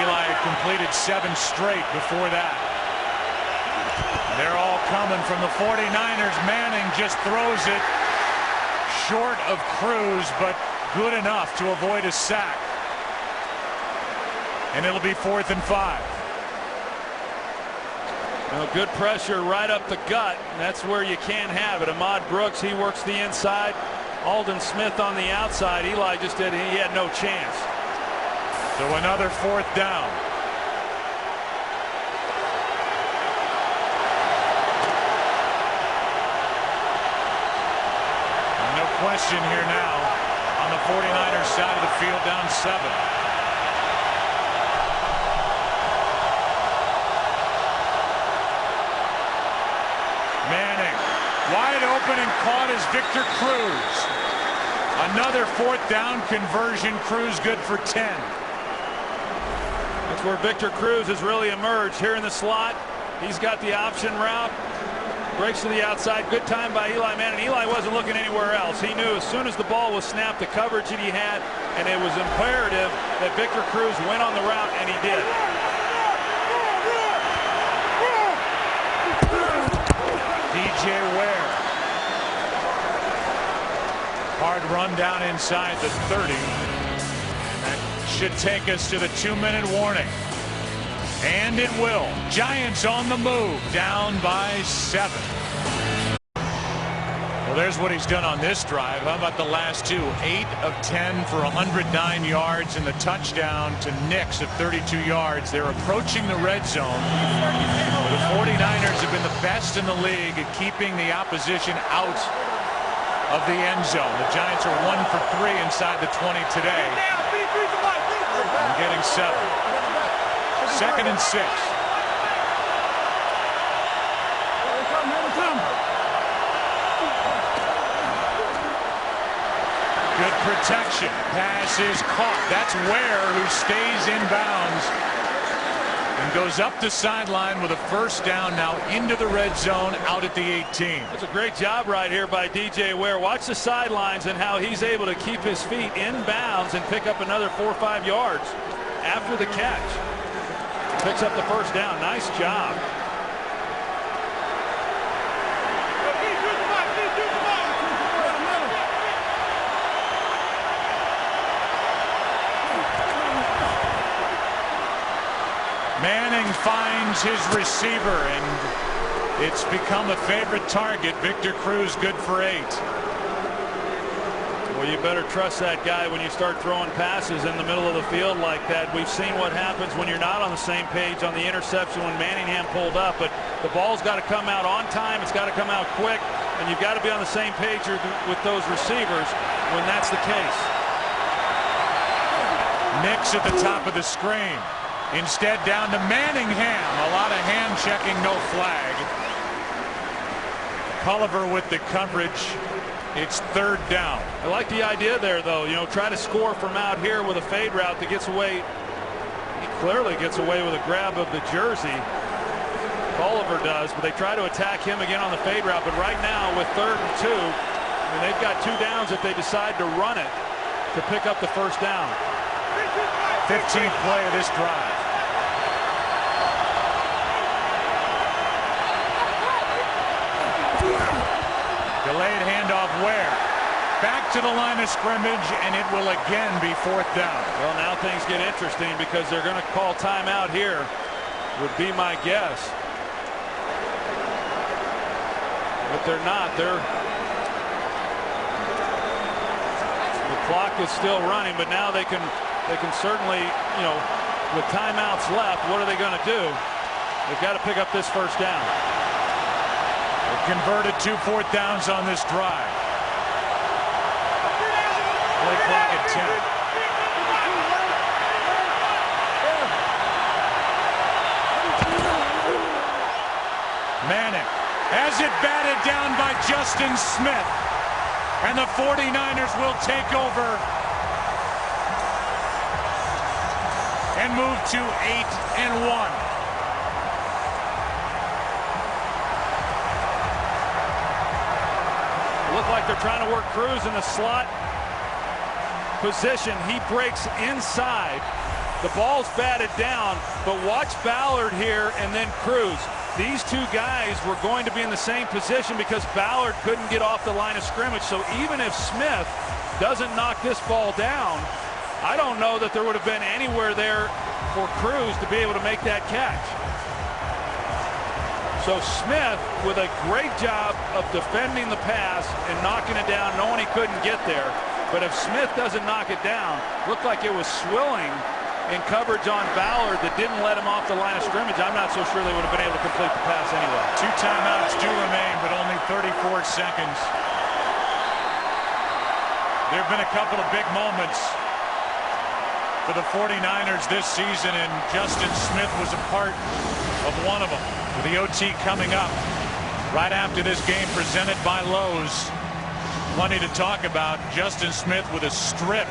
Eli completed 7 straight before that. They're all coming from the 49ers. Manning just throws it short of Cruz, but good enough to avoid a sack. And it'll be 4th and 5. Well, good pressure right up the gut. That's where you can't have it. Ahmad Brooks, he works the inside. Aldon Smith on the outside. Eli just did. He had no chance. So another 4th down. No question here now on the 49ers side of the field, down 7. Manning wide open and caught is Victor Cruz. Another 4th down conversion. Cruz good for 10. That's where Victor Cruz has really emerged here in the slot. He's got the option route. Breaks to the outside. Good time by Eli Manning. Eli wasn't looking anywhere else. He knew as soon as the ball was snapped, the coverage that he had, and it was imperative that Victor Cruz went on the route, and he did. DJ Ware. Hard run down inside the 30. That should take us to the 2-minute warning. And it will. Giants on the move, down by 7. Well, there's what he's done on this drive. How about the last 2? 8 of 10 for 109 yards and the touchdown to Nicks of 32 yards. They're approaching the red zone. The 49ers have been the best in the league at keeping the opposition out of the end zone. The Giants are 1 for 3 inside the 20 today. And getting 7. 2nd and 6. Good protection. Pass is caught. That's Ware, who stays in bounds and goes up the sideline with a 1st down, now into the red zone, out at the 18. That's a great job right here by DJ Ware. Watch the sidelines and how he's able to keep his feet in bounds and pick up another 4 or 5 yards after the catch. Picks up the 1st down. Nice job. Manning finds his receiver, and it's become a favorite target. Victor Cruz good for 8. Well, you better trust that guy when you start throwing passes in the middle of the field like that. We've seen what happens when you're not on the same page on the interception when Manningham pulled up, but the ball's got to come out on time. It's got to come out quick, and you've got to be on the same page with those receivers when that's the case. Nicks at the top of the screen. Instead, down to Manningham. A lot of hand checking, no flag. Culliver with the coverage. It's 3rd down. I like the idea there, though. You know, try to score from out here with a fade route that gets away. He clearly gets away with a grab of the jersey. Culliver does, but they try to attack him again on the fade route. But right now, with 3rd and 2, and they've got 2 downs if they decide to run it to pick up the 1st down. 15th play of this drive. Delayed handoff Ware. Back to the line of scrimmage, and it will again be 4th down. Well, now things get interesting because they're going to call timeout here, would be my guess. But they're not. The clock is still running, but now they can certainly, you know, with timeouts left, what are they going to do? They've got to pick up this 1st down. Converted 2 4th downs on this drive. Play clock at 10. Manning has it batted down by Justin Smith, and the 49ers will take over and move to 8-1. Look like they're trying to work Cruz in the slot position. He breaks inside. The ball's batted down, but watch Ballard here and then Cruz. These two guys were going to be in the same position because Ballard couldn't get off the line of scrimmage. So even if Smith doesn't knock this ball down, I don't know that there would have been anywhere there for Cruz to be able to make that catch. So Smith with a great job of defending the pass and knocking it down, knowing he couldn't get there. But if Smith doesn't knock it down, looked like it was Swilling in coverage on Ballard that didn't let him off the line of scrimmage. I'm not so sure they would have been able to complete the pass anyway. 2 timeouts do remain, but only 34 seconds. There have been a couple of big moments for the 49ers this season, and Justin Smith was a part of one of them. With the OT coming up right after this game presented by Lowe's. Plenty to talk about. Justin Smith with a strip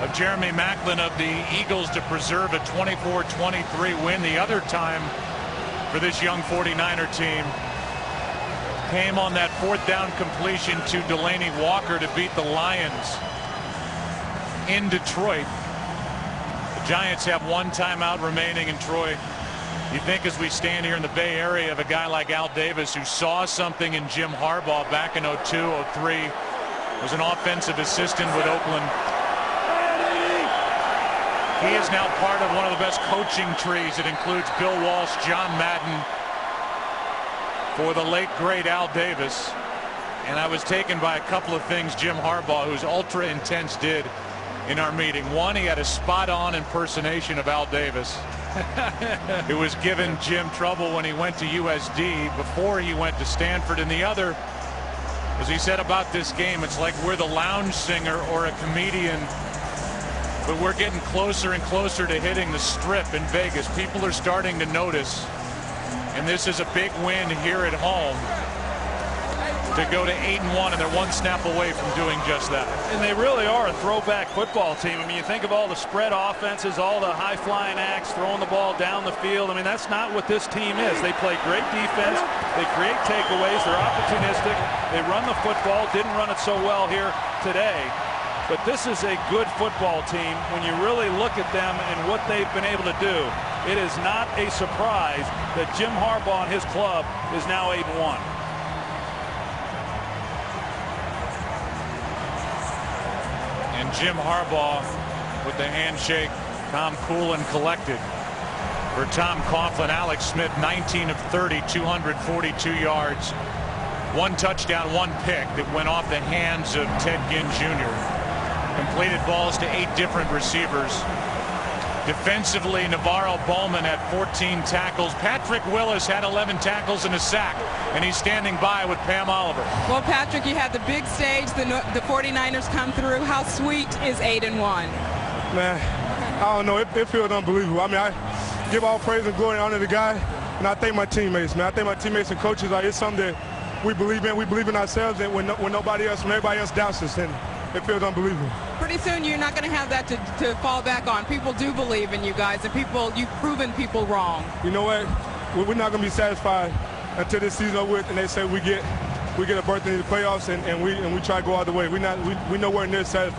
of Jeremy Maclin of the Eagles to preserve a 24-23 win. The other time for this young 49er team came on that 4th down completion to Delaney Walker to beat the Lions in Detroit. The Giants have 1 timeout remaining in Troy. You think as we stand here in the Bay Area of a guy like Al Davis who saw something in Jim Harbaugh back in 02, 03, was an offensive assistant with Oakland. He is now part of one of the best coaching trees. It includes Bill Walsh, John Madden, for the late great Al Davis. And I was taken by a couple of things Jim Harbaugh, who's ultra intense, did in our meeting. One, he had a spot-on impersonation of Al Davis. It was giving Jim trouble when he went to USD before he went to Stanford. And the other, as he said about this game, it's like we're the lounge singer or a comedian, but we're getting closer and closer to hitting the Strip in Vegas. People are starting to notice, and this is a big win here at home to go to 8-1, and they're 1 snap away from doing just that. And they really are a throwback football team. I mean, you think of all the spread offenses, all the high-flying acts, throwing the ball down the field. I mean, that's not what this team is. They play great defense. They create takeaways. They're opportunistic. They run the football. Didn't run it so well here today. But this is a good football team when you really look at them and what they've been able to do. It is not a surprise that Jim Harbaugh and his club is now 8-1. And Jim Harbaugh with the handshake, calm, cool, and collected. For Tom Coughlin, Alex Smith, 19 of 30, 242 yards, 1 touchdown, 1 pick that went off the hands of Ted Ginn Jr. Completed balls to 8 different receivers. Defensively, Navarro Bowman had 14 tackles. Patrick Willis had 11 tackles and a sack, and he's standing by with Pam Oliver. Well, Patrick, you had the big stage. The 49ers come through. How sweet is 8-1? Man, I don't know. It feels unbelievable. I mean, I give all praise and glory and honor to God, and I thank my teammates, man. I thank my teammates and coaches. It's something that we believe in. We believe in ourselves, and when nobody else, when everybody else doubts us, and it feels unbelievable. Pretty soon you're not going to have that to fall back on. People do believe in you guys, and you've proven people wrong. You know what? We're not going to be satisfied until this season over with, and they say we get a berth in the playoffs, and we try to go all the way. We're nowhere near satisfied.